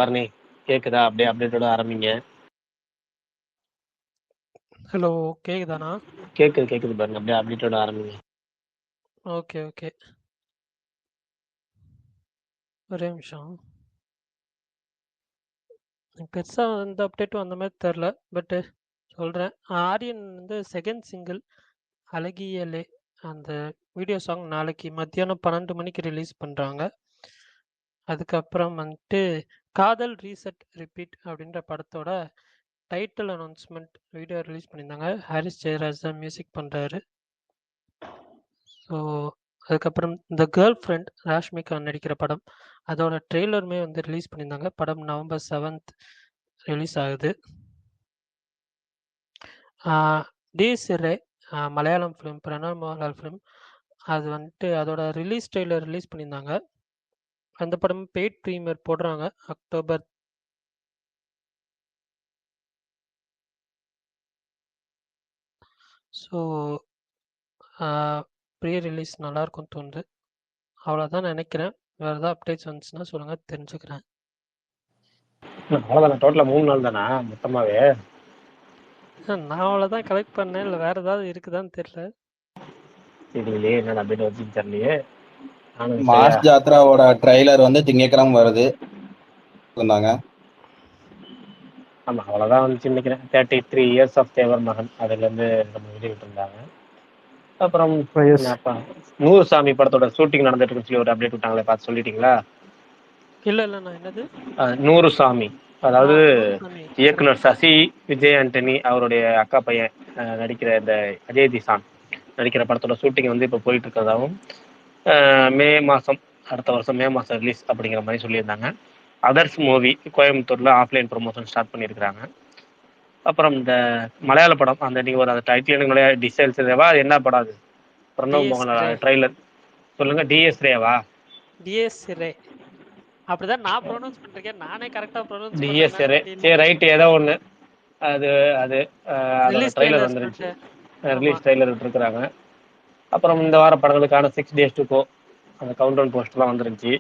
பரணி கேக்குதா? அப்படியே அப்டேட்டோட ஆரம்பிங்க. ஹலோ, கேக்குதாண்ணா? கேக்குது பரணி, அப்படியே அப்டேட்டோட ஆரம்பிங்க. ஓகே ஓகே, ஒரே நிமிஷம். பெருசா எந்த அப்டேட்டும் அந்த மாதிரி தெரில, பட்டு சொல்கிறேன். ஆரியன் வந்து செகண்ட் சிங்கிள் அழகியலே அந்த வீடியோ சாங் நாளைக்கு மத்தியானம் 12 மணிக்கு ரிலீஸ் பண்ணுறாங்க. அதுக்கப்புறம் வந்துட்டு காதல் ரீசெட் ரிப்பீட் அப்படின்ற படத்தோட டைட்டில் அனௌன்ஸ்மெண்ட் வீடியோ ரிலீஸ் பண்ணியிருந்தாங்க. ஹாரிஸ் ஜெயராஜ் தான் மியூசிக் பண்ணுறாரு. ஸோ அதுக்கப்புறம் இந்த கேர்ள் ஃப்ரெண்ட் ராஷ்மிகா நடிக்கிற படம், அதோட ட்ரெய்லருமே வந்து ரிலீஸ் பண்ணியிருந்தாங்க. படம் November 7th ரிலீஸ் ஆகுது. டிஎஸ்ரே மலையாளம் ஃபிலிம், பிரணவ் மோகன்லால் ஃபிலிம், அது வந்துட்டு அதோட ரிலீஸ் ட்ரெய்லர் ரிலீஸ் பண்ணியிருந்தாங்க. அந்த படம் பெய்ட் ப்ரீமியர் போடுறாங்க October. ஸோ ப்ரீ ரிலீஸ் நல்லாயிருக்கும் தோணுது. அவ்வளோதான் நினைக்கிறேன். வேறு ஏதாவது அப்டேட்ஸ் வந்துச்சுன்னா சொல்லுங்கள், தெரிஞ்சுக்கிறேன். அவ்வளவுதானே? டோட்டலா 3 நாள் தானா மொத்தமாவே? நான் அவ்வளோதான் கலெக்ட் பண்ணேன், இல்லை வேறு ஏதாவது இருக்குதான்னு தெரியல. தெரியலையே, என்ன அப்டேட் வச்சுன்னு தெரியலையே. மாஸ் ஜாத்ராவோட ட்ரைலர் வந்து திங்கட்கிழமை வருது சொன்னாங்க. ஆமா, அவ்வளவுதான் வந்துச்சு நினைக்கிறேன். 33 years ஆஃப் தேவர் மகன், அதுல இருந்து நம்ம வெளியிட்டு இருந்தாங்க. அப்புறம் என்னப்பா, நூறுசாமி படத்தோட ஷூட்டிங் நடந்துட்டு இருக்குன்னு சொல்லி ஒரு அப்டேட் விட்டாங்களே, பார்த்து சொல்லிட்டீங்களா? இல்லைண்ணா, என்னது? நூறுசாமி, அதாவது நூறுசாமி. இயக்குனர் சசி விஜய் ஆண்டனி அவருடைய அக்கா பையன் நடிக்கிற இந்த அஜய் திசான் நடிக்கிற படத்தோட ஷூட்டிங் வந்து இப்போ போயிட்டு இருக்கிறதாவும், மே மாதம், அடுத்த வருஷம் மே மாதம் ரிலீஸ் அப்படிங்கிற மாதிரி சொல்லியிருந்தாங்க. அதர்ஸ் மூவி கோயம்புத்தூர்ல ஆஃப்லைன் ப்ரொமோஷன் ஸ்டார்ட் பண்ணியிருக்கிறாங்க. அப்புறம் இந்த மலையாள படம், அந்த நீங்க ஒரு டைட்டில் எனக்கு டிசைல்ஸ் ரேவா, என்ன படம் அது? பிரணவ் மோகன்லால் ட்ரைலர் சொல்லுங்க. டிஎஸ் ரேவா? டிஎஸ் ரே அப்படிதான் நான் ப்ரொனவுன்ஸ் பண்ணிருக்கேன். நானே கரெக்டா ப்ரொனவுன்ஸ் டிஎஸ் ரே, சரி ரைட், ஏதோ ஒன்று. அது அது அதோட ட்ரைலர் வந்துருச்சு, ரிலீஸ் ட்ரைலர் விட்டுருக்குறாங்க. அப்புறம் இந்த வார படங்களுக்கான 6 days to go அந்த கவுண்டவுன் போஸ்ட்லாம் வந்துருந்துச்சு.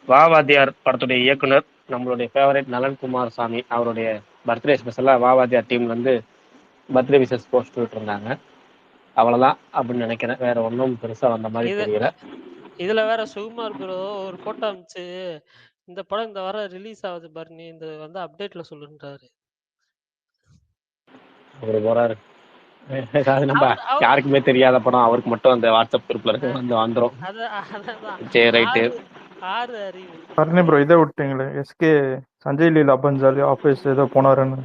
வாவாத்தியார் படத்துடைய இயக்குனர் நம்மளுடைய ஃபேவரட் நலன் குமார் சாமி அவருடைய பர்த்டே ஸ்பெஷலாக வாவாத்தியார் டீம் வந்து பர்த்டே விஷஸ் போஸ்ட் விட்டுருந்தாங்க. அவ்வளோதான் அப்படின்னு நினைக்கிறேன். வேற ஒன்றும் பெருசாக வந்த மாதிரி தெரியல. இதுல வேற சுகுமார் ப்ரோ ஒரு போட்டோ அனுப்பிச்சு, இந்த படம் இந்த வாரம் ரிலீஸ் ஆகுது பர்னி, இந்த வந்து அப்டேட்ல சொல்லுன்றாரு. அவரு போறாரு, நம்ம யாருக்குமே தெரியாத படம் அவருக்கு மட்டும் அந்த வாட்ஸ்அப் குரூப்ல இருக்கு, வந்து வந்துடும். சரி ரைட்டு. பர்னி ப்ரோ இதை விட்டீங்களே, எஸ்கே சஞ்சய் லீலா பன்சாலி ஆஃபீஸ் ஏதோ போனாருன்னு.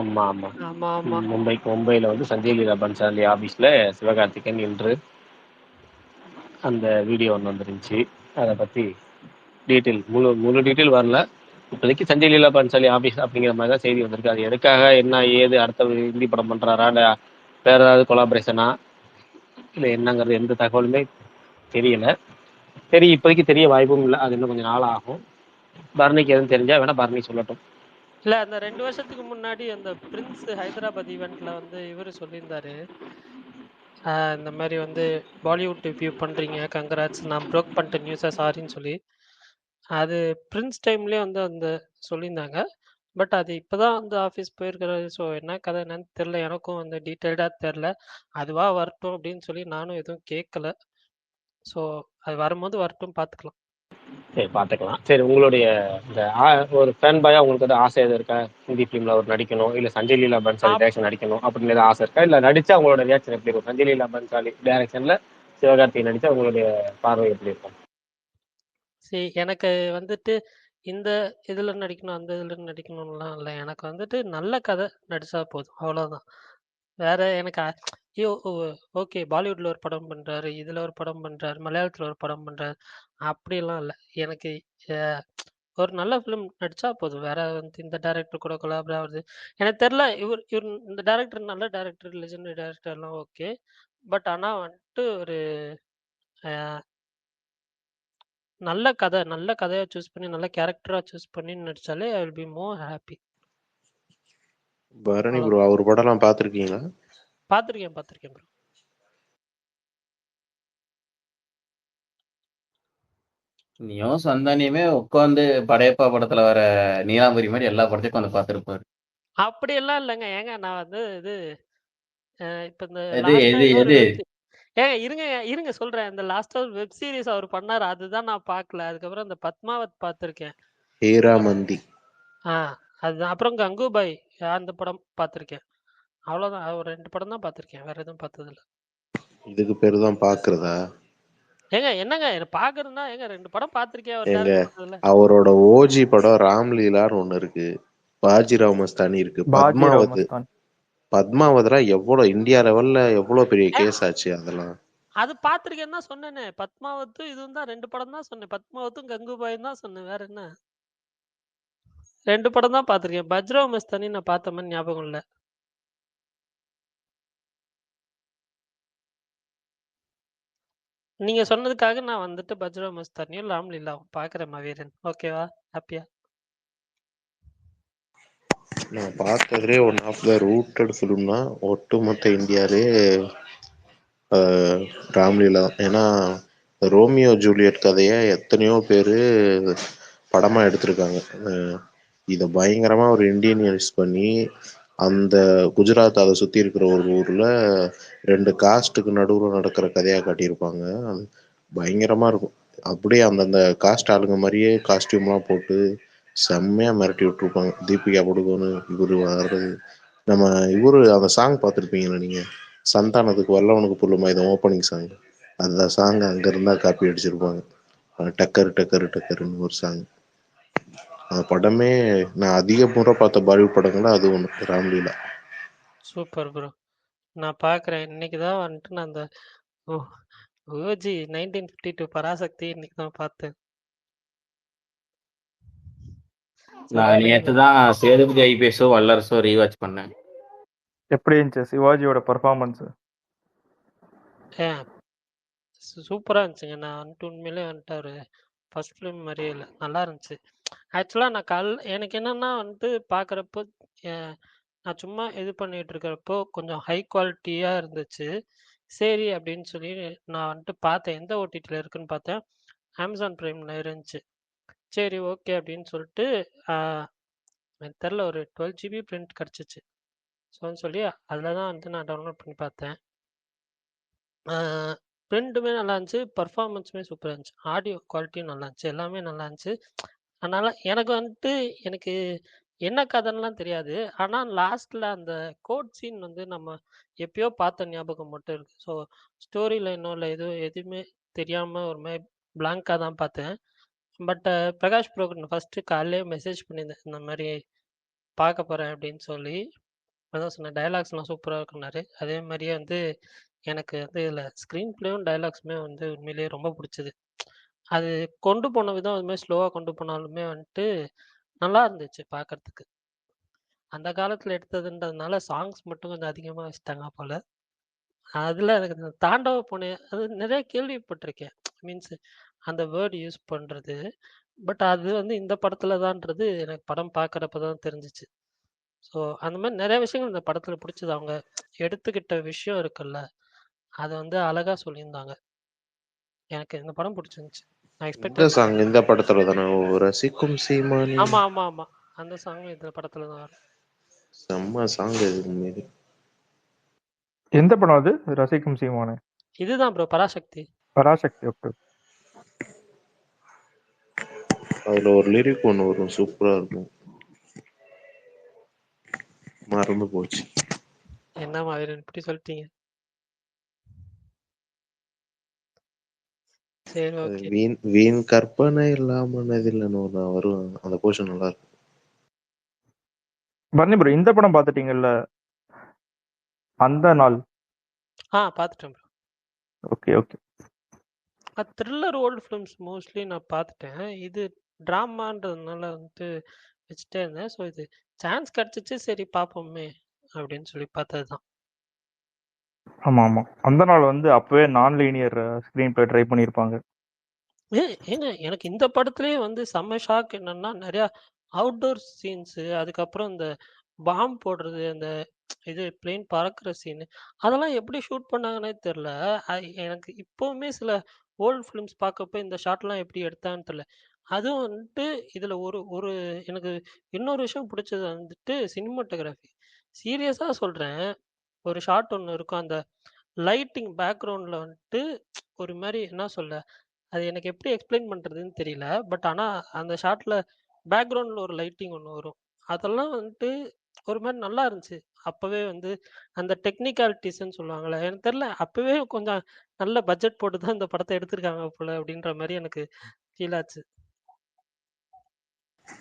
ஆமா ஆமா, மும்பைல வந்து சஞ்சய் லீலா பன்சாலி ஆபீஸ்ல சிவகார்த்திகேயன் இன்று அந்த வீடியோ ஒன்று வந்துருந்துச்சு. அதை பத்தி டீட்டெயில் முழு டீட்டெயில் வரல இப்போதைக்கு. சஞ்சய் லீலா பன்சாலி ஆபீஸ் அப்படிங்கிற மாதிரி தான் செய்தி வந்திருக்கு. அது எதுக்காக, என்ன ஏது, அடுத்த ஹிந்தி படம் பண்றாரா, இல்லை வேற ஏதாவது கொலாபரேஷனா, இல்லை என்னங்கிறது எந்த தகவலுமே தெரியல. சரி, இப்போதைக்கு தெரிய வாய்ப்பும் இல்லை, அது இன்னும் கொஞ்சம் நாள் ஆகும். பரணிக்கு எதுவும் தெரிஞ்சா வேணா பரணி சொல்லட்டும். இல்ல, அந்த 2 வருஷத்துக்கு முன்னாடி அந்த பிரின்ஸ் ஹைதராபாத் ஈவெண்ட்ல வந்து இவரு சொல்லியிருந்தாரு, இந்த மாதிரி வந்து பாலிவுட் ரிவ்யூ பண்றீங்க, கங்கராட்ஸ், நான் ப்ரோக் பண்ணிட்ட நியூஸா, சாரின்னு சொல்லி. அது பிரின்ஸ் டைம்லேயே வந்து அந்த சொல்லியிருந்தாங்க. பட் அது இப்போதான் வந்து ஆஃபீஸ் போயிருக்கிறாரு. ஸோ என்ன கதை என்னன்னு தெரில, எனக்கும் வந்து டீட்டெயில்டாக தெரில. அதுவாக வரட்டும் அப்படின்னு சொல்லி நானும் எதுவும் கேட்கல. ஸோ அது வரும்போது வரட்டும், பார்த்துக்கலாம். சரி, பார்த்துக்கலாம். சரி, உங்களுடைய இந்த ஒரு ஃபேன் பாயா உங்களுக்கு ஏதாவது ஆசை எதுவும் இருக்கா? ஹிந்தி ஃபிலிம்ல ஒரு நடிக்கணும், இல்லை சஞ்சய் லீலா பன்சாலி டைரக்ஷன் நடிக்கணும் அப்படின்னு ஏதாவது ஆசை இருக்கா? இல்லை நடிச்சா உங்களோட ரியாக்ஷன் எப்படி இருக்கும்? சஞ்சய் லீலா பன்சாலி டைரக்ஷன்ல சிவகார்த்திகேயன் நடிச்சா உங்களுடைய பார்வை எப்படி இருக்கும்? சரி, எனக்கு வந்துட்டு இந்த இதில் நடிக்கணும் அந்த இதில் நடிக்கணும்லாம் இல்லை. எனக்கு வந்துட்டு நல்ல கதை நடிச்சா போதும், அவ்வளோதான். வேற எனக்கு ஐயோ ஓகே பாலிவுட்ல ஒரு படம் பண்றாரு, இதுல ஒரு படம் பண்றாரு, மலையாளத்துல ஒரு படம் பண்றாரு, அப்படிலாம் இல்லை. எனக்கு ஒரு நல்ல ஃபிலிம் நடிச்சா போதும். வேற வந்து இந்த டைரக்டர் கூட கொலாபரேட் ஆகுது எனக்கு தெரில. இவர் இந்த டைரக்டர் நல்ல டைரக்டர், லெஜெண்டரி டைரக்டர்லாம் ஓகே. பட் ஆனால் வந்துட்டு ஒரு நல்ல கதையா சூஸ் பண்ணி, நல்ல கேரக்டரா சூஸ் பண்ணி நடிச்சாலே I will be more happy. Bharani bro, அவர் படம்லாம் பார்த்துருக்கீங்களா? பார்த்துருக்கேன் ப்ரோ. நீயும் சந்தானியுமே உட்காந்து படையப்பா படத்துல வர நீலாம்பரி மாதிரி எல்லா படத்தையும் உட்காந்து பார்த்துருப்பாரு. அப்படியெல்லாம் இல்லைங்க. ஏங்க நான் வந்து இது இப்ப இந்த எது லாஸ்டா எது ஏதோ ஒரு எது ஏங்க இருங்க இருங்க சொல்றேன். இந்த லாஸ்டா ஒரு வெப் சீரிஸ் அவர் பண்ணாரு. அதுதான் நான் பார்க்கல. அதுக்கப்புறம் இந்த பத்மாவத் பார்த்திருக்கேன். ஹீரா மந்தி. ஆ அதுதான். அப்புறம் கங்குபாய் அந்த படம் பார்த்திருக்கேன். அவ்வளவுதான். ஒரு 2 படம் தான் பார்த்திருக்கேன். வேற எதுவும் பார்த்ததில்ல. இதுக்கு பேரு தான் பாக்குறதா? ஏங்க என்னங்க பாக்குறதுன்னா ஏங்க 2 படம் பார்த்திருக்கேன். அவர் எங்க டைரக்ட் பண்ணதுல. அவரோட ஓஜி படம் ராம்லீலான்னு ஒண்ணு இருக்கு, பாஜிராவ் மஸ்தானி இருக்கு, பாஜிராவ் மஸ்தான். பத்மாவத்லாம் எவ்வளவு இந்தியா லெவல்ல எவ்வளவு பெரிய கேஸ் ஆச்சு அதெல்லாம். அது பார்த்திருக்கேன்னு தான் சொன்னேனே. பத்மாவத்தும் இதுவும் தான் 2 படம் தான் சொன்னேன். பத்மாவத்தும் கங்குபாயும் தான் சொன்னேன். வேற என்ன? 2 படம் தான் பார்த்திருக்கேன். பஜ்ரவ் மஸ்தானி நான் பார்த்த மாதிரி ஞாபகம் இல்ல. நீங்க சொன்னதுக்காக நான் வந்துட்டு பஜ்ரவ் மஸ்தானியும் ராம்லீலாவும் பார்க்குறேன் மவீரன். ஓகேவா? ஹாப்பியா? நான் பார்த்ததுலே ஒன் ஆஃப் த ரூட்டட் ஃபிலிம்னா ஒட்டுமொத்த இந்தியாலே ராம்லீலா தான். ஏன்னா ரோமியோ ஜூலியட் கதையை எத்தனையோ பேர் படமாக எடுத்திருக்காங்க. இதை பயங்கரமாக ஒரு இண்டியனைஸ் பண்ணி அந்த குஜராத் அதை சுற்றி இருக்கிற ஒரு ஊரில் 2 காஸ்ட்டுக்கு நடுவில் நடக்கிற கதையாக காட்டியிருப்பாங்க. அது பயங்கரமாக இருக்கும். அப்படியே அந்தந்த காஸ்ட் ஆளுங்க மாதிரியே காஸ்டியூம்லாம் போட்டு செம்மையாக மிரட்டி விட்டுருப்பாங்க. தீபிகா படுகோன்னு இவரு வர்றது. நம்ம இவரு அந்த சாங் பார்த்துருப்பீங்களா நீங்கள்? சந்தானத்துக்கு வல்லவனுக்கு புல்லுமா இது ஓப்பனிங் சாங். அந்த சாங் அங்கேருந்தா காப்பி அடிச்சிருப்பாங்க. டக்கர் டக்கர் டக்கர்னு ஒரு சாங். அந்த படமே நான் அதிக முறை பார்த்த பாலிவுட் படங்கள்ல அது ஒன்று, ராம்லீலா. Super bro. நான் பார்க்குறேன். இன்னைக்கு தான் வந்துட்டு நான் அந்த ஓஜி 1952 பராசக்தி இன்னைக்கு தான் பார்த்தேன். நான் நேற்று தான் சேதுபதி ஐபிஎஸோ வல்லரசோ ரீவாச் பண்ணேன். எப்படி இருந்துச்சு சிவாஜியோட பர்ஃபார்மன்ஸ்? சூப்பராக இருந்துச்சுங்க. நான் வந்துட்டு உண்மையிலே வந்துட்டு ஒரு ஃபர்ஸ்ட் ஃபிலிம் மாதிரியே இல்லை, நல்லா இருந்துச்சு. ஆக்சுவலாக நான் எனக்கு என்னன்னா வந்துட்டு பார்க்குறப்போ நான் சும்மா இது பண்ணிட்டு இருக்கிறப்போ கொஞ்சம் ஹை குவாலிட்டியாக இருந்துச்சு. சரி அப்படின்னு சொல்லி நான் வந்துட்டு பார்த்தேன். எந்த ஓடிடியில் இருக்குன்னு பார்த்தேன். அமேசான் ப்ரைமில் இருந்துச்சு. சரி ஓகே அப்படின்னு சொல்லிட்டு எனக்கு தெரில ஒரு 12 GB பிரிண்ட் கிடச்சிச்சு. ஸோன்னு சொல்லி அதில் தான் வந்து நான் டவுன்லோட் பண்ணி பார்த்தேன். பிரிண்ட்டுமே நல்லா இருந்துச்சு, பர்ஃபார்மன்ஸுமே சூப்பராக இருந்துச்சு, ஆடியோ குவாலிட்டியும் நல்லா இருந்துச்சு, எல்லாமே நல்லா இருந்துச்சு. அதனால் எனக்கு வந்துட்டு எனக்கு என்ன கதைன்னெலாம் தெரியாது. ஆனால் லாஸ்ட்டில் அந்த கோட் சீன் வந்து நம்ம எப்பயோ பார்த்த ஞாபகம் மட்டும் இருக்குது. ஸோ ஸ்டோரி லைனோ இல்லை எதுவுமே தெரியாமல் ஒரு மாதிரி பிளாங்காக தான் பார்த்தேன். பட் பிரகாஷ் ப்ரோக்கு ஃபஸ்ட்டு காலையிலே மெசேஜ் பண்ணியிருந்தேன், இந்த மாதிரி பார்க்க போகிறேன் அப்படின்னு சொல்லி. அதான் சொன்னேன், டைலாக்ஸ்லாம் சூப்பராக இருக்குன்னாரு. அதே மாதிரியே வந்து எனக்கு வந்து இதில் ஸ்க்ரீன் ப்ளேவும் டைலாக்ஸுமே வந்து உண்மையிலேயே ரொம்ப பிடிச்சது. அது கொண்டு போன விதம் அதுமாதிரி ஸ்லோவாக கொண்டு போனாலுமே வந்துட்டு நல்லா இருந்துச்சு பார்க்கறதுக்கு. அந்த காலத்தில் எடுத்ததுன்றதுனால சாங்ஸ் மட்டும் கொஞ்சம் அதிகமாக வச்சுட்டாங்க போல். அதில் எனக்கு இந்த தாண்டவ பூனை அது நிறைய கேள்விப்பட்டிருக்கேன். மீன்ஸ் அந்த வேர்டு யூஸ் பண்ணுறது. பட் அது வந்து இந்த படத்தில் தான்றது எனக்கு படம் பார்க்குறப்ப தான் தெரிஞ்சிச்சு. ஸோ அந்த மாதிரி நிறைய விஷயங்கள் இந்த படத்தில் பிடிச்சது. அவங்க எடுத்துக்கிட்ட விஷயம் இருக்குல்ல, அதை வந்து அழகாக சொல்லியிருந்தாங்க. எனக்கு இந்த படம் பிடிச்சிருந்துச்சு. நான் இந்த எக்ஸ்பெக்ட் சாங் இந்த படத்துல தானே, ரசிக்கும் சீமானி. ஆமாம் ஆமாம் ஆமாம், அந்த சாங் இந்த படத்தில் தான் வரும். செம்ம சாங் இது உண்மையிலே. எந்த படம் அது? ரசிக்கும் சீமானே இதுதான் ப்ரோ, பராசக்தி. பராசக்தி. ஓகே. அதுல ஒரு லிரிக் ஒன்று வரும், சூப்பரா இருக்கும், மறந்து போச்சு. என்ன மாதிரி இப்படி சொல்லிட்டீங்க? சரி ஓகே. வீண் வீண் கற்பனை இல்லாம மனதில்லைன்னு வரும். அந்த போர்ஷன் நல்லா இருக்கும். பரணி ப்ரோ, இந்த படம் பார்த்துட்டீங்கல்ல, அந்த நாள்? பார்த்துட்டேன் bro. Okay okay. Thriller old films mostly நான் பார்த்துட்டேன். இது ட்ராமான்றதுனால வந்துட்டு வச்சுட்டே இருந்தேன். ஸோ இது சான்ஸ் கிடச்சிச்சு, சரி பார்ப்போமே அப்படின்னு சொல்லி பார்த்தது தான். ஆமா ஆமா, அந்த நாள் வந்து அப்பவே நான் லீனியர் ஸ்க்ரீன் பிளே ட்ரை பண்ணியிருப்பாங்க. ஏங்க எனக்கு இந்த படத்துலேயே வந்து செம்ம ஷாக் என்னன்னா, நிறையா அவுட்டோர் சீன்ஸு, அதுக்கப்புறம் இந்த பாம் போடுறது, அந்த இது பிளேன் பறக்கிற சீனு. அதெல்லாம் எப்படி ஷூட் பண்ணாங்கன்னே தெரியல. எனக்கு இப்பவுமே சில ஓல்ட் ஃபிலிம்ஸ் பார்க்கப்ப இந்த ஷாட்லாம் எப்படி எடுத்தாங்கன்னு தெரியல. அதுவும் வந்துட்டு இதில ஒரு ஒரு எனக்கு இன்னொரு விஷயம் பிடிச்சது வந்துட்டு சினிமாட்டோகிராஃபி. சீரியஸா சொல்றேன். ஒரு ஷாட் ஒண்ணு இருக்கும். அந்த லைட்டிங் பேக்ரவுண்ட்ல வந்துட்டு ஒரு மாரி என்ன சொல்ல? அது எனக்கு எப்படி எக்ஸ்ப்ளைன் பண்றதுன்னு தெரியல. பட் ஆனா அந்த ஷாட்ல பேக்ரவுண்ட்ல ஒரு லைட்டிங் ஒண்ணு வரும். அதெல்லாம் வந்துட்டு ஒரு மாரி நல்லா இருந்துச்சு. அப்பவே வந்து அந்த டெக்னிக்காலிட்டீஸ்ன்னு சொல்லுவாங்கல்ல. எனக்கு தெரியல. அப்பவே கொஞ்சம் நல்ல பட்ஜெட் போட்டு தான் இந்த படத்த எடுத்திருக்காங்க போல அப்படின்ற மாரி எனக்கு ஃபீல் ஆச்சு.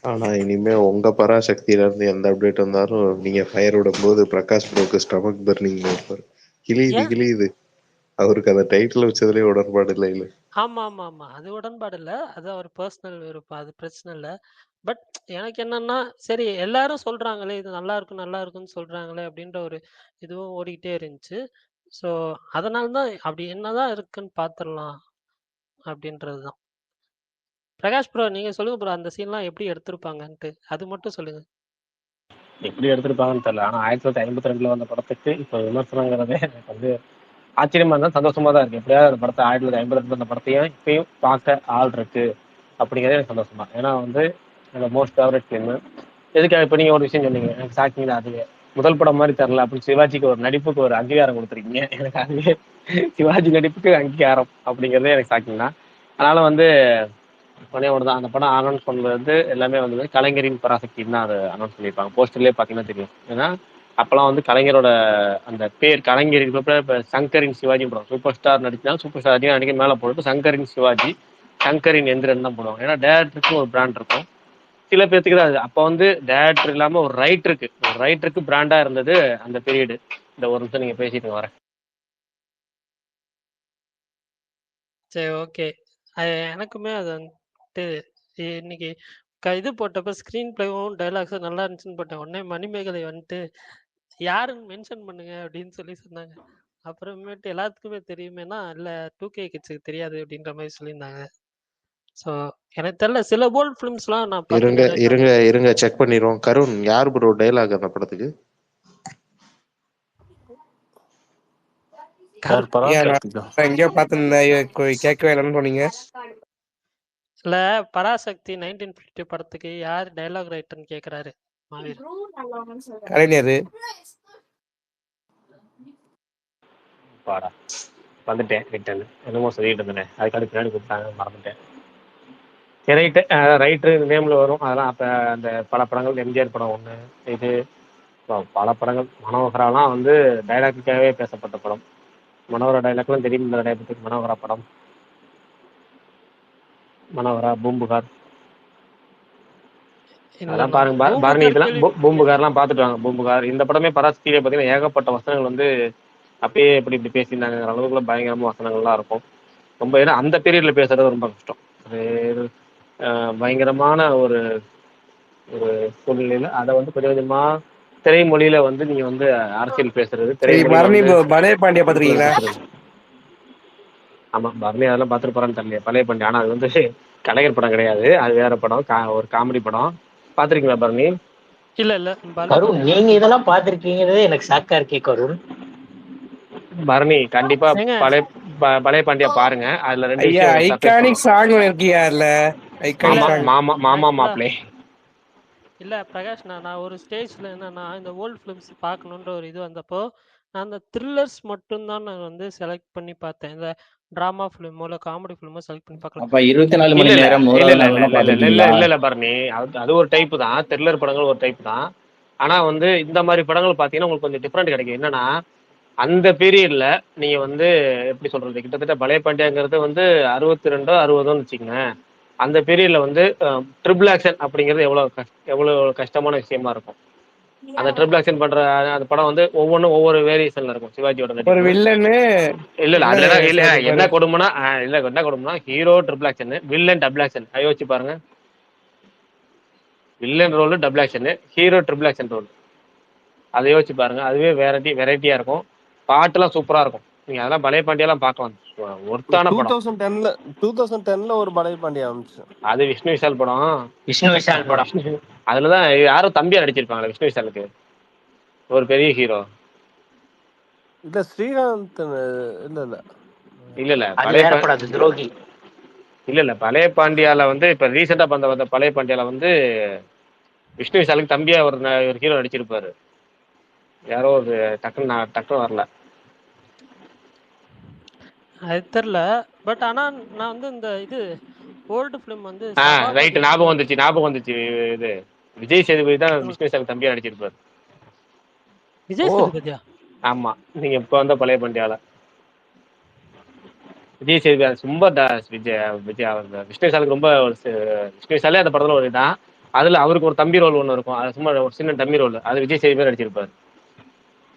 ஆனா இனிமே உங்க பராசக்தியில இருந்து எந்த அப்டேட் வந்தாலும் நீங்க ஃபயர் விடும்போது பிரகாஷ் ப்ரோக்கு ஸ்டமக் பர்னிங் இருப்பாரு. கிளியுது ஏன்? கிளியுது. அவருக்கு அந்த டைட்டில் வச்சதுலயே உடன்பாடு இல்ல. ஆமாமாமா. அது உடன்பாடு இல்ல. அது அவர் பெர்சனல் விருப்பம். அது பிரச்சனை இல்ல. பட் எனக்கு என்னன்னா, சரி எல்லாரும் சொல்றாங்களே, இது நல்லாருக்கும், நல்லாருக்குன்னு சொல்றாங்களே அப்படின்ற ஒரு இதுவும் ஓடிக்கிட்டே இருந்துச்சு. ஸோ, அதனால தான் அப்படி என்னதான் இருக்குன்னு பார்த்துரலாம் அப்படின்றது தான். பிரகாஷ் ப்ரோ நீங்க சொல்லுங்க ப்ரோ. அந்த சீன்லாம் எப்படி எடுத்திருப்பாங்கன்ட்டு. அது மட்டும் சொல்லுங்க. எப்படி எடுத்திருப்பாங்கன்னு தெரியல. ஆனா 1952 வந்த படத்துக்கு இப்போ விமர்சனங்கிறதே எனக்கு வந்து ஆச்சரியமா இருந்தா சந்தோஷமா தான் இருக்கு. எப்படியாவது அந்த படத்தை 1952 அந்த படத்தையும் இப்பயும் பார்க்க ஆள் இருக்கு அப்படிங்கிறதே எனக்கு சந்தோஷமா. ஏன்னா வந்து என்னோட மோஸ்ட் ஃபேவரட் ஃபிலிம். எதுக்காக இப்போ நீங்க ஒரு விஷயம் சொன்னீங்க, எனக்கு ஷாக்கிங் தான் அதுவே. முதல் படம் மாதிரி தெரியல அப்படின்னு சிவாஜிக்கு ஒரு நடிப்புக்கு ஒரு அங்கீகாரம் கொடுத்துருக்கீங்க. எனக்கு அதுவே சிவாஜி நடிப்புக்கு அங்கீகாரம் அப்படிங்கிறதே எனக்கு ஷாக்கிங் தான். அதனால வந்து ஒன்னே ஒன்று தான், அந்த படம் அனௌன்ஸ் பண்ணது வந்து எல்லாமே வந்து கலைஞரின் பராசக்தின்னு தான் அதை அனௌன்ஸ் பண்ணியிருப்பாங்க. போஸ்டர்லேயே பார்த்தீங்கன்னா தெரியும். ஏன்னா அப்பெல்லாம் வந்து கலைஞரோட அந்த பேர் கலைஞர் இப்போ சங்கரின் சிவாஜி போடுவாங்க. சூப்பர் ஸ்டார் நடிச்சாலும் சூப்பர் ஸ்டார் அதிகம் நடிக்க மேலே போட்டு சங்கரின் சிவாஜி, சங்கரின் எந்திரன் தான் போடுவாங்க. ஏன்னா டேரக்டருக்கு ஒரு பிராண்ட் இருக்கும். சில பேர்த்துக்கு தான் அது. அப்போ வந்து டேரக்டர் இல்லாமல் ஒரு ரைட்டருக்கு பிராண்டாக இருந்தது அந்த பீரியடு. இந்த ஒரு நிமிஷம் நீங்கள் பேசிட்டு வரேன். சரி ஓகே. எனக்குமே அது வந்துட்டு இன்னைக்கு இது போட்டப்ப ஸ்க்ரீன் பிளேவும் டைலாக்ஸும் நல்லா இருந்துச்சுன்னு போட்டேன். உடனே மணிமேகலை வந்துட்டு யாருன்னு மென்ஷன் பண்ணுங்க அப்படின்னு சொல்லி சொன்னாங்க. அப்புறமேட்டு எல்லாத்துக்குமே தெரியுமேனா இல்லை 2K கிட்ஸுக்கு தெரியாது அப்படின்ற மாதிரி சொல்லியிருந்தாங்க. ஸோ எனக்கு தெரியல சில ஓல்ட் ஃபிலிம்ஸ்லாம் நான் இருங்க பார்த்தீங்கன்னா இருங்க இருங்க செக் பண்ணிடுவோம். கருண் யார் ப்ரோ டைலாக் அந்த படத்துக்கு? எங்கேயோ பார்த்திருந்தேன் கேட்கவே இல்லைன்னு சொன்னீங்க. இல்ல பராசக்தி 1950 படத்துக்கு யார் டைலாக் ரைட்டர்னு கேக்குறாரு மாவீர். கலைஞர். பாடா வந்துட்டேன் ரிட்டன். என்னமோ சொல்லிட்டு இருந்தேன், அதுக்காக பின்னாடி கூப்பிட்டாங்க மறந்துட்டேன். ரைட்டு நேம்ல வரும். அதெல்லாம் அப்ப அந்த பல படங்கள், எம்ஜிஆர் படம் ஒண்ணு, இது பல படங்கள். மனோகராலாம் வந்து டைலாக்குக்காகவே பேசப்பட்ட படம். மனோகரா டைலாக்லாம் தெரியும். இந்த டைலாக் மனோகரா படம், மனோகரா, பூம்புகார், அதெல்லாம் பாருங்க. பரணி இதெல்லாம் பூம்புகார்லாம் பார்த்துட்டு வாங்க. பூம்புகார் இந்த படமே பராசக்தியிலே பார்த்தீங்கன்னா ஏகப்பட்ட வசனங்கள் வந்து அப்பயே இப்படி பேசியிருந்தாங்கிற அளவுக்குள்ள பயங்கரமா வசனங்கள்லாம் இருக்கும். ரொம்ப ஏன்னா அந்த பீரியட்ல பேசுறது ரொம்ப கஷ்டம். அது பயங்கரமான ஒரு ஒரு சூழ்நிலையில அதை வந்து கொஞ்சம் கொஞ்சமா திரைமொழியில வந்து நீங்க வந்து அரசியல் பேசுறது, பலே பாண்டியா பாத்துருக்கீங்களா? ஆமா, பரணி அதெல்லாம் பார்த்துட்டு போறான்னு தெரியல. பழைய பாண்டி. ஆனா அது வந்து கலைஞர் படம் கிடையாது, அது வேற படம், ஒரு காமெடி படம். பாத்திருக்கீங்களா பரணி? இல்ல இல்ல கருண், நீங்க இதெல்லாம் பாத்திருக்கீங்கிறது எனக்கு ஷாக்கா இருக்கே கருண். பரணி கண்டிப்பா பழைய பாண்டியா பாருங்க. அதுல ரெண்டு ஐகானிக் சாங் இருக்கியார்ல, மாமா மாப்ளே. இல்ல பிரகாஷ், நான் ஒரு ஸ்டேஜ்ல என்னன்னா இந்த ஓல்ட் ஃபிலிம்ஸ் பார்க்கணுன்ற ஒரு இது வந்தப்போ நான் அந்த த்ரில்லர்ஸ் மட்டும்தான் நான் வந்து செலக்ட் பண்ணி பார்த்தேன். இந்த டிராமா ஃபிலிமோ இல்ல காமெடி ஃபிலிமோ செலக்ட் பண்ணி பார்க்கலாம். அப்ப 24 மணி நேரம் இல்ல பரணி, அது ஒரு டைப் தான். த்ரில்லர் படங்கள் ஒரு டைப் தான். ஆனா வந்து இந்த மாதிரி படங்கள் பாத்தீங்கன்னா உங்களுக்கு கொஞ்சம் டிஃப்ரெண்ட் கிடைக்கும். என்னன்னா அந்த பீரியட்ல நீங்க வந்து எப்படி சொல்றது, கிட்டத்தட்ட பழைய பாண்டியாங்கிறது வந்து 62 60 வச்சுக்கோங்க. அந்த பீரியட்ல வந்து ட்ரிபிள் ஆக்ஷன் அப்படிங்கிறது எவ்வளவு கஷ்டமான விஷயமா இருக்கும். அந்த ட்ரிபிள் ஆக்ஷன் பண்ற அந்த படம் வந்து ஒவ்வொன்றும் ஒவ்வொரு வேரியேஷன்ல இருக்கும். சிவாஜியோட ஒரு வில்லன்னு இல்ல அதுல இல்ல என்ன கொடுமைனா hero triple action, villain double action. யோசிச்சு பாருங்க, villain role double action, hero triple action role. அதை யோசிச்சு பாருங்க. அதுவே வெரைட்டியா இருக்கும். பாட்டுலாம் சூப்பரா இருக்கும். நீங்க அதெல்லாம் பழைய பாண்டியெல்லாம் பார்க்கலாம். ஒருத்தான படம். 2010ல ஒரு பழைய பாண்டியா வந்துச்சு. அது விஷ்ணு விஷால் படம். அதுலதான் யாரும் தம்பியா நடிச்சிருப்பாங்களே விஷ்ணு விஷாலுக்கு. ஒரு பெரிய ஹீரோ. இல்ல ஸ்ரீகாந்த் இல்ல இல்ல இல்ல இல்ல அது பழைய வேற படம், அது துரோகி. இல்ல பழைய பாண்டியால வந்து இப்ப ரீசெண்டா வந்த பழைய பாண்டியால வந்து விஷ்ணு விஷாலுக்கு தம்பியா ஒரு ஹீரோ நடிச்சிருப்பாரு. யாரோ ஒரு டக்குன்னு வரல. அது தெரியல. பட் ஆனா நான் வந்து இந்த இது ஓல்டு ஃபிலிம் வந்து ரைட், ஞாபகம் வந்துச்சு. இது விஜய் சேதுபதி தான் விஷ்ணு விஷாலுக்கு தம்பியா நடிச்சிருப்பாரு. விஜய் சேதுபதியா? ஆமா, நீங்க இப்ப வந்த பழைய பாண்டியால விஜய் சேதுபதி ரொம்ப விஷ்ணு விஷாலுக்கு ரொம்ப விஷ்ணு விஷாலே அந்த படத்துல ஒரு இதான். அதுல அவருக்கு ஒரு தம்பி ரோல் ஒண்ணு இருக்கும். அது சும்மா ஒரு சின்ன டம்மி ரோல். அது விஜய் சேதுபதி நடிச்சிருப்பாரு.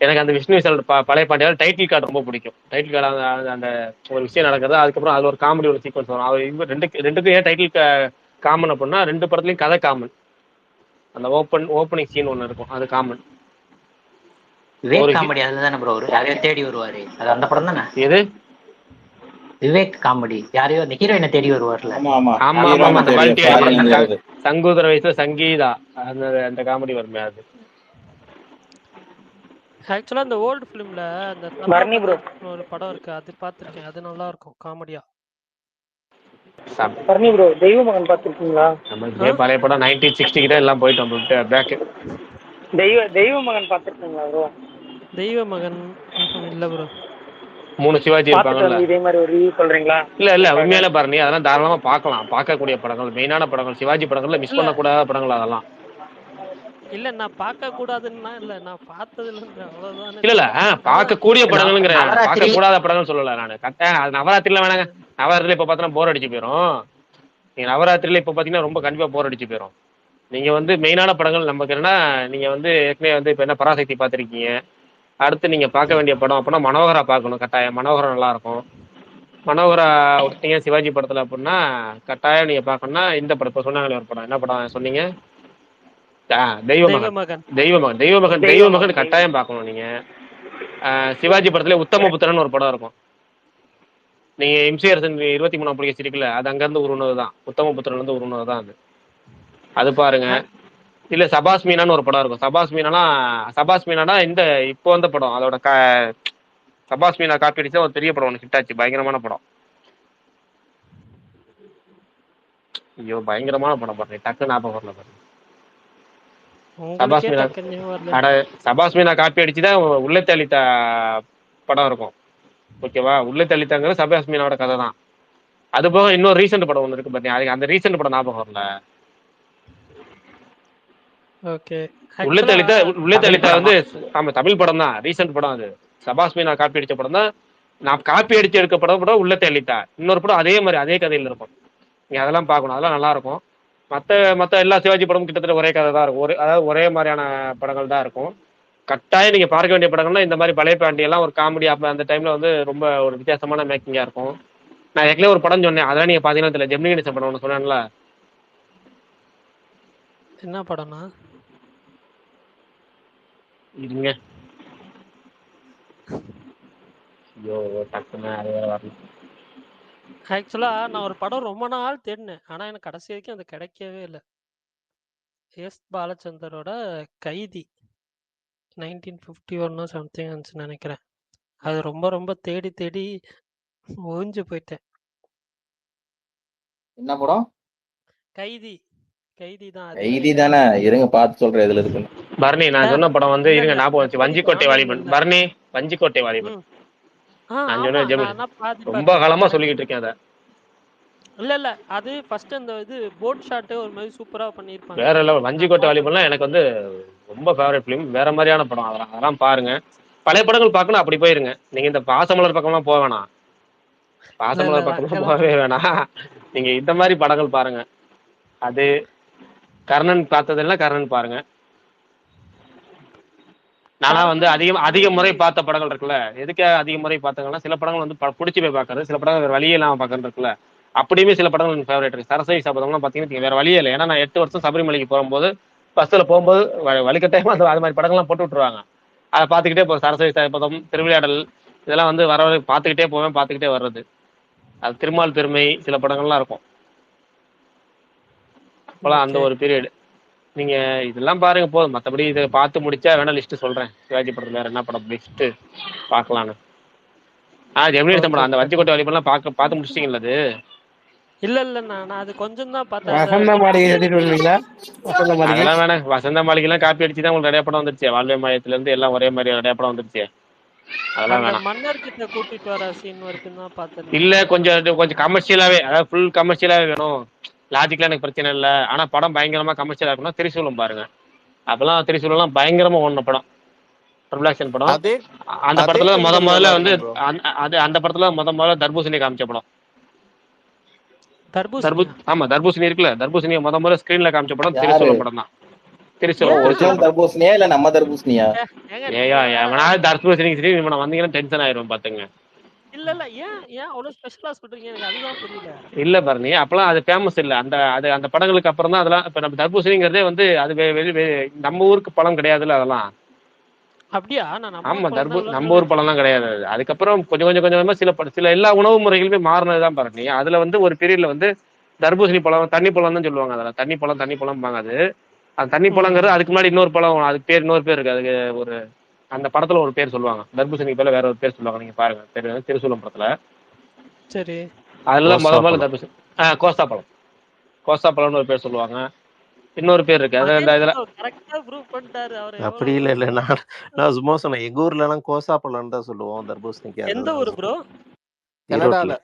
எனக்கு அந்த விஷ்ணு விஷால் பழைய பாண்டியாவில் டைட்டில் கார்டு ரொம்ப பிடிக்கும். டைட்டில் கார்டு அந்த ஒரு விஷயம் நடக்குது, அதுக்கப்புறம் அது ஒரு காமெடி ஒரு சீக்வன்ஸ் வரும். அவர் ரெண்டுக்கும் ஏன் டைட்டில் காமன் அப்படின்னா, ரெண்டு படத்துலயும் கதை காமன். அந்த ஓப்பனிங் சீன் ஒன்று இருக்கும், அது காமன். விவேக் காமெடி அதுல தானே ப்ரோ யாரையோ தேடி வருவாரு, அது அந்த படம் தானே? எது விவேக் காமெடி? யாரையோ அந்த ஹீரோயினை தேடி வருவார்ல. சங்கூதர வயசுல சங்கீதா, அந்த காமெடி வருமே அது. ஆக்சுவலா அந்த ஓல்டு ஃபிலிம்ல அந்த ஒரு படம் இருக்கு, அது பார்த்திருக்கேன். அது நல்லா இருக்கும் காமெடியா. பரணி ப்ரோ, தெய்வ மகன் பார்த்திருக்கீங்களா? நம்ம பழைய படம் 1960 கிட்ட எல்லாம் போயிட்டோம் பேக். தெய்வ மகன் பார்த்திருக்கீங்களா ப்ரோ? தெய்வ மகன் இல்ல ப்ரோ. 3 சிவாஜி இருப்பாங்கல்ல, இதே மாதிரி ஒரு ரிவ்யூ சொல்றீங்களா? இல்ல உண்மையில பாருங்க, அதெல்லாம் தாராளமா பார்க்கலாம். பார்க்கக்கூடிய படங்கள், மெயினான படங்கள், சிவாஜி படங்கள்ல மிஸ் பண்ணக்கூடாத படங்கள் அதெல்லாம். இல்ல நான் பார்க்க கூடாதுன்னா இல்ல, நான் பார்த்ததுல இருந்து அவ்வளவுதான். இல்ல பார்க்கக்கூடிய படங்கள்ங்கிற, பார்க்க கூடாத படங்கள் சொல்லல நானு. அது நவராத்திரில வேணாங்க. நவராத்திரில இப்ப பார்த்தா போர் அடிச்சு போயிடும். நீங்க நவராத்திரில இப்ப பாத்தீங்கன்னா ரொம்ப கண்டிப்பா போர் அடிச்சு போயிடும். நீங்க வந்து மெயினான படங்கள் நமக்கு என்னன்னா, நீங்க வந்து ஏற்கனவே வந்து இப்ப என்ன பராசக்தி பார்த்திருக்கீங்க. அடுத்து நீங்க பார்க்க வேண்டிய படம் அப்படின்னா மனோகரா பார்க்கணும் கட்டாயம். மனோகரா நல்லா இருக்கும். மனோகரா விட்டீங்க சிவாஜி படத்துல அப்படின்னா கட்டாயம் நீங்க பார்க்கணும்னா இந்த படம் இப்ப சொன்னாங்களே ஒரு படம், என்ன படம் சொன்னீங்க? தெய்வ மகன் கட்டாயம் பார்க்கணும் நீங்க. சிவாஜி படத்துல உத்தம புத்திரன் ஒரு படம் இருக்கும். நீங்க எம்ஜிஆர் 23ஆம் புலிகேசி இருக்குல்ல, அது அங்க இருந்து உருவனதுதான். உத்தம புத்திரன் இருந்து உருவனதுதான் அது பாருங்க. இல்ல சபாஸ் மீனான்னு ஒரு படம் இருக்கும். சபாஸ் மீனானா இந்த இப்போ வந்த படம், அதோட சபாஸ் மீனா காப்பி அடிச்சா ஒரு பெரிய படம் ஒன்று ஹிட் ஆச்சு, பயங்கரமான படம். ஐயோ பயங்கரமான படம் பாருங்க, டக்கு ஞாபகம் வரல பாருங்க. சபாஸ் மீனா காப்பி அடிச்சுதான் உள்ளத்தை அளித்த படம் இருக்கும். ஓகேவா? உள்ளத்தை அளித்தாங்கிறது சபாஸ் மீனாவோட கதை தான். அது போக இன்னொரு ரீசெண்ட் படம் ஒன்று இருக்கு பாத்தீங்க, அந்த ரீசெண்ட் படம் ஞாபகம் வரல. உள்ளத்தை அளித்த வந்து ஆமா தமிழ் படம் தான், ரீசெண்ட் படம். அது சபாஸ் மீனா காப்பி அடிச்ச படம் தான். நான் காப்பி அடிச்சு எடுக்க படம் உள்ளத்தை அளித்தா. இன்னொரு படம் அதே மாதிரி அதே கதையில இருக்கும். நீங்க அதெல்லாம் பார்க்கணும், அதெல்லாம் நல்லா இருக்கும். மற்ற எல்லா சிவாஜி படமும் கிட்டத்தட்ட ஒரே கதை தான் இருக்கும். அதாவது ஒரே மாதிரியான படங்கள் தான் இருக்கும். கட்டாயம் நீங்க பார்க்க வேண்டிய படங்கள்னா இந்த மாதிரி பழைய பாண்டி எல்லாம் ஒரு காமெடி. அப்ப அந்த டைம்ல வந்து ரொம்ப ஒரு வித்தியாசமான மேக்கிங்கா இருக்கும். நான் ஏற்கனவே ஒரு படம் சொன்னேன், அதெல்லாம் நீங்க பாத்தீங்கன்னா தெரியல, ஜெமினி கணேசன் படம் ஒன்று சொன்னேன்ல. என்ன படம்னா? இருங்க, ஐயோ டக்குன்னு அது வேற வரல. ஆக்சுவலா நான் ஒரு படம் ரொம்ப நாள் தேடினேன், ஆனா எனக்கு கடைசி வரைக்கும் அது கிடைக்கவே இல்லை. எஸ் பாலச்சந்தரோட கைதி 1951 சம்திங் இருந்துச்சுன்னு நினைக்கிறேன். அது ரொம்ப ரொம்ப தேடி தேடி ஒழிஞ்சு போயிட்டேன். என்ன படம்? கைதி. கைதி தான். கைதி தானே? இருங்க பார்த்து சொல்றேன் எதுல இருக்குன்னு. பரணி நான் சொன்ன படம் வந்து இருங்க ஞாபகம் வச்சு, வஞ்சிக்கோட்டை வாலிபன். பரணி வஞ்சிக்கோட்டை வாலிபன். ரொம்ப காலமா சொல்லிக்கிட்டு இருக்கேன் அதை. இல்ல அது ஃபர்ஸ்ட் அந்த இது போட் ஷாட் ஒரு மாதிரி சூப்பரா பண்ணிருப்பாங்க. வேற லெவல். வஞ்சிக்கோட்டை வாலிபன்லாம் எனக்கு வந்து ரொம்ப ஃபேவரட் ஃபிலிம். வேற மாதிரியான படம். அதெல்லாம் பாருங்க. பழைய படங்கள் பார்க்கணும், அப்படி போயிருங்க. நீங்க இந்த பாசமலர் பக்கம்லாம் போக வேணாம். பாசமலர் பக்கம்லாம் போகவே வேணாம். நீங்க இந்த மாதிரி படங்கள் பாருங்க. அது கர்ணன் பார்த்ததுன்னா கர்ணன் பாருங்க. நானா வந்து அதிக முறை பார்த்த படங்கள் இருக்குல்ல, எதுக்காக அதிக முறை பார்த்தங்கன்னா சில படங்கள் வந்து பிடிச்சி போய் பார்க்கறது, சில படங்கள் வேற வழியே இல்லாம பார்க்கறது இருக்குல்ல. அப்படியுமே சில படங்கள் எனக்கு ஃபேவரட் இருக்கு. சரஸ்வதி சபதம்லாம் பார்த்தீங்கன்னா வேற வழியே இல்லை. ஏன்னா நான் 8 வருஷம் சபரிமலைக்கு போகும்போது பஸ்ல போகும்போது வழிகட்டாயமா அது மாதிரி படங்கள்லாம் போட்டு விட்டுருவாங்க. அதை பார்த்துக்கிட்டே போகிறேன். சரஸ்வதி சபதம், திருவிளையாடல், இதெல்லாம் வந்து வர பார்த்துக்கிட்டே போவேன், பார்த்துக்கிட்டே வர்றது. அது திருமால் பெருமை, சில படங்கள்லாம் இருக்கும். அப்போலாம் அந்த ஒரு பீரியட். நீங்க இதெல்லாம் பாருங்க போதும். மத்தபடி இதை பார்த்து முடிச்சா வேணா லிஸ்ட் சொல்றேன். சிவாஜி படத்துல வேற என்ன படம் லிஸ்ட் பார்க்கலான்னு. ஜெமினி எடுத்த படம் அந்த வஞ்சிக்கோட்டை வழிபெல்லாம் பார்த்து முடிச்சிட்டீங்களா? அது இல்ல நான் அது கொஞ்சம் தான் பார்த்தேன். வசந்த மாளிகை எழுதிட்டு வருவீங்களா? வசந்த மாளிகை அதெல்லாம் வேணாம். வசந்த மாளிகைலாம் காப்பி அடிச்சு தான் உங்களுக்கு நிறைய படம் வந்துருச்சு. வாழ்வே மாயத்துல இருந்து எல்லாம் ஒரே மாதிரி நிறைய படம் வந்துருச்சு. அதெல்லாம் அந்த வேணாம். மன்னர் கிட்ட கூட்டிட்டு வர சீன் வரைக்கும் தான் பார்த்தேன். இல்ல கொஞ்சம் கமர்ஷியலாவே, அதாவது ஃபுல் கமர்ஷியலாவே வேணும். லாஜிக்லாம் எனக்கு பிரச்சனை இல்ல, ஆனா படம் பயங்கரமா கமர்ஷியலா இருக்கணும். திரிசூலம் பாருங்க, அப்பெல்லாம் திரிசூலம் பயங்கரமா ஓடின படம், ட்ரிபிள் ஆக்ஷன் படம். அதே அந்த அதே படத்துல கண்கள் முதல்ல நல்லா வந்து இருக்கும் ப்ரோ. அந்த படத்துல முதல்ல தர்பூசணி காமிச்ச படம். தர்பூசணி ஆமா, தர்பூசணி இருக்குல்ல, தர்பூசணியை முதல்ல ஸ்கிரீன்ல காமிச்ச படம் யாரு திரிசூலம் படம் தான். திரிசூலம் ஒரிஜினல் தர்பூசணியா இல்ல நம்ம தர்பூசணியா? ஏயா எவனாவது தர்பூசணிக்கு சரி இவனை வந்தீங்கன்னா டென்ஷன் ஆயிரும் பாத்துங்க. இல்ல ஏன் அவ்வளவு ஸ்பெஷலா சொல்றீங்க? எனக்கு அதுதான் புரியல. இல்ல பரணி, அப்பெல்லாம் அது ஃபேமஸ் இல்ல. அந்த படங்களுக்கு அப்புறம் தான் அதெல்லாம். இப்ப நம்ம தர்பூசணிங்கிறதே வந்து அது நம்ம ஊருக்கு பழம் கிடையாதுல்ல அதெல்லாம். அப்படியா? நான் ஆமா, நம்ம ஊர் பழம்லாம் கிடையாது. அதுக்கப்புறம் கொஞ்சமா சில எல்லா உணவு முறைகளுமே மாறினதுதான் பரணி. அதுல வந்து ஒரு பீரியட்ல வந்து தர்பூசணி பழம் தண்ணி பழம் தான் சொல்லுவாங்க. அதெல்லாம் தண்ணி பழம் அது. அந்த தண்ணி பழங்கிறது அதுக்கு முன்னாடி இன்னொரு பழம், அதுக்கு இன்னொரு பேர் இருக்கு. அதுக்கு ஒரு அந்த படத்துல ஒரு பேர் சொல்லுவாங்க. தர்பூசணிக்கு பேர்ல வேற ஒரு பேர் சொல்லுவாங்க. நீங்க பாருங்க, தெரியும் திருசூலம் படத்துல. சரி, அதெல்லாம் முதல்ல தர்பூசணி கோசா பழம்னு ஒரு பேர் சொல்லுவாங்க. இன்னொரு பேர் இருக்கு. கரெக்ட்டா ப்ரூவ் பண்ணிட்டாரு அவரு. அப்படி இல்ல நான் சும்மா சொன்னேன். எங்க ஊர்ல எல்லாம் கோசா பழம் தான் சொல்லுவோம் தர்பூசணிக்கு. எந்த ஊரு ப்ரோ? கனடால.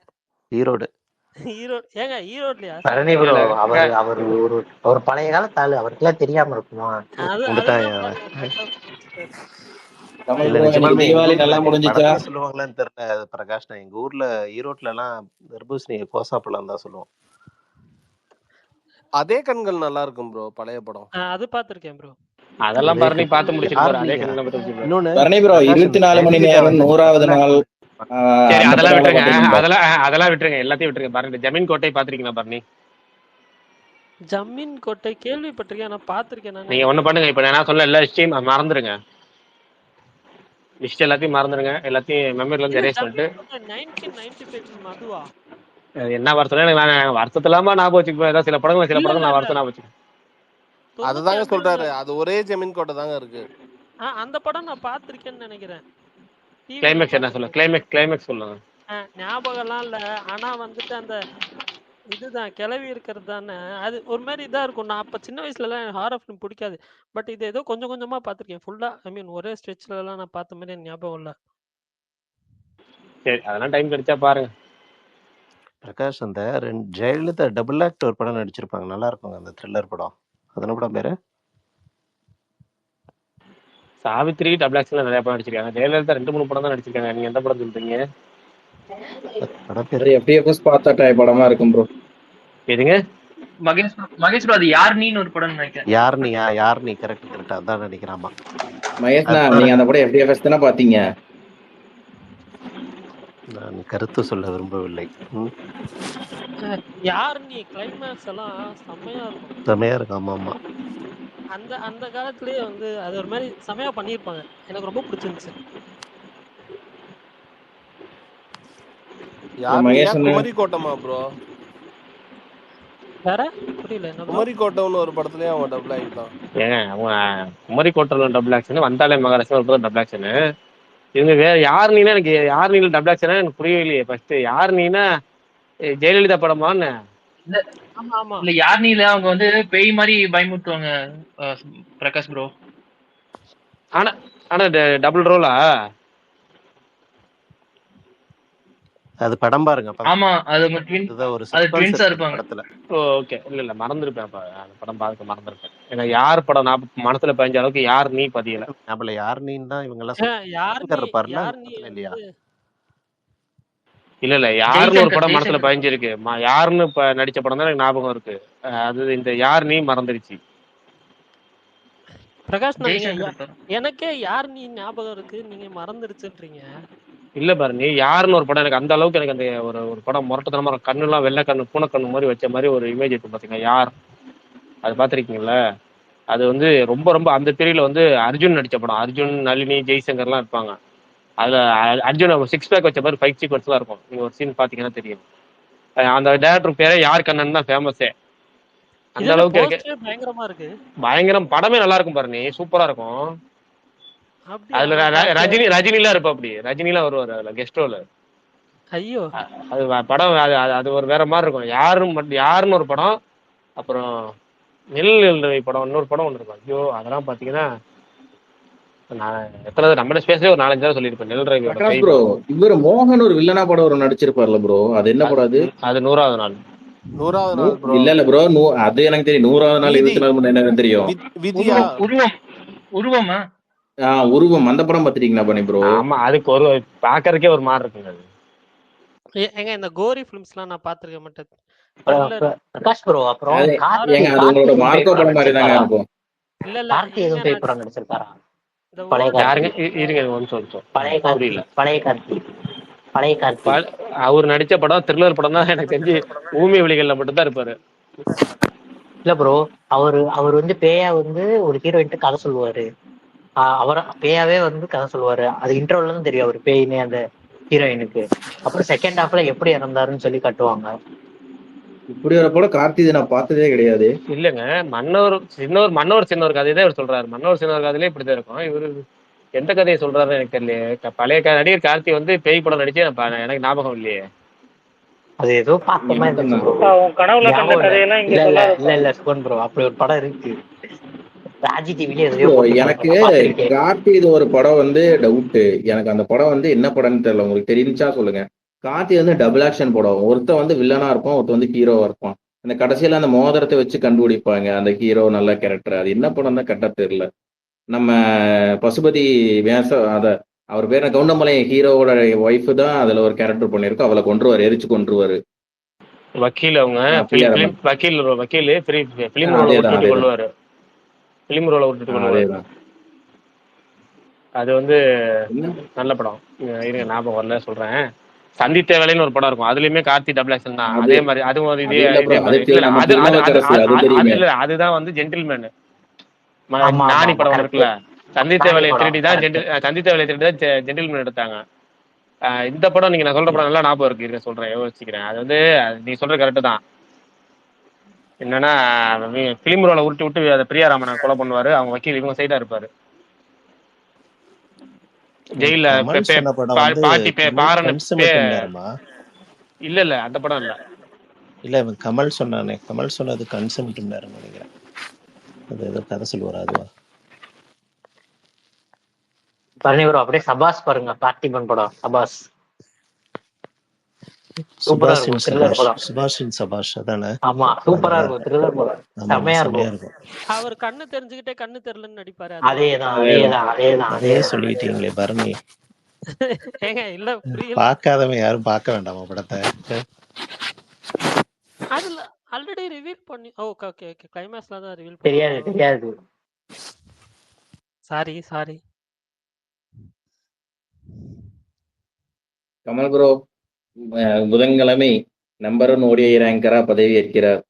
ஈரோடு. ஏங்க ஈரோட்லயா? பரணி ப்ரோ, அவர் ஒரு பழைய காலத்து ஆளு, அவருக்குலாம் தெரியாம இருக்குமா? தீபாவளி நல்லா முடிஞ்சுச்சா? சொல்லுவாங்களான்னு தெரியல பிரகாஷ். எங்க ஊர்ல ஈரோட்ல எல்லாம் தர்பூசணி கோசா பழம் தான் சொல்லுவோம். அதே கண்கள் நல்லா இருக்கும் ப்ரோ, பழைய படம். அது பாத்திருக்கேன் ப்ரோ. அதெல்லாம் பரணி பார்த்து முடிச்சிட்டு அதே கண்கள் பத்தி. இன்னொன்னு பரணி ப்ரோ 24 மணி நேரம் 100வது நாள். சரி, அதெல்லாம் விட்டுருங்க, எல்லாத்தையும் விட்டுருங்க. பரணி ஜமீன் கோட்டை பாத்திருக்கீங்களா? பரணி ஜமீன் கோட்டை கேள்விப்பட்டிருக்கேன், நான் பாத்திருக்கேன். நீங்க ஒண்ணு பண்ணுங்க, இப்ப நான் சொல்ல எல்லா லிஸ்டையும் மறந்துருங்க. லிஸ்ட் எல்லாத்தையும் மறந்துருங்க, எல்லாத்தையும் மெமரில இருந்து எரேஸ் பண்ணிட்டு. 1995 மதுவா என்ன வருஷம் எனக்கு நான் வருஷத்துலாமா ஞாபகம் வச்சுக்கோ. ஏதாவது சில படங்கள் நான் வருஷம் ஞாபகம் வச்சுக்கேன். அதுதாங்க சொல்றாரு, அது ஒரே ஜமீன் கோட்டை தாங்க இருக்கு. அந்த படம் நான் பாத்திருக்கேன்னு நினைக்கிறேன். கிளைமேக்ஸ் என்ன சொல்ல? கிளைமேக்ஸ் சொல்லுங்க. ஞாபகம்லாம் இல்ல, ஆனா வந்துட்டு அந்த இதுதான் கிளவி இருக்கிறது தானே. அது ஒரு மாதிரி இதா இருக்கும். நான் அப்ப சின்ன வயசுல எல்லாம் ஹாரர் ஃபிலிம் பிடிக்காது. பட் இது ஏதோ கொஞ்சமா பாத்திருக்கேன். ஃபுல்லா ஒரே ஸ்ட்ரெச்ல எல்லாம் நான் பார்த்த மாதிரி ஞாபகம் இல்ல. சரி, அதெல்லாம் டைம் கிடைச்சா பாருங்க. பிரகாஷ், அந்த ஜெயலலிதா டபுள் ஆக்ட் ஒரு படம் நடிச்சிருப்பாங்க, நல்லா இருக்குங்க அந்த த்ரில்லர் படம். அதன படம் பேரு சாவித்ரி. டபுள் ஆக்ஷன்ல நிறைய படம் நடிச்சிருக்காங்க. ஜெயலலிதா 2-3 படம் தான் நடிச்சிருக்காங்க. நீங்க எந்த படம் சொல்றீங்க? FDFS பார்த்தா ட்ரை படமா இருக்கும் ப்ரோ. எதுங்க? மகேஷ் ப்ரோ, அது யார்னின்னு ஒரு படம் நினைக்கிறேன். யார்னி கரெக்ட் அதான் நினைக்கிறாமா. மகேஷ்னா, நீங்க அந்த படம் FDFS தானே பாத்தீங்க? நான் கருத்து சொல்ல விரும்பவில்லை. யார்னி கிளைமேக்ஸ் எல்லாம் செம்மையா இருக்கும். ஆமா. அந்த காலத்திலேயே வந்து அது ஒரு மாதிரி செமையா பண்ணிருப்பாங்க. எனக்கு ரொம்ப பிடிச்சிருந்துச்சு. குமரி கோட்டமா ப்ரோ? வேற புரியல. குமரி கோட்டம்னு ஒரு படத்துலயே அவன் டபுள் ஆக்ட். ஏங்க, அவங்க குமரி கோட்டம்ல டபுள் ஆக்ஷன், வந்தாலே மகாராஷ்டிரா ஒரு டபுள் ஆக்ஷன். இவங்க வேற யாருன்னா எனக்கு யாருன்னு டபுள் ஆக்ஷனா எனக்கு புரியலையே. ஃபர்ஸ்ட் யாருன்னா ஜெயலலிதா படமான்னு. இல்ல யார்னில அவங்க வந்து பேய் மாதிரி பயமுறுத்துவாங்க பிரகாஷ் ப்ரோ. ஆனா டபுள் ரோலா? அது படம் பாருங்க. ஆமா, அது ட்வின்ஸா இருப்பாங்க படத்துல. ஓகே, இல்ல மறந்துருப்பேன். அந்த படம் பார்க்க மறந்துருப்பேன். ஏன்னா யார் படம் நான் மனசுல பதிஞ்ச அளவுக்கு யார் நீ பதியல. நம்மள யாருன்னு தான் இவங்க எல்லாம் இருப்பாருல இல்லையா? இல்ல யாருன்னு ஒரு படம் மனசுல பதிஞ்சிருக்கு. யாருன்னு நடிச்ச படம் தான் எனக்கு ஞாபகம் இருக்கு. அது இந்த யார் நீ மறந்துருச்சு. பிரகாஷ், எனக்கே யார் நீ ஞாபகம் இருக்கு, நீங்க மறந்துருச்சுன்றீங்க. இல்ல பாரு, யாருன்னு ஒரு படம் எனக்கு அந்த அளவுக்கு எனக்கு அந்த ஒரு படம் முரட்டத்தனமா கண்ணுலாம் வெள்ளை கண்ணு பூனை கண்ணு மாதிரி வச்ச மாதிரி ஒரு இமேஜ் இருக்கு பாத்தீங்க. யார் அது பாத்திருக்கீங்கல்ல? அது வந்து ரொம்ப ரொம்ப அந்த பீரியட்ல வந்து அர்ஜுன் நடிச்ச படம். அர்ஜுன், நளினி, ஜெய்சங்கர்லாம் இருப்பாங்க. அதுல அர்ஜுன் 6 பேக் வச்ச மாதிரி 5 சீக்வன்ஸ் எல்லாம் இருக்கும். நீங்க ஒரு சீன் பாத்தீங்கன்னா தெரியும். அந்த டேரக்டர் பேரே யார் கண்ணன் தான் ஃபேமஸே. அந்த அளவுக்கு இருக்கு. போஸ்டர் பயங்கரமா இருக்கு. பயங்கரம். படமே நல்லா இருக்கும் பாரு, நீ சூப்பரா இருக்கும். அதுல ரஜினிலாம் இருப்பா, அப்படி ரஜினிலாம் வருவாரு அதுல கெஸ்ட் ரோல. ஐயோ அது படம் அது ஒரு வேற மாதிரி இருக்கும். யாருன்னு ஒரு படம், அப்புறம் நெல் படம் இன்னொரு படம் ஒன்று இருக்கும். ஐயோ அதெல்லாம் பாத்தீங்கன்னா நான் எத்தனை நம்ம ஸ்பேஸ்லயே ஒரு 4-5 சொல்லியிருப்பேன். நெல் ரவி ப்ரோ இவரு மோகன் ஒரு வில்லனா படம் ஒரு நடிச்சிருப்பார்ல ப்ரோ, அது என்ன படம் அது? அது 100வது நாள். 100வது நாள் ப்ரோ. இல்ல ப்ரோ, அது எனக்கு தெரியும். 100வது நாள் 24 மணி நேரம் தெரியும். உருவமா உருவம் அந்த படம் பாத்துட்டீங்களா பண்ணி ப்ரோ? ஆமா, அதுக்கு ஒரு பாக்குறதுக்கே ஒரு மாதிரி இருக்குங்க அது. ஏங்க இந்த கோரி ஃபிலிம்ஸ்லாம் நான் பாத்துக்க மாட்டேன். பிரகாஷ் ப்ரோ அப்புறம் ஏங்க அது உங்களோட மார்க்கோ படம் மாதிரி தாங்க இருக்கும். இல்ல கார்த்தி எதுவும் பேய் படம் நடிச்சிருக்காரா? பழைய கார்த்தி அவர் நடிச்ச படம் த்ரில்லர் படம் தான் எனக்கு தெரிஞ்சு. ஊமை விழிகள்ல மட்டும் தான் இருப்பாரு. இல்ல ப்ரோ, அவர் வந்து பேயா வந்து ஒரு ஹீரோயின்ட்டு கதை சொல்லுவாரு. அவரை பேயாவே வந்து கதை சொல்லுவாரு. அது இன்டர்வல்ல தான் தெரியும் அவர் பேயினே அந்த ஹீரோயினுக்கு. அப்புறம் செகண்ட் ஹாஃப்ல எப்படி இறந்தாருன்னு சொல்லி கட்டுவாங்க. இப்படி ஒரு படம் கார்த்தி நான் பார்த்ததே கிடையாது. இல்லங்க, மன்னவர் சின்னவர் கதையை தான் இவர் சொல்றாரு. மன்னவர் சின்னவர் கதையிலே இப்படிதான் இருக்கும். இவரு எந்த கதையை சொல்றாரு எனக்கு தெரியல. பழைய நடிகர் கார்த்தி வந்து பேய் படம் நடிச்சு எனக்கு ஞாபகம் இல்லையே. அது ஏதோ பார்த்தமா கனவுல கண்ட கதையெல்லாம் இங்க இல்ல சுகன் ப்ரோ, அப்படி ஒரு படம் இருக்கு ராஜி டிவில. எனக்கு கார்த்தி இது ஒரு படம் வந்து டவுட். எனக்கு அந்த படம் வந்து என்ன படம்னு தெரியல. உங்களுக்கு தெரிஞ்சா சொல்லுங்க. கார்த்தி வந்து டபுள் ஆக்ஷன் படம். ஒருத்தன் வந்து வில்லனா இருப்பான், ஒருத்தன் வந்து ஹீரோவா இருப்பான். அந்த கடைசியில அந்த மோதிரத்தை வச்சு கண்டுபிடிப்பாங்க அந்த ஹீரோ நல்ல கேரக்டர். அது என்ன படம் தான் கரெக்டா தெரியல. நம்ம பசுபதி அவர் பேர் கவுண்டமலை ஹீரோவோட ஒய்ஃப் தான் அதுல ஒரு கேரக்டர் பண்ணிருக்கோம். அவளை கொன்றுவாரு, எரிச்சு கொன்றுவாரு. வக்கீல் அவங்க வக்கீல் பிலிம் ரோல விட்டுட்டு கொள்வாரு. பிலிம் ரோல விட்டுட்டு கொள்வாரு. அது வந்து நல்ல படம். இருங்க ஞாபகம் வரல சொல்றேன். சந்தித்த வேலைன்னு ஒரு படம் இருக்கும். அதுலயுமே கார்த்தி டபுள் ஆக்ஷன் தான். அதே மாதிரி அதுவும் அதுதான் வந்து ஜென்டில்மேன் நானி படம் இருக்குல்ல. சந்தித்த வேலையை திருடி தான் ஜென்டில்மேன் எடுத்தாங்க. இந்த படம் நீங்க நான் சொல்ற படம் நல்லா ஞாபகம் இருக்கு. சொல்றேன், யோசிக்கிறேன். அது வந்து நீ சொல்ற கரெக்ட் தான். என்னன்னா பிலிம் ரோல உருட்டி விட்டு அதை பிரியாராமனை கொலை பண்ணுவாரு. அவங்க வக்கீல் இவங்க சைடா இருப்பாரு. ஜெயில இல்ல அந்த படம் இல்ல கமல் சொன்னானே, கமல் சொன்னது கன்சென்ட் நினைக்கிறேன். அது ஏதோ கதை சொல்லுவாரு அதுவா? பரணிவரம் அப்படியே சபாஸ் பாருங்க, பார்த்திபன் படம் சபாஸ். சபாஷ் அதானே? ஆமா சூப்பரா இருக்கும். த்ரில்லர் படம் செமையா இருக்கும். அவர் கண்ணு தெரிஞ்சுக்கிட்டே கண்ணு தெரியலன்னு நடிப்பாரு. அதே சொல்லிட்டீங்களே பரணி. ஏங்க இல்ல பார்க்காதவன் யாரும் பார்க்க வேண்டாமா படத்தை? அதுல ஆல்ரெடி ரிவீல் பண்ணி ஓகே கிளைமாக்ஸ்ல தான் ரிவீல் தெரியாது. சாரி கமல் ப்ரோ புதன்கிழமை நம்பர் 1 ODI ரேங்கரா பதவி ஏற்கிறார்.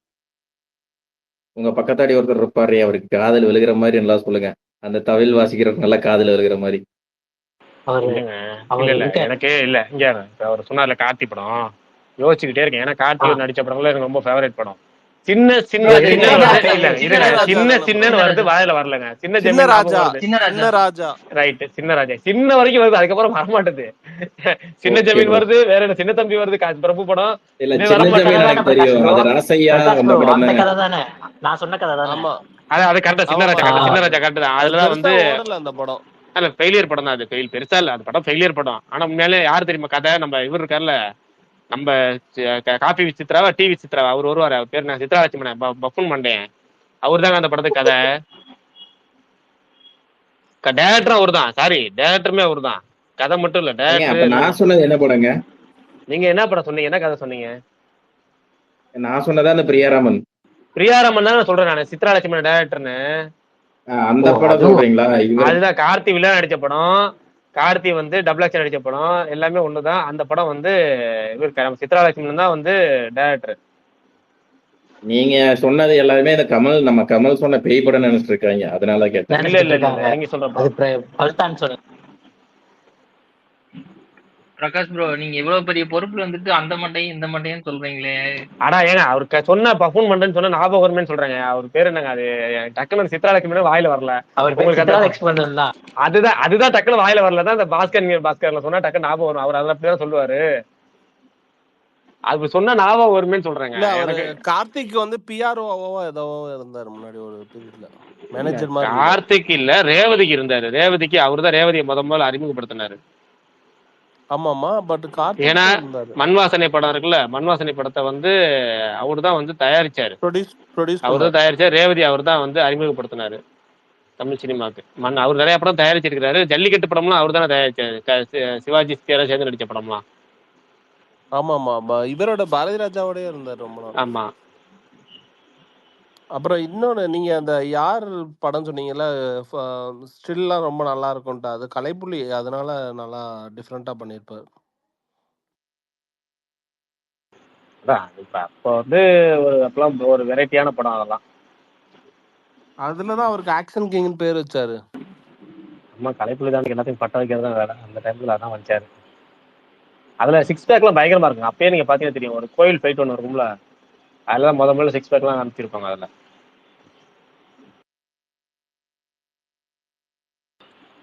உங்க பக்கத்தாடி ஒருத்தர் இருப்பாரு, அவருக்கு காதல் விழுகிற மாதிரி நல்லா சொல்லுங்க. அந்த தவில் வாசிக்கிறவருக்கு நல்லா காதல் விழுகிற மாதிரி. எனக்கு இல்ல இங்க அவர் சொன்னார்ல கார்த்தி படம் யோசிச்சுக்கிட்டே இருக்கேன். ஏன்னா கார்த்தி நடிச்ச படங்கள்ல எனக்கு ரொம்ப ஃபேவரட் படம். சின்ன வருது வாயில வரலங்க. சின்ன ராஜா ரைட், சின்ன ராஜா சின்ன வரைக்கும் வருது, அதுக்கப்புறம் வரமாட்டது. சின்ன ஜமீன் வருது, வேற என்ன சின்ன தம்பி வருது, பிரபு படம். அது கரெக்டா சின்ன ராஜா கரெக்ட் தான். அதுலதான் வந்து அந்த படம் அல்ல ஃபெயிலியர் படம் தான். அது ஃபெயில் பெருசா இல்ல, அந்த படம் ஃபெயிலியர் படம். ஆனா உண்மையாலே யாரு தெரியுமா கதை? நம்ம இவர் இருக்காருல்ல, நம்ம காபி விசித்ராவா டிவி சித்ராவா, அவர் வருவாரு. அவர் பேர் நான் சித்ரா லட்சுமணன் பஃபன் மண்டேன். அவர் தாங்க அந்த படத்துக்கு கதை. டேரக்டரும் அவர் தான். சாரி டேரக்டருமே அவர் தான். கதை மட்டும் இல்ல டேரக்டர். நான் சொன்னது என்ன படங்க? நீங்க என்ன படம் சொன்னீங்க? என்ன கதை சொன்னீங்க? நான் சொன்னதா அந்த பிரியாராமன் தான் சொல்றேன் நான். சித்ரா லட்சுமணன் டேரக்டர்னு அந்த படம் சொல்றீங்களா? அதுதான் கார்த்தி வில்லன் நடிச்ச படம். கார்த்தி வந்து டபுள் ஆக்ஷன் நடிச்ச படம். எல்லாமே ஒண்ணுதான். அந்த படம் வந்து இவர் சித்ரா லட்சுமணன் தான் வந்து டைரக்டர். நீங்க சொன்னது எல்லாருமே இந்த நம்ம கமல் சொன்ன பேய் படம் நினைச்சிட்டு இருக்காங்க, அதனால கேட்டேன். இல்ல நீங்க சொல்ற பிரகாஷ் ப்ரோ, நீங்க இவ்வளவு பெரிய பொறுப்புல வந்துட்டு அந்த மண்டையும் இந்த மண்டையும் சொல்றீங்களே. ஆடா ஏங்க அவருக்கு சொன்ன பர்ஃபார்ம் பண்றேன்னு சொன்னா ஞாபகம் வருமேன்னு சொல்றேங்க. அவர் பேர் என்னங்க அது? டக்குனு சித்ராலட்சுமி வாயில வரல. உங்களுக்கு அதுதான் டக்குனு வாயில வரலதான். அந்த பாஸ்கர்ல சொன்னா டக்குனு ஞாபகம் வரும். அவர் அதை அப்படிதான் சொல்லுவாரு. அது சொன்னா ஞாபகம் வருமேன்னு சொல்றேங்க. எனக்கு கார்த்திக் வந்து பிஆர்ஓவா ஏதோ இருந்தாரு முன்னாடி ஒரு பீரியட்ல, மேனேஜர் மாதிரி. கார்த்திக் இல்ல, ரேவதிக்கு இருந்தாரு. ரேவதிக்கு அவர்தான் ரேவதியை முதல்ல அறிமுகப்படுத்தினாரு. ஆமாமா, பட் கார்த்திக் ஏன்னா மண்வாசனை படம் இருக்குல்ல, மண்வாசனை படத்தை வந்து அவரு தான் வந்து தயாரிச்சாரு. அவர் தான் தயாரிச்சாரு. ரேவதி அவர் தான் வந்து அறிமுகப்படுத்தினாரு தமிழ் சினிமாக்கு. அவர் நிறைய படம் தயாரிச்சிருக்கிறாரு. ஜல்லிக்கட்டு படம்லாம் அவர் தானே தயாரிச்சாரு. சிவாஜி சேர்ந்து நடிச்ச படம்லாம். ஆமாமா, இவரோட பாரதி ராஜாவோடய இருந்தார் ரொம்ப நாள். ஆமா. அப்புறம் இன்னொன்னு, நீங்க அந்த யார் படம் சொன்னீங்கல்ல, ஸ்டில்லாம் ரொம்ப நல்லா இருக்கும்ட்டு, அது கலைப்புலி, அதனால நல்லா டிஃப்ரெண்டா பண்ணிருப்பாரு. அப்போ வந்து அப்பெல்லாம் ஒரு வெரைட்டியான படம். அதெல்லாம் அதுலதான் அவருக்கு ஆக்ஷன் கிங்னு பேர் வச்சாரு. அம்மா கலைப்புலி தான் எல்லாத்தையும் பட்ட வைக்கிறது தான் வேலை. அந்த டைம்ல அதான் வச்சாரு. அதுல சிக்ஸ் பேக்லாம் பயங்கரமா இருக்குங்க. அப்பயே நீங்க பாத்தீங்கன்னா தெரியும், ஒரு கோயில் ஃபைட் ஒன்று இருக்கும்ல, அதெல்லாம் முதல்ல சிக்ஸ் பேக்லாம் அனுப்பிச்சிருப்பாங்க. அதுல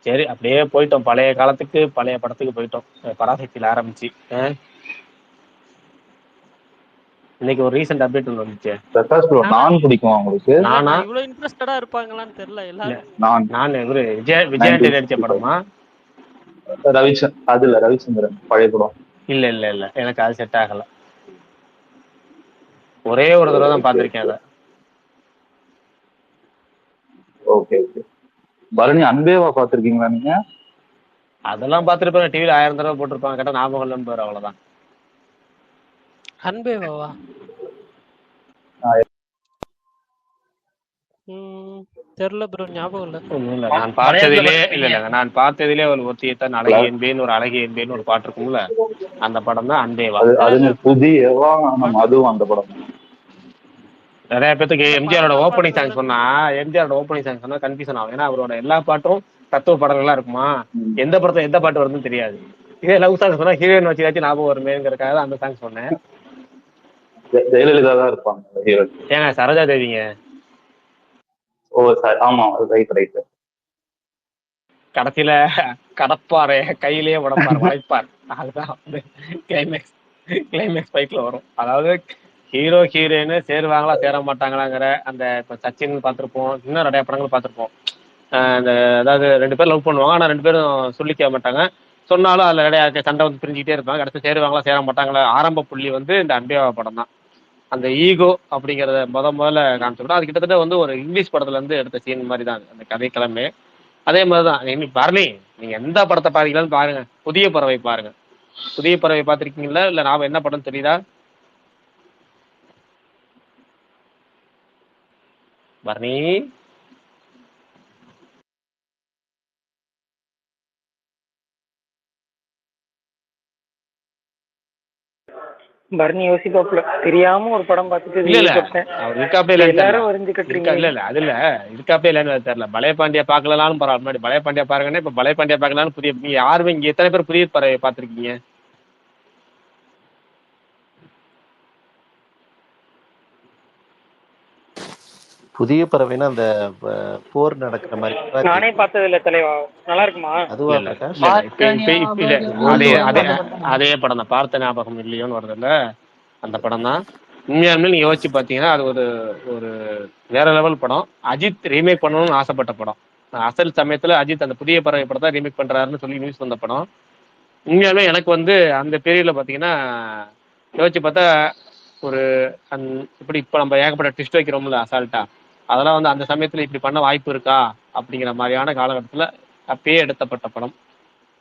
சரி அப்படியே போயிட்டோம். பழைய காலத்துக்கு பழைய படத்துக்கு போயிட்டோம். பராசக்தியில ஆரம்பிச்சு இன்னைக்கு ஒரு ரீசன்ட் அப்டேட் ஒன்று வந்துச்சு. பிரகாஷ் ப்ரோ, நான் பிடிக்கும் உங்களுக்கு? நானா இவ்வளவு இன்ட்ரெஸ்டடா இருப்பாங்களான்னு தெரியல எல்லாரும். நான் இவரு விஜய் நடிச்ச படமா? ரவிச்சந்திரன் பழைய படம். இல்ல இல்ல இல்ல, எனக்கு அது செட் ஆகல. ஒரே ஒரு தடவை தான் பாத்திருக்கேன் அதை. Okay okay. பரணி அன்பேவா பாத்திருக்கீங்களா நீங்க? அதெல்லாம் பாத்துருப்பேன். டிவில 1000 தடவை போட்டிருப்பாங்க. கேட்டா ஞாபகம் இல்லைன்னு பேர், அவ்வளவுதான். அன்பேவாவா? தெரியல ப்ரோ, ஞாபகம் இல்ல. நான் பார்த்ததிலே ஒரு ஒருத்தியத்தான் அழகி என்பேன், ஒரு அழகி என்பேன் ஒரு பாட்டு இருக்கும்ல, அந்த படம் தான் அன்பேவா. அது புதியவா? அதுவும் அந்த படம். நிறைய பேத்துக்கு எம்ஜிஆரோட ஓப்பனிங் சாங் சொன்னா கன்ஃபியூஷன் ஆகும். ஏன்னா அவரோட எல்லா பாட்டும் தத்துவ பாடல்களா இருக்குமா, எந்த படத்துல எந்த பாட்டு வருதுன்னு தெரியாது. இதே லவ் சாங் சொன்னா ஹீரோயின் வச்சு ஞாபகம் வருமேங்கிறதுக்காக அந்த சாங் சொன்னேன். ஜெயலலிதா தான் இருப்பாங்க. ஏங்க சரோஜா தேவிங்க. ஓ சார், ஆமா, ரைட் ரைட். கடைசியில கடப்பாரு கையிலேயே உடப்பாரு வளைப்பார். அதுதான் வந்து கிளைமேக்ஸ் ஃபைட்ல வரும். அதாவது ஹீரோ ஹீரோயின் சேருவாங்களா சேர மாட்டாங்களாங்கிற அந்த இப்ப சச்சின் பார்த்திருப்போம், இன்னும் நிறைய படங்கள் பார்த்திருப்போம். அதாவது 2 பேரும் லவ் பண்ணுவாங்க, ஆனா 2 பேரும் சொல்லிக்க மாட்டாங்க. சொன்னாலும் அதுல நிறைய சண்டை வந்து பிரிஞ்சுக்கிட்டே இருப்பாங்க. கடைசி சேருவாங்களா சேர மாட்டாங்களா. ஆரம்ப புள்ளி வந்து இந்த அன்பேவா படம் தான். அந்த ஈகோ அப்படிங்கறத முதல்ல காமிச்சுட்டோம். அது கிட்டத்தட்ட வந்து ஒரு இங்கிலீஷ் படத்துல இருந்து எடுத்த சீன் மாதிரி தான் அந்த கதை கிளம்பு. அதே மாதிரிதான் பரணி, நீங்க எந்த படத்தை பாத்தீங்களான்னு பாருங்க. புதிய பறவை பாருங்க. புதிய பறவை பார்த்திருக்கீங்களா? இல்ல நாம என்ன படம் தெரியுதா பரணி? பரணி யோசிப்பாப்புல தெரியாம ஒரு படம் பார்த்துட்டு எல்லாரும் வரைஞ்சுக்கிட்டீங்க. இல்ல இல்ல அது இல்ல, இருக்காப்பே இல்லன்னு தெரியல. பழைய பாண்டியா பாக்கலாம்னு பரவாயில்ல. முன்னாடி பழைய பாண்டியா பாருங்கன்னா இப்ப பழைய பாண்டியா பாக்கலாம்னு புதிய. நீங்க யாருமே இங்க எத்தனை பேர் புதிய பறவை பார்த்திருக்கீங்க? புதிய பறவைன்னா அந்த போர் நடக்கிற மாதிரி. நானே பார்த்தது இல்ல தலைவா, நல்லா இருக்குமா? அதுவா? அதே படம் தான். பார்த்த ஞாபகம் இல்லையோன்னு வருதுல்ல, அந்த படம் தான். உண்மையாலுமே நீங்க யோசிச்சு பாத்தீங்கன்னா அது ஒரு வேற லெவல் படம். அஜித் ரீமேக் பண்ணணும்னு ஆசைப்பட்ட படம். அசல் சமயத்துல அஜித் அந்த புதிய பறவை படத்தை ரீமேக் பண்றாருன்னு சொல்லி நியூஸ் வந்த படம். உண்மையாலுமே எனக்கு வந்து அந்த பீரியட்ல பாத்தீங்கன்னா யோசிச்சு பார்த்தா ஒரு இப்படி இப்ப நம்ம ஏகப்பட்ட ட்விஸ்ட் வைக்கிறோம்ல அசால்ட்டா, அதெல்லாம் வந்து அந்த சமயத்துல இப்படி பண்ண வாய்ப்பு இருக்கா அப்படிங்கிற மாதிரியான காலகட்டத்துல அப்பயே எடுத்தப்பட்ட படம்.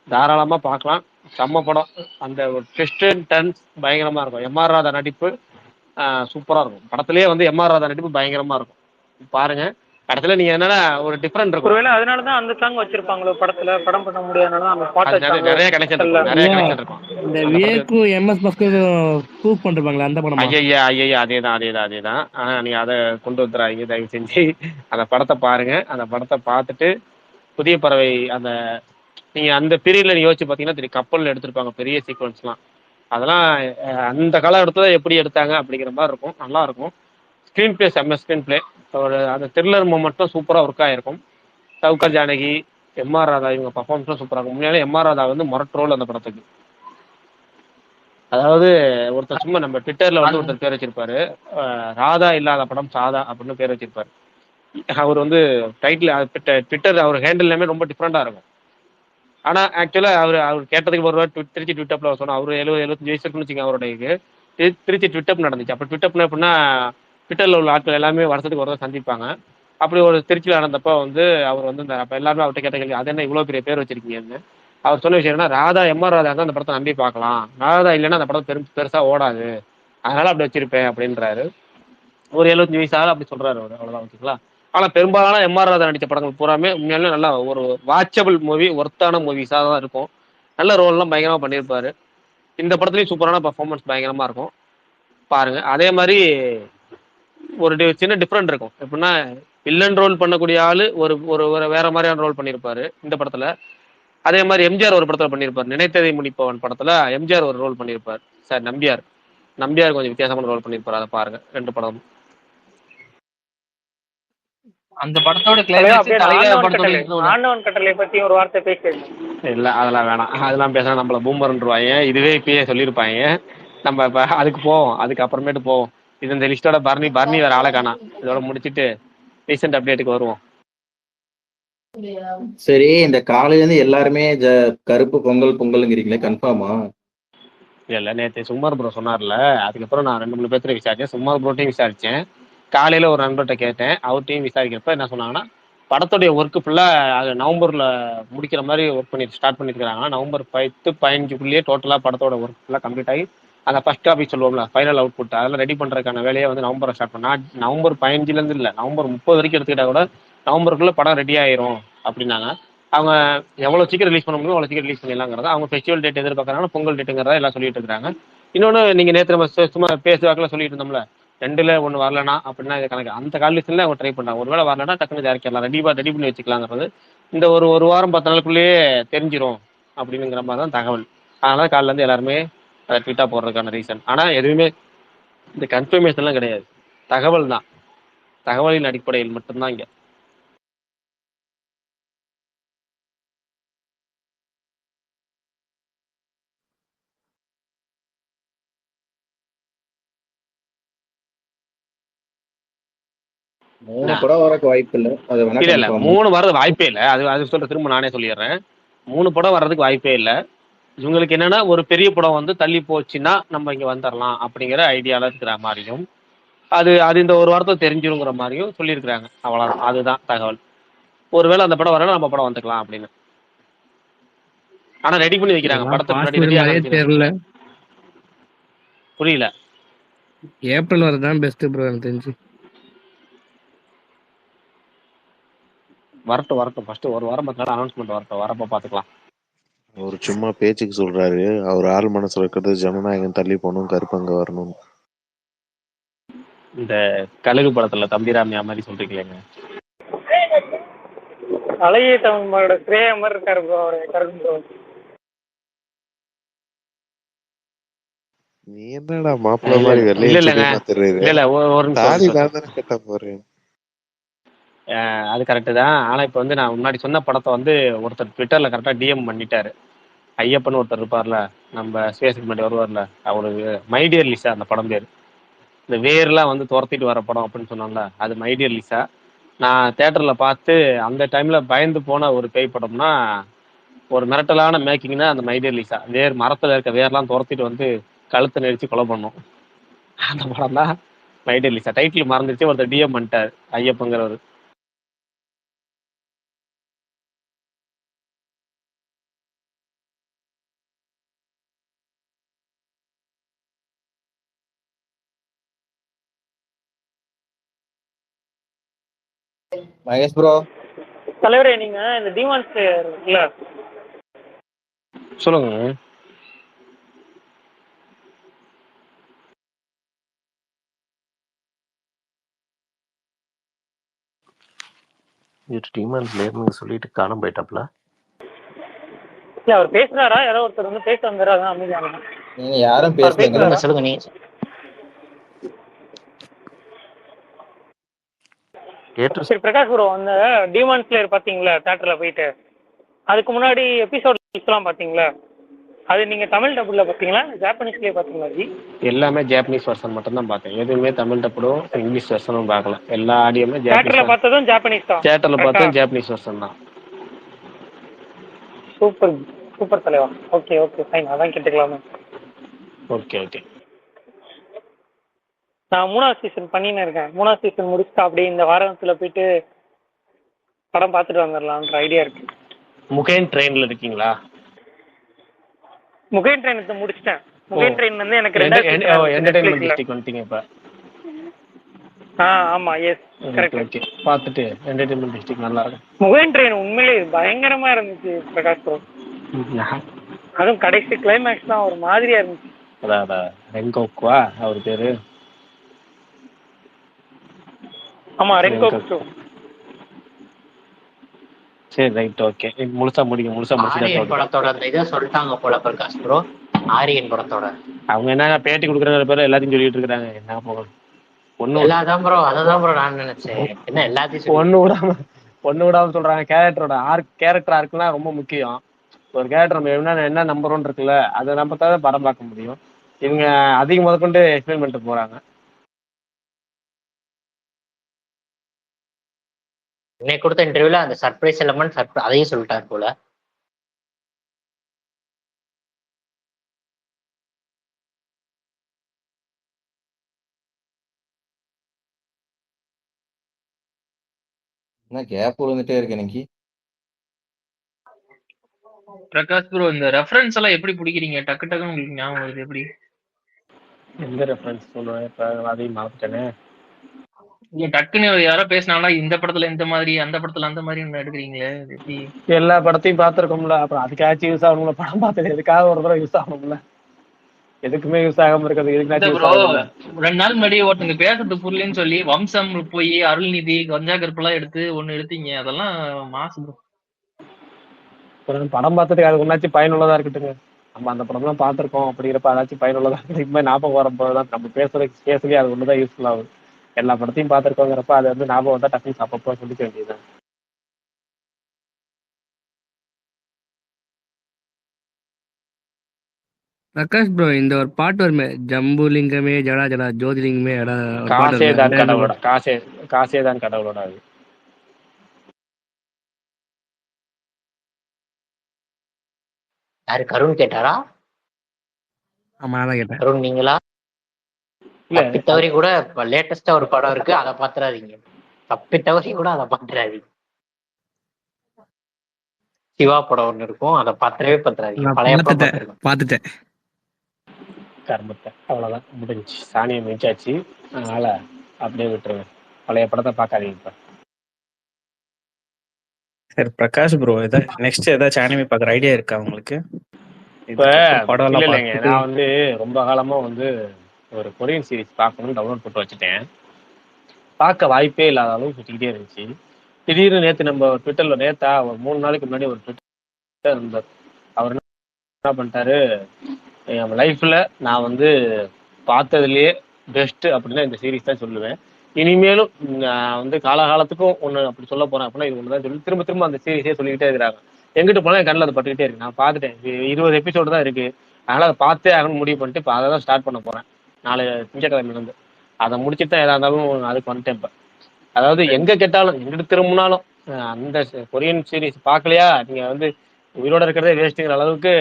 தாராளமா பார்க்கலாம். செம்ம படம். அந்த ஒரு ட்விஸ்ட் அண்ட் டர்ன்ஸ் பயங்கரமா இருக்கும். எம்.ஆர். ராதா நடிப்பு சூப்பரா இருக்கும். படத்திலேயே வந்து எம்.ஆர். ராதா நடிப்பு பயங்கரமா இருக்கும். பாருங்க. படத்துல நீங்க என்னன்னா ஒரு டிஃபரெண்ட் இருக்கும். ஒருவேளை அதனாலதான் அந்த சாங் வச்சிருப்பாங்களோ படத்துல. படம் பண்ண முடியாதனால அந்த பாட்டு நிறைய கனெக்ஷன் இருக்கும். இந்த விவேக்கு எம்எஸ் பாஸ்கர் ப்ரூவ் பண்றாங்களே அந்த படம். ஐயா அதேதான். ஆனா நீங்க அதை கொண்டு வந்துறாதீங்க தயவு செஞ்சு. அந்த படத்தை பாருங்க. அந்த படத்தை பார்த்துட்டு புதிய பறவை அந்த நீங்க அந்த பீரியட்ல நீங்க யோசிச்சு பாத்தீங்கன்னா தெரியும், கப்பல்ல எடுத்திருப்பாங்க பெரிய சீக்வன்ஸ்லாம். அதெல்லாம் அந்த காலகட்டத்துல எப்படி எடுத்தாங்க அப்படிங்கிற மாதிரி இருக்கும், நல்லா இருக்கும். ஸ்க்ரீன் பிளே செம்ம ஸ்க்ரீன் பிளே. ஒரு அந்த த்ரில்லர் மூமெண்ட்டும் சூப்பரா ஒர்க் ஆயிருக்கும். சவுகார் ஜானகி, எம்ஆர் ராதா இவங்க பர்ஃபார்மன்ஸ்லாம் சூப்பரா இருக்கும். உண்மையாலே எம்ஆர் ராதா வந்து மொரட்டு ரோல் அந்த படத்துக்கு. அதாவது ஒருத்தர் சும்மா நம்ம ட்விட்டர்ல வந்து ஒருத்தர் பேர் வச்சிருப்பாரு, ராதா இல்லாத படம் சாதா அப்படின்னு பேர் வச்சிருப்பாரு. அவர் வந்து டைட்டில் ட்விட்டர் அவர் ஹேண்டில் எல்லாமே ரொம்ப டிஃப்ரெண்டா இருக்கும். ஆனா ஆக்சுவலா அவர் கேட்டதுக்கு ஒரு திருச்சி ட்விட்டப்ல சொன்னா அவரு 70-75 வயசு இருக்குன்னு வச்சுக்கோங்க அவரோட இது. திருச்சி ட்விட்டப் நடந்துச்சு. அப்ப ட்விட்டப்னா எப்படின்னா ட்விட்டர்ல உள்ள ஆட்கள் எல்லாமே வருஷத்துக்கு ஒரு சந்திப்பாங்க. அப்படி ஒரு திருச்சியில் நடந்தப்ப வந்து அவர் வந்து அப்ப எல்லாருமே அவர்கிட்ட கேட்ட கேள்வி, அது என்ன இவ்வளவு பெரிய பேர் வச்சிருக்கீங்கன்னு. அவர் சொன்ன விஷயம் என்ன, ராதா எம்ஆர் ராதா தான் அந்த படத்தை நம்பி பார்க்கலாம், ராதா இல்லைன்னா அந்த படம் பெருசா ஓடாது, அதனால அப்படி வச்சிருப்பேன் அப்படின்றாரு. ஒரு 75 வயசாக அப்படி சொல்றாரு அவர், அவ்வளவுதான் வச்சுக்கலாம். ஆனா பெரும்பாலான எம்ஆர் ராதா நடித்த படங்கள் பூராமே உண்மையாலே நல்லா ஒரு வாட்சபிள் மூவி, ஒர்த்தான மூவிஸா தான் இருக்கும். நல்ல ரோல்லாம் பயங்கரமா பண்ணியிருப்பாரு. இந்த படத்துலயும் சூப்பரான பர்ஃபார்மன்ஸ் பயங்கரமா இருக்கும், பாருங்க. அதே மாதிரி ஒரு சின்ன டிஃப்ரெண்ட் இருக்கும். எப்படின்னா வில்லன் ரோல் பண்ணக்கூடிய ஆளு ஒரு ஒரு வேற மாதிரியான ரோல் பண்ணியிருப்பாரு இந்த படத்துல. அதே மாதிரி எம்ஜிஆர் ஒரு படத்துல பண்ணியிருப்பாரு, நினைத்ததை முடிப்பவன் படத்துல எம்ஜிஆர் ஒரு ரோல் பண்ணியிருப்பாரு. சார் நம்பியார் கொஞ்சம் வித்தியாசமான ரோல் பண்ணியிருப்பாரு, அதை பாருங்க 2 படம். அந்த படத்தோட ஆண்டவன் கட்டளை பத்தி ஒரு வார்த்தை பேசுறேன். இல்ல அதெல்லாம் வேணாம், அதெல்லாம் பேச நம்மள பூமர்ன்றுவாங்க. இதுவே இப்பயே சொல்லியிருப்பாங்க. நம்ம இப்ப அதுக்கு போவோம், அதுக்கு அப்புறமேட்டு போவோம். இது இந்த லிஸ்டோட பர்னி வேற ஆளை காணா. இதோட முடிச்சுட்டு ரீசெண்ட் அப்டேட்டுக்கு வருவோம். சரி, இந்த காலையில இருந்து எல்லாருமே கருப்பு பொங்கல்ங்கிறீங்களே, கன்ஃபார்மா? இல்ல நேற்று சுமார் ப்ரோ சொன்னார்ல, அதுக்கப்புறம் நான் 2-3 பேர்த்துல விசாரிச்சேன். சுமார் ப்ரோட்டையும் விசாரிச்சேன். காலையில ஒரு நண்பர்கிட்ட கேட்டேன், அவர்கிட்டையும் விசாரிக்கிறப்ப என்ன சொன்னாங்கன்னா, படத்துடைய ஒர்க்கு ஃபுல்லா அது நவம்பர்ல முடிக்கிற மாதிரி ஒர்க் பண்ணி ஸ்டார்ட் பண்ணிருக்காங்க. நவம்பர் 10-15 டோட்டலா படத்தோட ஒர்க் ஃபுல்லா கம்ப்ளீட் ஆகி அந்த ஃபர்ஸ்ட் காப்பி சொல்லுவோம்ல, ஃபைனல் அவுட் புட், அதெல்லாம் ரெடி பண்றதுக்கான வேலையை வந்து நவம்பர் ஸ்டார்ட் பண்ணா. நவம்பர் 15 இருந்து இல்ல, நவம்பர் 30 வரைக்கும் எடுத்துக்கிட்டா கூட நவம்பருக்குள்ள படம் ரெடி ஆயிரும் அப்படின்னாங்க. அவங்க எவ்வளவு சீக்கிரம் ரிலீஸ் பண்ண முடியும் அவ்வளவு சீக்கிரம் ரிலீஸ் பண்ணிடலாங்கிறத, அவங்க ஃபெஸ்டிவல் டேட் எதிர்பார்க்கறாங்க, பொங்கல் டேட்டுங்கிறதா எல்லாம் சொல்லிட்டு இருக்காங்க. இன்னொன்னு நீங்க நேற்று நம்ம சும்மா பேசுவாக்கில் சொல்லிட்டு இருந்தோம்ல, 2ல 1 வரலனா அப்படின்னா இது கணக்கு. அந்த கால்லிஸ்ட்ல அவங்க ட்ரை பண்ணாங்க, ஒருவேளை வரலன்னா டக்குனு இறக்கிடலாம், ரெடி பண்ணி வச்சுக்கலாங்கிறது இந்த ஒரு வாரம் 10 நாளுக்குள்ளேயே தெரிஞ்சிரும் அப்படிங்கிற மாதிரி தான் தகவல். அதனால காலைல இருந்து எல்லாருமே அதை ட்வீட்டா போடுறதுக்கான ரீசன். ஆனா எதுவுமே இந்த கன்ஃபர்மேஷன்லாம் கிடையாது, தகவல் தான். தகவலின் அடிப்படையில் மட்டும்தான் இங்க. மூணு படம் வரக்கு வாய்ப்பு இல்ல. அது இல்ல 3 வர்றது வாய்ப்பே இல்லை. அது சொல்ற திரும்ப நானே சொல்லிடுறேன், 3 படம் வர்றதுக்கு வாய்ப்பே இல்லை. இவங்களுக்கு என்னன்னா ஒரு பெரிய படம் வந்து தள்ளி போச்சுன்னா நம்ம இங்க வந்துடலாம் அப்படிங்கிற ஐடியால இருக்கிற மாதிரியும், அது இந்த ஒரு வாரத்தை தெரிஞ்சிருங்கிற மாதிரியும் சொல்லியிருக்கிறாங்க. அவ்வளவுதான், அதுதான் தகவல். ஒருவேளை அந்த படம் வரணும் நம்ம படம் வந்துக்கலாம் அப்படின்னு. ஆனா ரெடி பண்ணி வைக்கிறாங்க படத்தை. தெரியல, புரியல. ஏப்ரல் வரதான் பெஸ்ட் ப்ரோ எனக்கு தெரிஞ்சு. வரட்டும் ஃபர்ஸ்ட் ஒரு வாரம் 10 நாள் அனௌன்ஸ்மெண்ட் வரட்டும், வரப்ப பாத்துக்கலாம். அவர் சும்மா பேச்சுக்கு சொல்றாரு, அவர் ஆள் மனசுல இருக்கிறது ஜனநாயகம் தள்ளி போகணும், கருப்பங்க வரணும். இந்த கழுகு படத்துல தம்பிராமியா மாதிரி சொல்றீங்களேங்க. அழகிய தமிழோட ஸ்ரேயா மாதிரி இருக்காரு ப்ரோ அவரு, கருப்பு ப்ரோ. நீ என்னடா மாப்பிள்ள மாதிரி கேட்டா போறேன். அது கரெக்டு தான். ஆனா இப்ப வந்து நான் முன்னாடி சொன்ன படத்தை வந்து ஒருத்தர் ட்விட்டர்ல கரெக்டா டிஎம் பண்ணிட்டாரு. ஐயப்பன் ஒருத்தர் இருப்பார்ல, நம்ம ஸ்பேஸுக்கு முன்னாடி வருவார்ல, அவருக்கு மைடியர் லிசா அந்த படம் பேர். இந்த வேர்லாம் வந்து துரத்திட்டு வர படம் அப்படின்னு சொன்னால, அது மைடியர் லிசா. நான் தியேட்டர்ல பார்த்து அந்த டைம்ல பயந்து போன ஒரு பேய் படம்னா, ஒரு மிரட்டலான மேக்கிங்னா அந்த மைடியர் லிசா. மரத்துல இருக்க வேர்லாம் துரத்திட்டு வந்து கழுத்தை நெரிச்சு கொலை பண்ணும், அந்த படம் தான் மைடியர் லிசா. டைட்டில் மறந்துச்சு, ஒருத்தர் டிஎம் பண்ணிட்டார் ஐயப்பங்கிறவர். மகேஷ் ப்ரோ, தலைவரே நீங்க இந்த டிமான் ஸ்லேயர் இல்ல சொல்லுங்க. டிமான் ஸ்லேயர்னு சொல்லிட்டு காணாம போயிட்டாப்ல. இல்ல அவர் பேசுறாரா? யாரோ ஒருத்தர் வந்து பேச வந்தாரு, அதான் அமைதியான. நீங்க யாரும் அவர் பேசுறீங்க. பேசுறாரா? சொல்லுங்க நீங்க. சரி பிரகாஷ் ப்ரோ, அந்த டீமான் ஸ்லேயர் பாத்தீங்களா தியேட்டர்ல போயிட்டு? அதுக்கு முன்னாடி எபிசோட்ஸ்லாம் பாத்தீங்களா? அது நீங்க தமிழ் டபுள்ல பாத்தீங்களா, ஜாப்பனீஸ்லயே பாத்தீங்களா ஜி? எல்லாமே ஜாப்பனீஸ் வெர்ஷன் மட்டும் தான் பார்த்தேன். எதுவுமே தமிழ் டப்புடும் இங்கிலீஷ் வெர்ஷனும் பார்க்கல. எல்லா ஆடியோமே தியேட்டர்ல ஜாப்பனீஸ். பார்த்ததும் ஜாப்பனீஸ் தான். தியேட்டர்ல பார்த்ததும் ஜாப்பனீஸ் வெர்ஷன் தான். சூப்பர் சூப்பர் தலைவா. ஓகே ஓகே ஃபைன், அதான் கேட்டுக்கலாமே. Okay okay. நான் 3வது சீசன் பண்ணின்னு இருக்கேன். 3வது சீசன் முடிச்சுட்டு அப்படியே இந்த வாரத்துல போயிட்டு படம் பார்த்துட்டு வந்துடலான்ற ஐடியா இருக்கு. முகேன் ட்ரெயின்ல இருக்கீங்களா? முகேன் ட்ரெயின் முடிச்சிட்டேன். முகேன் ட்ரெயின் வந்து எனக்கு என்டர்டெயின்மெண்ட் டிஸ்ட்ரிக்ட் வந்துட்டீங்க இப்ப. ஆமா எஸ் கரெக்ட். ஓகே பார்த்துட்டு என்டர்டெயின்மெண்ட் டிஸ்ட்ரிக்ட் நல்லா இருக்கும். முகேன் ட்ரெயின் உண்மையிலேயே பயங்கரமா இருந்துச்சு பிரகாஷ் ப்ரோ. அதுவும் கடைசி கிளைமேக்ஸ் தான் ஒரு மாதிரியா இருந்துச்சு. அதான் ரெங்கோக்குவா அவர் பேரு. ஆமா ரெங்கோக்கு. சரி ரைட் ஓகே. முழுசா முடிச்சு படத்தோட அந்த இதை சொல்லிட்டாங்க போல பிரகாஷ் ப்ரோ. ஆரியன் படத்தோட அவங்க என்ன பேட்டி கொடுக்குற பேர் எல்லாத்தையும் சொல்லிட்டு இருக்காங்க. என்ன போகணும் ஒண்ணு அதான் ப்ரோ, அதான் ப்ரோ நான் நினைச்சேன். என்ன எல்லாத்தையும் ஒண்ணு விடாம சொல்றாங்க. கேரக்டர் ஆர்க்குலாம் ரொம்ப முக்கியம். ஒரு கேரக்டர் நம்ம என்ன நம்பர் 1 இருக்குல்ல, அதை நம்ம தான் படம் பார்க்க முடியும். இவங்க அதிகம் முதற்கொண்டு எக்ஸ்பிளைன் பண்ணிட்டு போறாங்க. இன்னைக்கு கொடுத்த இன்டர்வியூல அந்த சர்ப்ரைஸ் எலமெண்ட் அதையும் சொல்லிட்டாரு போல. என்ன கேப் விழுந்துட்டே இருக்கு எனக்கு. பிரகாஷ் ப்ரோ, இந்த ரெஃபரன்ஸ் எல்லாம் எப்படி பிடிக்கிறீங்க? டக்கு டக்குன்னு உங்களுக்கு ஞாபகம் வருது எப்படி? எந்த ரெஃபரன்ஸ் சொல்லுவேன் இப்ப அதையும் மறந்துட்டேனே. இங்க டக்குன்னு யாரோ பேசினாங்களா இந்த படத்துல இந்த மாதிரி, அந்த படத்துல அந்த மாதிரி எடுக்கிறீங்களே எப்படி? எல்லா படத்தையும் பார்த்துருக்கோம்ல, அப்புறம் அதுக்காச்சும் யூஸ் ஆகணும்ல. படம் பார்த்தது எதுக்காக ஒரு தடவை யூஸ் ஆகணும்ல. எதுக்குமே யூஸ் ஆகாம இருக்கிறது எதுக்கு? 2 நாள் முன்னாடி ஒருத்தங்க பேசுறது புரியலன்னு சொல்லி வம்சம் போய் அருள்நிதி கஞ்சா கருப்பெல்லாம் ஒண்ணு எடுத்தீங்க. அதெல்லாம் மாசு ப்ரோ. படம் பார்த்ததுக்கு அது ஒன்னாச்சும் பயனுள்ளதா இருக்கட்டுங்க. நம்ம அந்த படம் எல்லாம் பார்த்திருக்கோம் அப்படிங்கிறப்ப அதாச்சும் பயனுள்ளதா இருக்கு. ஞாபகம் வரப்போதான் நம்ம பேசுறதுக்கு அது ஒண்ணுதான் யூஸ்ஃபுல் ஆகுது. எல்லா படத்தையும் பார்த்திருக்கோங்கிறப்ப அது வந்து ஞாபகம் வந்தா டக்குன்னு அப்பப்போ சொல்லிக்க வேண்டியதுதான். பிரகாஷ் ப்ரோ, இந்த ஒரு பாட்டு வருமே, ஜம்புலிங்கமே ஜடா ஜடா ஜோதிலிங்கமே காசேதான் கடவுளோட. காசேதான் கடவுளோட. அது யாரு கருண் கேட்டாரா? ஆமா அதான் கேட்டேன். கருண் நீங்களா? தப்பித்தவரி கூட லேட்டஸ்டா ஒரு படம் இருக்கு, அதை பாத்துறாதீங்க. தப்பித்தவரி கூட அதை பாத்துறாதீங்க. சிவா படம் ஒண்ணு இருக்கும், அதை பாத்துறவே பாத்துறாதீங்க. பழைய பாத்துட்டேன். கர்மத்தை அவ்வளவுதான் முடிஞ்சு. சாணியை மிஞ்சாச்சு. அதனால அப்படியே விட்டுருங்க. பழைய படத்தை பார்க்காதீங்க. இப்ப சரி பிரகாஷ் ப்ரோ, நெக்ஸ்ட் ஏதாச்சும் அனிமே பாக்குற ஐடியா இருக்கா உங்களுக்கு? இப்ப இல்லைங்க, நான் வந்து ரொம்ப காலமா வந்து ஒரு கொரியன் சீரிஸ் பார்க்கணும்னு டவுன்லோட் போட்டு வச்சுட்டேன். பார்க்க வாய்ப்பே இல்லாத அளவு சுத்திக்கிட்டே இருந்துச்சு. திடீர்னு நேற்று நம்ம ட்விட்டர்ல ஒரு 3 நாளைக்கு முன்னாடி ஒரு ட்விட்டர் இருந்தார். அவர் என்ன பண்ணிட்டாரு, என் லைஃப்ல நான் வந்து பார்த்ததுலயே பெஸ்ட் அப்படின்னா இந்த சீரீஸ் தான் சொல்லுவேன். இனிமேலும் நான் வந்து காலகாலத்துக்கும் ஒண்ணு அப்படி சொல்ல போறேன் அப்படின்னா இது ஒண்ணுதான் சொல்லி திரும்ப அந்த சீரீஸே சொல்லிக்கிட்டே இருக்கிறாங்க. எங்கிட்ட போனா என் கண்ணில் அதை பட்டுக்கிட்டே இருக்கு. நான் பார்த்துட்டேன். 20 எபிசோடு தான் இருக்கு. அதனால அதை பார்த்தே ஆகணும்னு முடிவு பண்ணிட்டு இப்போ அதை தான் ஸ்டார்ட் பண்ண போறேன். நாளை திங்கட்கிழமையிலேருந்து அதை முடிச்சுட்டு தான் எதா இருந்தாலும் அதுக்கு வந்துட்டேன். இப்போ அதாவது எங்க கேட்டாலும் எங்கிட்ட திரும்பினாலும் அந்த கொரியன் சீரீஸ் பார்க்கலையா நீங்க வந்து உயிரோட இருக்கிறதே வேஸ்ட்டுங்கிற அளவுக்கு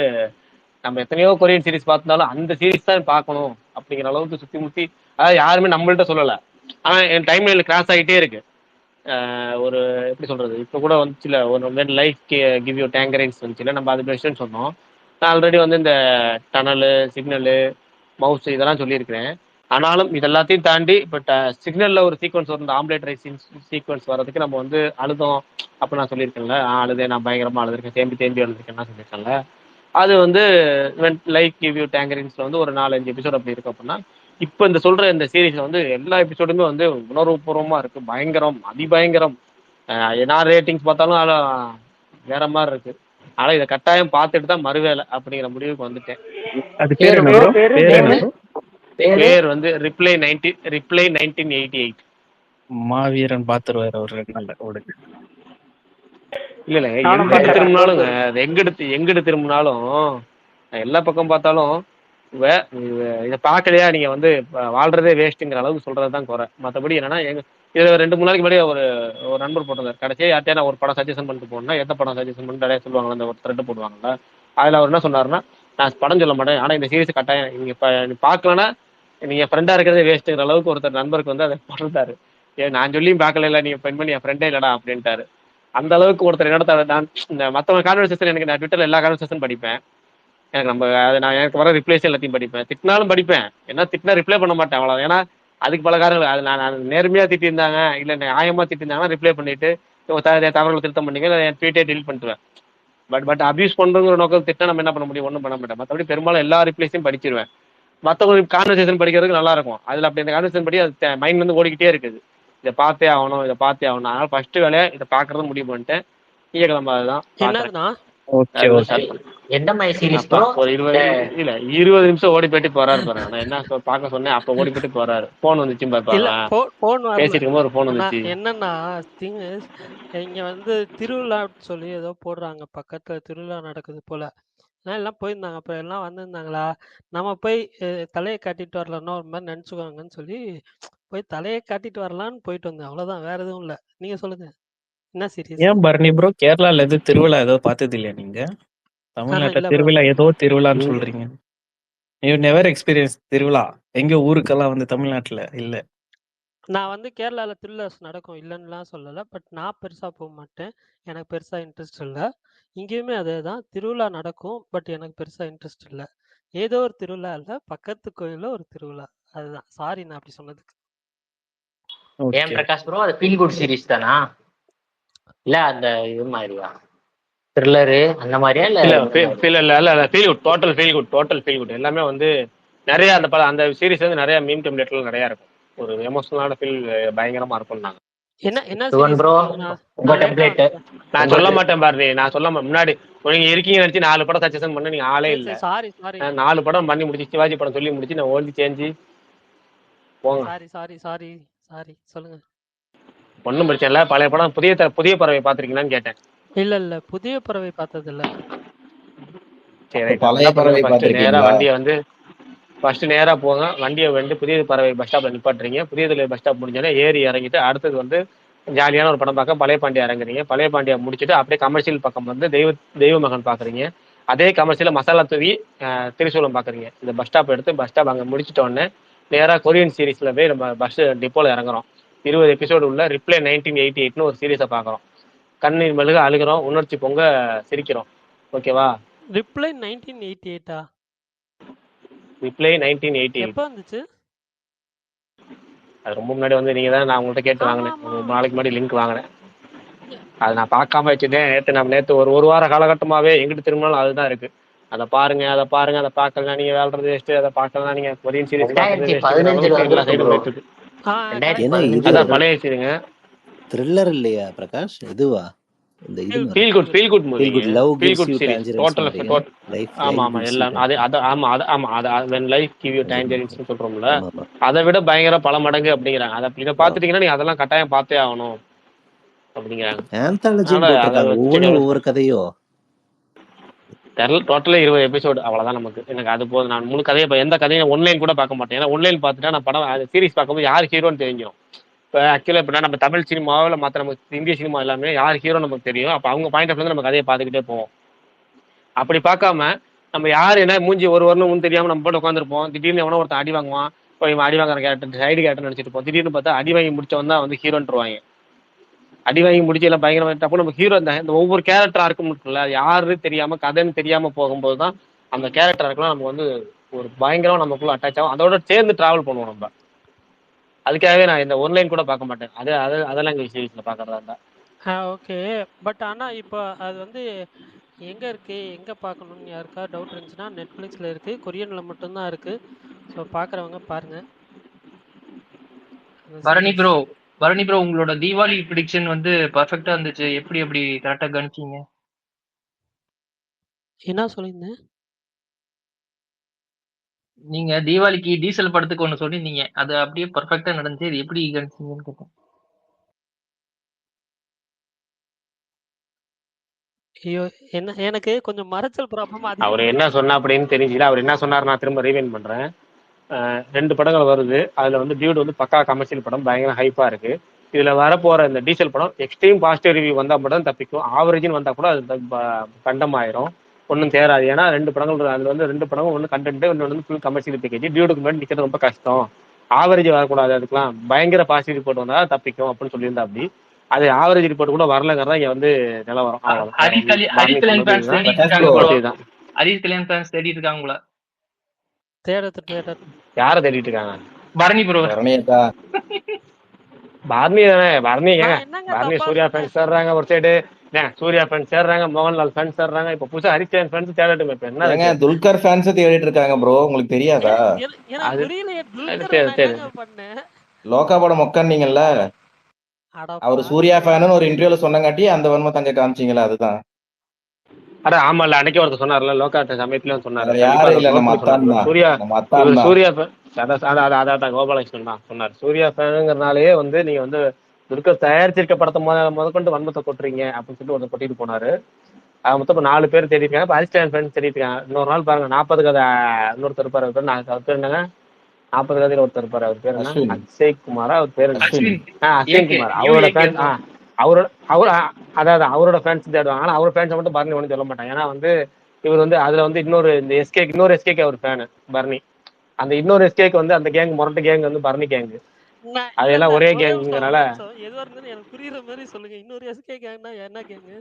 நம்ம எத்தனையோ கொரியன் சீரீஸ் பார்த்தாலும் அந்த சீரீஸ் தான் பார்க்கணும் அப்படிங்கிற அளவுக்கு சுத்தி முத்தி, அதாவது யாருமே நம்மள்ட்ட சொல்லலை. ஆனா என் டைம் லைன்ல கிராஸ் ஆகிட்டே இருக்கு. ஒரு எப்படி சொல்றது, இப்போ கூட வந்துச்சுல ஒரு லைஃப் கிவ் யூ டேங்கரைன்ஸ் வந்துச்சுல, நம்ம அது பெஸ்ட்னு சொன்னோம். நான் ஆல்ரெடி வந்து இந்த டனலு, சிக்னலு, மவுஸ் இதெல்லாம் சொல்லியிருக்கிறேன். ஆனாலும் இது எல்லாத்தையும் தாண்டி இப்போ சிக்னல்ல ஒரு சீக்வன்ஸ் வரும், இந்த ஆம்லேட் ரைசிங் சீக்வன்ஸ் வர்றதுக்கு நம்ம வந்து அழுதோம் அப்போ நான் சொல்லியிருக்கேன்ல. அழுதே நான் பயங்கரமா அழுதுருக்கேன், தேம்பி அழுதுருக்கேன்னா சொல்லியிருக்கேன்ல. அது வந்து லைக் கிவ் யூ டேங்கரின்ஸ்ல வந்து ஒரு 4-5 எபிசோட் அப்படி இருக்கு. அப்படின்னா இப்போ இந்த சொல்ற இந்த சீரீஸ்ல வந்து எல்லா எபிசோடுமே வந்து உணர்வுபூர்வமா இருக்கு. பயங்கரம், அதிபயங்கரம். நான் ரேட்டிங்ஸ் பார்த்தாலும் வேற மாதிரி இருக்கு. ஆனா இதை கட்டாயம் பார்த்துட்டு தான் மறுவேலை அப்படிங்கிற முடிவுக்கு வந்துட்டேன். அது பேர் என்ன ப்ரோ? பேர் என்ன ப்ரோ? பேர் வந்து ரிப்ளை 1988. மாவீரன் பாத்துருவாரு ஒரு 2 நாள்ல ஓடுங்க. இல்ல எங்கிட்டு திரும்பினாலுங்க, அது எங்கிட்டு திரும்பினாலும் எல்லா பக்கம் பார்த்தாலும் இதை பார்க்கலையா நீங்க வந்து வாழ்றதே வேஸ்ட்டுங்கிற அளவுக்கு சொல்றதுதான் குறை. மற்றபடி என்னன்னா இதுல 2-3 நாளைக்கு முன்னாடி ஒரு நண்பர் போட்டிருந்தார். கடைசியா யார்ட்டையா நான் ஒரு படம் சஜஷன் பண்ணிட்டு போனேன்னா எந்த படம் சஜஷன் பண்ணிட்டு நிறைய சொல்லுவாங்கல்ல, அந்த ஒரு த்ரெட் போடுவாங்கல்ல, அதுல அவர் என்ன சொன்னாருன்னா, நான் படம் சொல்ல மாட்டேன், ஆனா இந்த சீரிஸ் கட்டாயம் நீங்க பார்க்கலன்னா நீங்க ஃப்ரெண்டா இருக்கிறதே வேஸ்ட்டுங்கிற அளவுக்கு ஒருத்தர் நண்பருக்கு வந்து அதை போட்டுட்டாரு. நான் சொல்லியும் பார்க்கல, இல்ல நீங்க பெண் பண்ணி என் ஃப்ரெண்டே இல்லடா அப்படின்ட்டாரு. அந்த அளவுக்கு ஒருத்தர் இடத்த நான் இந்த மற்றவங்க கான்வர்சேஷன், எனக்கு நான் ட்விட்டர்ல எல்லா கான்வர்சேஷன் படிப்பேன். எனக்கு நான் எனக்கு வர ரிப்ளைஸ் எல்லாத்தையும் படிப்பேன். திட்டினாலும் படிப்பேன், என்ன திட்டினா ரிப்ளை பண்ண மாட்டேன் அவ்வளோ. ஏன்னா அதுக்கு பல காரணங்கள். அது நான் நேர்மையாக திட்டிருந்தாங்க இல்லை நியாயமாக திட்டிருந்தாங்கன்னா ரிப்ளை பண்ணிட்டு தவறுகளை திருத்தம் பண்ணிக்க, இல்லை என் ட்வீட்டே டெலிட் பண்ணிட்டுவேன். பட் அபியூஸ் பண்ணுறங்கிற நோக்கம் திட்ட நம்ம என்ன பண்ண முடியும்? ஒன்றும் பண்ண மாட்டேன். மற்றபடி பெரும்பாலும் எல்லா ரிப்ளைஸையும் படிச்சிருவேன். மற்றவங்களுக்கு கான்வர்சேஷன் படிக்கிறதுக்கு நல்லா இருக்கும். அதில் அப்படி அந்த கான்வர்சேஷன் படி அது மைண்ட் வந்து ஓடிக்கிட்டே இருக்குது. இதை பார்த்தே ஆகணும். அதனால ஃபர்ஸ்ட் வேலையை இதை பார்க்கறது முடிவு பண்ணிட்டேன். திங்கக்கிழமை அதுதான். எந்த மாதிரி சீரிஸ்? ஒரு 20 நிமிஷம் ஓடி போயிட்டு போறாரு பாருங்க. நான் என்ன பார்க்க சொன்னேன், அப்ப ஓடி போயிட்டு போறாரு. போன் வந்துச்சு பேசிட்டு இருக்கும்போது ஒரு போன் வந்துச்சு. என்னன்னா இங்க வந்து திருவிழா சொல்லி ஏதோ போடுறாங்க, பக்கத்துல திருவிழா நடக்குது போல. எல்லாம் போயிருந்தாங்க, அப்புறம் எல்லாம் வந்திருந்தாங்களா, நம்ம போய் தலையை காட்டிட்டு வரலாம்னா ஒரு மாதிரி நினைச்சுக்குவாங்கன்னு சொல்லி போய் தலையை காட்டிட்டு வரலான்னு போயிட்டு வந்தேன். அவ்வளவுதான், வேற எதுவும் இல்ல. நீங்க சொல்லுங்க, என்ன சீரியஸ்? ஏன் பரணி ப்ரோ கேரளால எதுவும் திருவிழா ஏதோ பார்த்தது இல்லையா நீங்க? தமிழ்நாட்டுல திருவிழா ஏதோ திருவிழான்னு சொல்றீங்க. யூ நெவர் எக்ஸ்பீரியன்ஸ் திருவிழா எங்க ஊருக்கெல்லாம் வந்து தமிழ்நாட்டுல இல்ல. நான் வந்து கேரளால திருவிழாஸ் நடக்கும் இல்லைன்னுலாம் சொல்லலை, பட் நான் பெருசா போக மாட்டேன், எனக்கு பெருசா இன்ட்ரெஸ்ட் இல்லை. இங்கேயுமே அதே தான், திருவிழா நடக்கும், பட் எனக்கு பெருசா இன்ட்ரெஸ்ட் இல்லை. ஏதோ ஒரு திருவிழா இல்லை, பக்கத்து கோயில ஒரு திருவிழா, அதுதான். சாரி நான் அப்படி சொன்னதுக்கு. ஏன் பிரகாஷ் ப்ரோ, அது ஃபீல் குட் சீரிஸ் தானா? இல்ல அந்த இது மாதிரியா, த்ரில்லரு அந்த மாதிரியா? இல்ல ஃபீல் குட் எல்லாமே வந்து நிறைய அந்த சீரிஸ் வந்து நிறைய மீம் டெம்ப்ளேட்ல நிறைய இருக்கும். ஒரு எமோஷனலான ஃபீல் பயங்கரமா இருக்கும். நாங்க என்ன ப்ரோ உங்க டெம்ப்ளேட் நான் சொல்ல மாட்டேன் பாரு, நான் சொல்ல முன்னாடி நீங்க இருக்கீங்க நினைச்சு 4 படம் சஜஷன் பண்ண நீங்க ஆளே இல்ல. சாரி 4 படம் பண்ணி முடிச்சு, சிவாஜி படம் சொல்லி முடிச்சு நான் ஓல்டி சேஞ்சி போங்க. சாரி சொல்லுங்க. ஒன்றும் பிரச்சனை இல்லை. பழைய படம் புதிய பறவை பார்த்துருக்கீங்களான்னு கேட்டேன். இல்ல புதிய பறவை பார்த்தது இல்ல. சரி, பழைய பறவை நேரா வண்டியை வந்து ஃபர்ஸ்ட் நேரா போங்க. வண்டியை வந்து புதிய பறவை பஸ் ஸ்டாப்ல நிப்பாட்டுறீங்க. புதிய பஸ் ஸ்டாப் முடிஞ்சோன்னா ஏறி இறங்கிட்டு அடுத்தது வந்து ஜாலியான ஒரு படம் பார்க்க பழைய பாண்டியா இறங்குறீங்க. பழைய பாண்டியா முடிச்சுட்டு அப்படியே கமர்ஷியல் பக்கம் வந்து தெய்வ மகன் பாக்குறீங்க. அதே கமர்ஷியல மசாலா தூவி திரிசூலம் பாக்குறீங்க. இந்த பஸ் ஸ்டாப் எடுத்து பஸ் ஸ்டாப் அங்கே முடிச்சிட்டோன்னே நேராக கொரியன் சீரீஸ்ல போய் நம்ம பஸ் டிப்போல இறங்குறோம். 20 எபிசோடு உள்ள ரிப்ளை 1988 ஒரு சீரீஸை பார்க்குறோம். கண்ணீர் மெழுக அழுகிறோம், உணர்ச்சி பொங்க சிரிக்கிறோம். ஓகேவா? ரிப்ளை 1988 ரிப்ளை 1988 எப்போ வந்துச்சு? அது ரொம்ப முன்னாடி வந்து நீங்க தான், நான் உங்கள்கிட்ட கேட்டு வாங்கினேன். ரொம்ப நாளைக்கு முன்னாடி லிங்க் வாங்கினேன். அது நான் பார்க்காம வச்சுட்டேன். நேற்று ஒரு வார காலகட்டமாவே எங்கிட்டு திரும்பினாலும் அதுதான் இருக்கு. அதை பாருங்க அதை பார்க்கலாம், நீங்க வேல்றது வேஸ்ட், அதை பார்க்கலாம் நீங்க கொரியன் சீரிஸ் அதான் பழைய சீரிங்க. த்ரில்லர் இல்லையா பிரகாஷ்? இதுவா இந்த இது feel good movie, love feel good series, total ஆமா எல்லாம் அது when life give you tangerines னு சொல்றோம்ல, அதை விட பயங்கர பல மடங்கு அப்படிங்கிறாங்க. அதை இதை பார்த்துட்டீங்கன்னா நீங்க அதெல்லாம் கட்டாயம் பார்த்தே ஆகணும் அப்படிங்கிறாங்க. ஒவ்வொரு கதையோ டோட்டலா 20 எபிசோடு, அவ்வளவுதான் நமக்கு. எனக்கு அது போதும். நான் முழு கதையை எந்த கதையும் ஒன்லைன் கூட பார்க்க மாட்டேன். ஏன்னா ஒன்லைன் பார்த்துட்டா நான் படம் சீரிஸ் பார்க்கும்போது யார் ஹீரோன்னு தெரிஞ்சிடும். இப்போ ஆக்சுவலாக எப்படின்னா நம்ம தமிழ் சினிமாவில் மற்ற நமக்கு இந்திய சினிமா எல்லாமே யார் ஹீரோ நமக்கு தெரியும். அப்போ அவங்க பாயிண்ட் ஆஃப் நம்ம கதையை பார்த்துக்கிட்டே போவோம். அப்படி பார்க்காம நம்ம யார் என்ன மூஞ்சி ஒரு வரணும் தெரியாமல் நம்ம போட்டு உட்காந்துருப்போம். திடீர்னு எவனோ ஒருத்தன் அடி வாங்குவான். இப்போ இவன் அடி வாங்குற கேரக்டர் சைடு கேரக்டர் நினச்சிட்டு இருப்போம். திடீர்னு பார்த்தா அடி வாங்கி முடிச்சவன் தான் வந்து ஹீரோன்ட்டுருவாங்க. அடி வாங்கி முடிச்சு எல்லாம் பயங்கரமாக நம்ம ஹீரோ இந்த ஒவ்வொரு கேரக்டராக இருக்கும் இருக்குல்ல, அது யாருன்னு தெரியாமல் கதைன்னு தெரியாமல் போகும்போது தான் அந்த கேரக்டருக்குலாம் நம்ம வந்து ஒரு பயங்கரம் நமக்குள்ள அட்டாச் ஆகும். அதோட சேர்ந்து டிராவல் பண்ணுவோம் நம்ம. அதுக்காகவே நான் இந்த ஒன்லைன் கூட பார்க்க மாட்டேன். அதெல்லாம் இங்கே சீரிஸ்ல பார்க்கறதா இருந்தா. ஓகே, பட் ஆனா இப்போ அது வந்து எங்க இருக்கு, எங்க பார்க்கணும்னு யாருக்கா டவுட் இருந்துச்சுன்னா நெட்ஃபிளிக்ஸ்ல இருக்கு, கொரியன்ல மட்டும்தான் இருக்கு. ஸோ பார்க்குறவங்க பாருங்க. பரணி ப்ரோ உங்களோட தீபாவளி ப்ரிடிக்ஷன் வந்து பர்ஃபெக்டா இருந்துச்சு. எப்படி கரெக்டா கணிச்சீங்க? என்ன சொல்லியிருந்தேன்? நீங்க தீபாவளிக்கு டீசல் படத்துக்கு ஒண்ணு சொல்லியிருந்தீங்க. அது அப்படியே பெர்ஃபெக்ட்டா நடந்துச்சு. இது எப்படி கணிச்சீங்கன்னு கேட்டேன். ஐயோ! எனக்கு கொஞ்சம் மறைச்சல் ப்ராப்ளம் அவர் அதிகமா என்ன இருக்கு. சொன்னா அப்படின்னு தெரிஞ்சுல. அவர் என்ன சொன்னார், நான் திரும்ப ரீவைண்ட் பண்றேன். 2 படங்கள் வருது. அதுல வந்து டியூட் வந்து பக்கா கமர்ஷியல் படம், பயங்கர ஹைப்பா இருக்கு. இதுல வரப்போற இந்த டீசல் படம் எக்ஸ்ட்ரீம் பாசிட்டிவ் ரிவ்யூ வந்தா மட்டும் தான் தப்பிக்கும். ஆவரேஜ்னு வந்தா கூட அது கண்டம் ஆயிரும், ஒன்றும் தேராது. ஏன்னா 2 படங்கள் அதுல வந்து 2 படங்கள், ஒன்று கண்டென்ட், இன்னொன்று வந்து ஃபுல் கமர்ஷியல் பேக்கேஜ். டியூடுக்கு முன்னாடி நிக்கிறது ரொம்ப கஷ்டம், ஆவரேஜ் வரக்கூடாது, அதுக்கெல்லாம் பயங்கர பாசிட்டிவ் ரிப்போர்ட் வந்தா தப்பிக்கும் அப்படின்னு சொல்லியிருந்தா. அப்படி அது ஆவரேஜ் ரிப்போர்ட் கூட வரலங்கிறதா இங்க வந்து நிலவரம். ஹரிஷ் கல்யாண் ஃபேன்ஸ் தேடிட்டு இருக்காங்க ப்ரோ. ஹரிஷ் கல்யாண் ஃபேன்ஸ் தேடிட்டு இருக்காங்க உங்களை. தேடட்டும். யாரை தேடிட்டு இருக்காங்க? பரணி ப்ரோ. பரணி தானே. பரணி ஏங்க, நான் என்னங்க பரணி தப்பா சூர்யா சொன்னேன்? ஃபேன்ஸ் சேர்றாங்க ஒரு சைடு, சூர்யா ஃபேன்ஸ் சேர்றாங்க, மோகன்லால் ஃபேன்ஸ் சேர்றாங்க, இப்ப புதுசா ஹரிச்சந்திரன் ஃபேன்ஸ் தேடட்டும். இப்ப என்ன ஏங்க இருக்கு? துல்கர் ஃபேன்ஸ் தேடிட்டு இருக்காங்க ப்ரோ, உங்களுக்கு தெரியாதா? எனக்கு அது புரியலையே. துல்கர் சரி நான் சரி. என்னங்க பண்ணேன்? லோகா படம் மொக்கன்னீங்கல்ல, அட அவர் சூர்யா ஃபேனுன்னு ஒரு இன்டர்வியூல சொன்னங்காட்டி அந்த வன்மை தங்க காமிச்சிங்களா, அதுதான். அட ஆமால, அன்னைக்கு ஒருத்தர் சொன்னார்ல, லோகாட்ட சமயத்துல சொன்னாரு. வேற யாரும் இல்ல, நம்ம அத்தான் தான். சூர்யா, நம்ம அத்தான் இவர் தான். சூர்யா அதான் கோபாலகிருஷ்ணன் தான் சொன்னார். சூர்யா ஃபேனுங்கிறனாலேயே வந்து நீங்க வந்து துல்கர் தயாரிச்சிருக்க படத்தை முதற்கொண்டு வன்மத்தை கொட்டுறீங்க அப்படின்னு சொல்லிட்டு ஒருத்தர் கொட்டிட்டு போனாரு. மொத்தம் 4 பேர் தேடிருக்காங்க. இப்போ ஹரிஸ்டான் ஃபேன்ஸ் தேடிருக்காங்க. இன்னொரு நாள் பாருங்க, 40 கதை இன்னொருத்தர் இருப்பாரு. அவர் பேர் என்னங்க? 40 கதையில ஒருத்தர் இருப்பாரு. அவர் பேர் என்ன? அக்ஷய் குமாரா? அவர் பேர் என்ன? அஸ்வின் குமார். அவரோட ஃபேன்ஸ் அவரோட ஃபேன்ஸ் தேடுவாங்க. ஆனா அவரோட ஃபேன்ஸை மட்டும் பரணி ஒன்றும் சொல்ல மாட்டாங்க. ஏன்னா வந்து இவர் வந்து அதுல வந்து இன்னொரு எஸ்கேக்கு அவர் ஃபேனு பரணி. அந்த இன்னொரு எஸ்கேக்கு வந்து அந்த கேங், முரட்டு கேங் வந்து பரணி கேங். அதெல்லாம் ஒரே கேங்கிறனால எதுவா இருந்தாலும் எனக்கு புரியுற மாதிரி சொல்லுங்க. இன்னொரு எஸ்கே கேங்னா என்ன கேங்கு?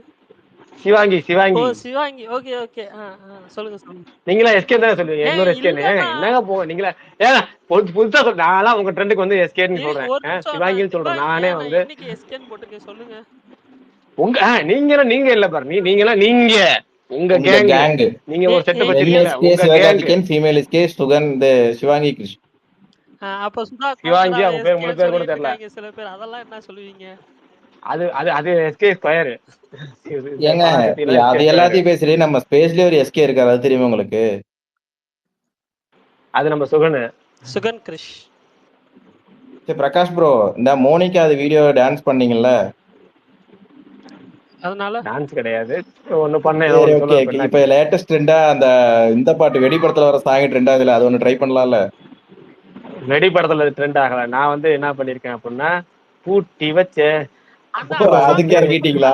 சிவாங்கி. ஓ சிவாங்கி. ஓகே. சொல்லுங்க. நீங்களா எஸ்கே தானே சொல்லுவீங்க? இன்னொரு எஸ்கே என்னங்க போ நீங்களா? ஏன்னா புதுசா நான் உங்க ட்ரெண்டுக்கு வந்து எஸ்கேன்னு சொல்றேன், சிவாங்கின்னு சொல்றேன். நானே வந்து எஸ்கேன்னு போட்டுக்க சொல்லுங்க. நீங்க இல்ல பாரு, நீங்க உங்க கேங், நீங்க ஒரு செட் வச்சிருக்கீங்க. ஃபீமேல் எஸ்கே சுகன், சிவாங்கி கிருஷ்ணன். அப்ப சுதா சிவாங்கி அவங்க பேர் முழு பேர் கூட தெரியல சில பேர். அதெல்லாம் என்ன சொல்லுவீங்க? அது எஸ்கே ஸ்கொயர். ஏங்க அது எல்லாத்தையும் பேசுறே, நம்ம ஸ்பேஸ்லயே ஒரு எஸ்கே இருக்காரு, அது தெரியுமா உங்களுக்கு? அது நம்ம சுகன் கிருஷ். சரி பிரகாஷ் ப்ரோ, இந்த மோனிகா அது வீடியோ டான்ஸ் பண்ணீங்கல்ல, அதனால டான்ஸ் கிடையாது, ஒன்னு பண்ணேன். ஓகே இப்போ லேட்டஸ்ட் ட்ரெண்டா அந்த இந்த பாட்டு வெடி படத்துல வர சாங் ட்ரெண்ட் ஆகுதுல, அது ஒன்னு ட்ரை பண்ணலாம்ல? வெடி படத்துல ட்ரெண்ட் ஆகல. நான் வந்து என்ன பண்ணிருக்கேன் அப்படின்னா, பூட்டி வச்ச அதுக்கு இறக்கிட்டீங்களா?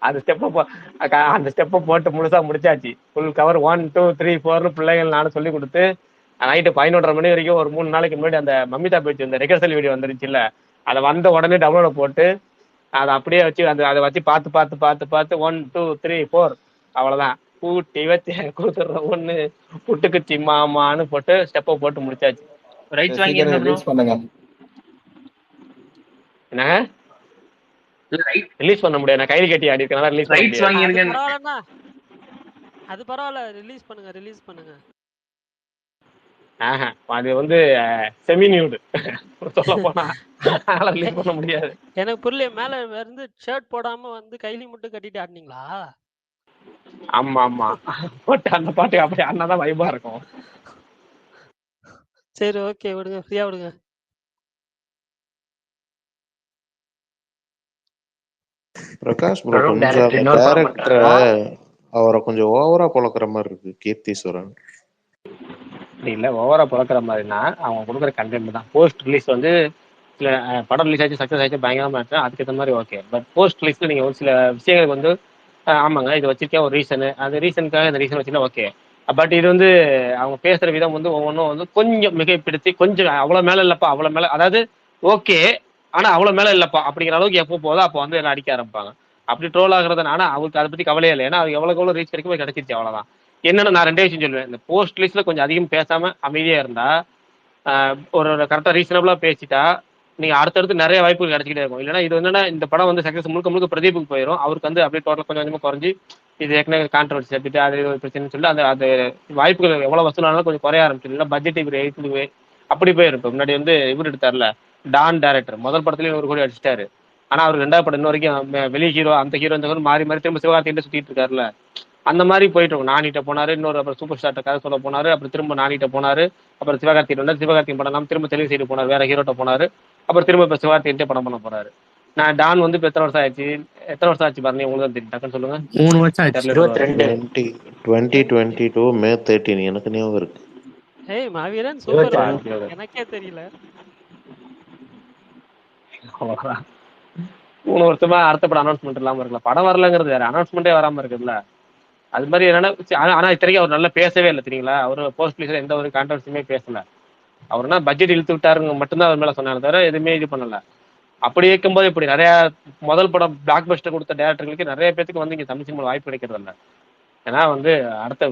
அந்த ஸ்டெப்ப போட்டு முழுசா முடிச்சாச்சு. ஃபுல் கவர் 1 2 3 4 பிள்ளைகள் நானும் சொல்லி கொடுத்து நைட்டு 11:30 மணி வரைக்கும் ஒரு 3 நாளைக்கு முன்னாடி அந்த மம்மிதா பேச்சு இந்த ரெகர்சல் வீடியோ வந்துருச்சு இல்ல, அதை வந்த உடனே டவுன்லோட போட்டு அதை அப்படியே வச்சு அதை வச்சு பார்த்து 1 2 3 4 அவ்வளவுதான். பூட்டி வச்சு கூத்துற ஒண்ணு புட்டுக்கு சிம்மாமான்னு போட்டு ஸ்டெப்ப போட்டு முடிச்சாச்சு. என்னங்க ரிலீஸ் பண்ண முடியாது, நான் கையில் கட்டி ஆடி இருக்கேன், ரிலீஸ் பண்ண. அது பரவாயில்ல, ரிலீஸ் பண்ணுங்க. அது வந்து செமி நியூட் சொல்ல போனா, அதனால ரிலீஸ் பண்ண முடியாது. எனக்கு புரியல, மேல இருந்து ஷர்ட் போடாம வந்து கைலி மட்டும் கட்டிட்டு ஆடினீங்களா? ஆமா போட்டு அந்த பாட்டு அப்படியே ஆடினாதான் வைபா இருக்கும். சரி ஓகே, விடுங்க, ஃப்ரீயா விடுங்க. பிரகாஷ் ப்ரோ கொஞ்சம் டைரக்டர் அவரை கொஞ்சம் ஓவரா பொழக்கிற மாதிரி இருக்கு கீர்த்தீஸ்வரன். இல்ல ஓவரா பொழக்கிற மாதிரினா அவங்க கொடுக்குற கண்டென்ட் தான். போஸ்ட் ரிலீஸ் வந்து சில படம் ரிலீஸ் ஆச்சு, சக்ஸஸ் ஆச்சு, பயங்கரமா இருக்கு, அதுக்கேற்ற மாதிரி ஓகே. பட் போஸ்ட் ரிலீஸ்ல நீங்க ஒரு சில விஷயங்களுக்கு வந்து ஆமாங்க இது வச்சிருக்கேன் ஒரு ரீசனு, அந்த ரீசனுக்காக இந்த ரீசன் வச்சுன்னா ஓகே. பட் இது வந்து அவங்க பேசுற விதம் வந்து ஒவ்வொன்றும் வந்து கொஞ்சம் மிகைப்படுத்தி, கொஞ்சம் அவ்வளவு மேல இல்லப்பா, அவ்வளவு மேல, அதாவது ஓகே ஆனா அவ்வளவு மேல இல்லப்பா அப்படிங்கிற அளவுக்கு எப்போ போதோ அப்போ வந்து எல்லாம் அடிக்க ஆரம்பிப்பாங்க. அப்படி ட்ரோல் ஆகுறது. ஆனா அவருக்கு அதை பத்தி கவலையே இல்லை, ஏன்னா அது எவ்வளவு ரீச் கிடைக்குமோ கிடைச்சிருச்சு, அவ்வளவுதான். என்னன்னா நான் 2 விஷயம் சொல்லுவேன். இந்த போஸ்ட் லிஸ்ட்ல கொஞ்சம் அதிகம் பேசாம அமைதியா இருந்தா, ஒரு கரெக்டா ரீசனபிளா பேசிட்டா நீங்க அடுத்தடுத்து நிறைய வாய்ப்புகள் கிடைச்சிக்கிட்டே இருக்கும். இல்லைன்னா இது என்னன்னா இந்த படம் வந்து சக்சஸ் முழுக்க பிரதீப்புக்கு போயிடும். அவருக்கு வந்து அப்படியே டோட்டல் கொஞ்சம் கொஞ்சமா குறைஞ்சி இது ஏற்கனவே கான்ட்ரவர்சி எடுத்துட்டு அது பிரச்சனைன்னு சொல்லி அந்த அது வாய்ப்புகள் எவ்வளவு வசூலானாலும் கொஞ்சம் குறைய ஆரம்பிச்சு, இல்லை பட்ஜெட் இவர் எழுத்துவே அப்படி போயிருக்கும். முன்னாடி வந்து இவர் எடுத்தார்ல டான் டைரக்டர், முதல் படத்துலயும் 1 கோடி அடிச்சிட்டாரு. ஆனா அவர் 2வது படம் இன்ன வரைக்கும் வெளி ஹீரோ அந்த ஹீரோ இந்த ஹீரோ மாறி மாறி திரும்ப சிவகார்த்திகிட்ட சுத்திட்டு இருக்காருல்ல. அந்த மாதிரி போயிட்டு இருக்கும். நானிட்ட போனாரு, இன்னொரு அப்புறம் சூப்பர் ஸ்டார்ட்ட கதை சொல்ல போனாரு, அப்புறம் திரும்ப நானிட்ட போனாரு, அப்புறம் சிவகார்த்திகிட்ட வந்தாரு, சிவகார்த்திகேயன் படம் இல்லாம திரும்ப தெலுங்கு சைடு போனாரு, வேற ஹீரோட்ட போனாரு, அப்புறம் திரும்ப இப்ப சிவகார்த்திகிட்டே படம் பண்ண போறாரு. நான் டான் வந்து இப்ப எத்தனை வருஷம் ஆச்சு பாருங்க, உங்களுக்கு தான் தெரியும், டக்குன்னு சொல்லுங்க. 3 வருஷம் ஆச்சு. தெரியல சொல்லுவாரு. 2022 May 13 எனக்கு ஞாபகம் இருக்கு. ஏய் மாவீரன் சூப்பர், 22 எனக்கே தெரியல. 3 வருஷமா அடுத்த படம் அனௌன்ஸ்மெண்ட் இல்லாம இருக்குல்ல, படம் வரலங்கிறது வேற, அனௌன்ஸ்மெண்டே வராம இருக்குல்ல. அது மாதிரி என்னன்னா ஆனா இத்தனைக்கும் அவர் நல்லா பேசவே இல்லை தெரியுங்களா. அவரு போஸ்ட் ப்ளீஸ்ல எந்த ஒரு கான்ட்ரவர்சியுமே பேசல. அவர்னா பட்ஜெட் இழுத்து விட்டாருங்க மட்டும்தான் அவர் மேல சொன்னாங்க, தவிர எதுவுமே இது பண்ணல. அப்படி இருக்கும்போது இப்படி நிறைய முதல் படம் பிளாக் பஸ்டர் கொடுத்த டேரக்டர்களுக்கு நிறைய பேருக்கு வந்து இங்க தமிழ் சினிமா வாய்ப்பு கிடைக்கிறது இல்லை. ஏன்னா வந்து அடுத்த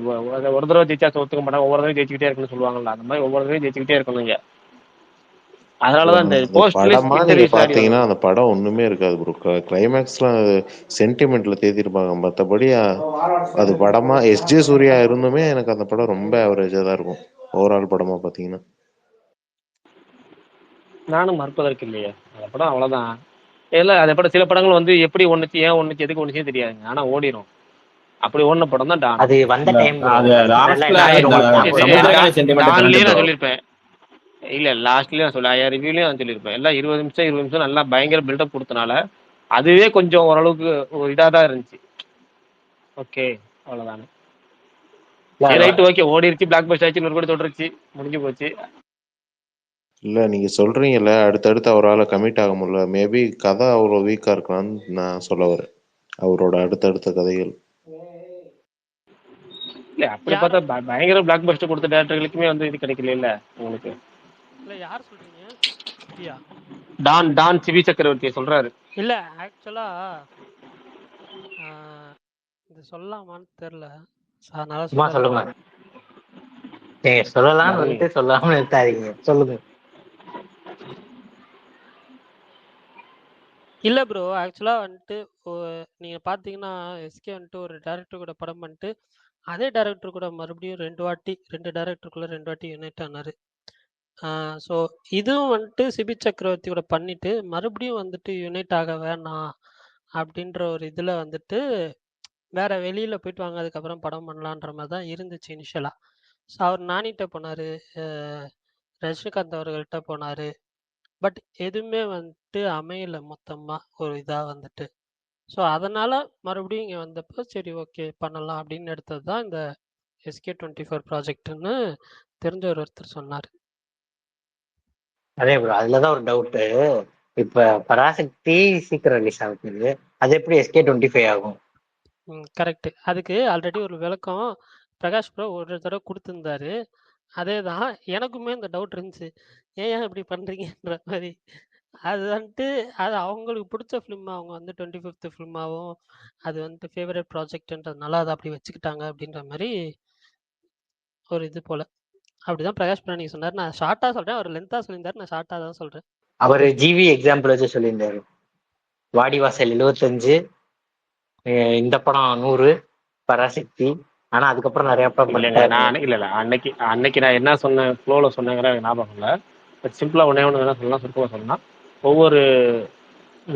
ஒரு தடவை ஜெயிச்சா ஒத்துக்க மாட்டாங்க, ஒவ்வொரு தடவை ஜெயிச்சுக்கிட்டே இருக்குன்னு சொல்லுவாங்கல்ல, அந்த மாதிரி ஒவ்வொரு தடவையும் ஜெயிச்சுக்கிட்டே இருக்கணும் இங்க. அதனாலதான் இந்த போஸ்ட் படமா நீங்க பாத்தீங்கன்னா அந்த படம் ஒண்ணுமே இருக்காது ப்ரோ. கிளைமேக்ஸ்லாம் சென்டிமெண்ட்ல தேத்திருப்பாங்க, மற்றபடி அது படமா எஸ்ஜே சூர்யா இருந்துமே எனக்கு அந்த படம் ரொம்ப ஆவரேஜா தான் இருக்கும் ஓவரால் படமா பாத்தீங்கன்னா. நானும் மறுப்பதற்கு இல்லையே, அந்த படம் அவ்வளவுதான். இல்ல அதே படம் சில படங்கள் வந்து எப்படி ஒண்ணுச்சு ஏன் ஒண்ணுச்சு எதுக்கு ஒண்ணுச்சே தெரியாதுங்க, ஆனா ஓடிடும். அப்படி ஓடின படம் தான் டான். அது வந்த டைம் டான்லயே நான் சொல்லியிருப்பேன், இல்ல லாஸ்ட்லயே நான் சொல்ல ரிவ்யூலயும் நான் சொல்லியிருப்பேன், எல்லாம் 20 நிமிஷம் நல்லா பயங்கர பில்டப் கொடுத்தனால அதுவே கொஞ்சம் ஓரளவுக்கு ஒரு இதாதான் இருந்துச்சு. ஓகே அவ்வளவுதானே, ரைட் ஓகே ஓடிருச்சு, பிளாக் பஸ்ட் ஆச்சு, 100 கோடி தொட்டுருச்சு, முடிஞ்சு போச்சு. இல்ல நீங்க சொல்றீங்கல்ல அடுத்தடுத்து அவரால் கமிட் ஆக முடியல, மேபி கதை அவ்வளோ வீக்கா இருக்கலாம்னு நான் சொல்ல வரேன், அவரோட அடுத்தடுத்த கதைகள். இல்ல அப்படி பார்த்தா பயங்கர பிளாக் பஸ்டர் கொடுத்த டேரக்டர்களுக்குமே வந்து இது கிடைக்கல இல்ல உங்களுக்கு. இல்ல யார் சொல்றீங்க? டான் சிவி சக்கரவர்த்தி சொல்றாரு. இல்ல ஆக்சுவலா இது சொல்லலாமான்னு தெரியல, சும்மா சொல்லுங்க. சொல்லலாம் வந்துட்டு சொல்லாம நிறுத்தாதீங்க, சொல்லுங்க. இல்ல ப்ரோ, ஆக்சுவலா வந்துட்டு நீங்க பாத்தீங்கன்னா எஸ்கே வந்துட்டு ஒரு டைரக்டர் கூட படம் பண்ணிட்டு அதே டைரக்டர் கூட மறுபடியும் 2 டைரக்டருக்குள்ள 2 வாட்டி யுனைட் ஆனாரு. ஸோ இதுவும் வந்துட்டு சிபி சக்கரவர்த்தி கூட பண்ணிட்டு மறுபடியும் வந்துட்டு யுனைட் ஆக வேணாம் அப்படின்ற ஒரு இதுல வந்துட்டு வேற வெளியில போயிட்டு வாங்க, அதுக்கப்புறம் படம் பண்ணலான்ற மாதிரி தான் இருந்துச்சு இனிஷியலா. ஸோ அவர் நானிட்ட போனாரு, ரஜினிகாந்த் அவர்கள்ட்ட போனாரு, பட் எதுவுமே வந்துட்டு அமையல மொத்தமா ஒரு இதா வந்துட்டு. ஸோ அதனால மறுபடியும் இங்க வந்தப்போ சரி ஓகே பண்ணலாம் அப்படின்னு எடுத்தது தான் இந்த SK24 ப்ராஜெக்ட்னு தெரிஞ்ச ஒருத்தர் சொன்னார். அதே ப்ரோ, அதுலதான் ஒரு டவுட்டு. இப்ப பராசக்தி சீக்கிரம் ரிலீஸ் ஆகுது, அது எப்படி SK25 ஆகும்? கரெக்ட். அதுக்கு ஆல்ரெடி ஒரு விளக்கம் பிரகாஷ் ப்ரோ ஒரு தடவை கொடுத்துருந்தாரு. அதே தான் எனக்குமே இந்த டவுட் இருந்துச்சு, ஏன் இப்படி பண்றீங்கன்ற மாதிரி. அது வந்துட்டு அது அவங்களுக்கு பிடிச்ச ஃபிலிம், அவங்க வந்து 25th ஃபிலிமாவும் அது வந்துட்டு ஃபேவரட் ப்ராஜெக்ட்ன்றதுனால அதை அப்படி வச்சுக்கிட்டாங்க அப்படின்ற மாதிரி ஒரு இது போல. அப்படிதான் பிரகாஷ் பிராணி சொன்னார். நான் ஷார்ட்டா சொல்றேன், அவர் லென்த்தா சொல்லியிருந்தாரு, நான் ஷார்ட்டா தான் சொல்றேன். அவர் ஜிவி எக்ஸாம்பிள் வச்சு சொல்லியிருந்தாரு, வாடிவாசல் 75, இந்த படம் 100, பராசக்தி. ஆனா அதுக்கப்புறம் நிறைய படம் இல்ல அன்னைக்கு நான் என்ன சொன்னேன் ஃப்ளோல சொன்னேங்கிற ஞாபகம் இல்லை. பட் சிம்பிளா ஒன்னே ஒன்று என்ன சொல்லலாம், சுருக்கமாக சொல்லலாம். ஒவ்வொரு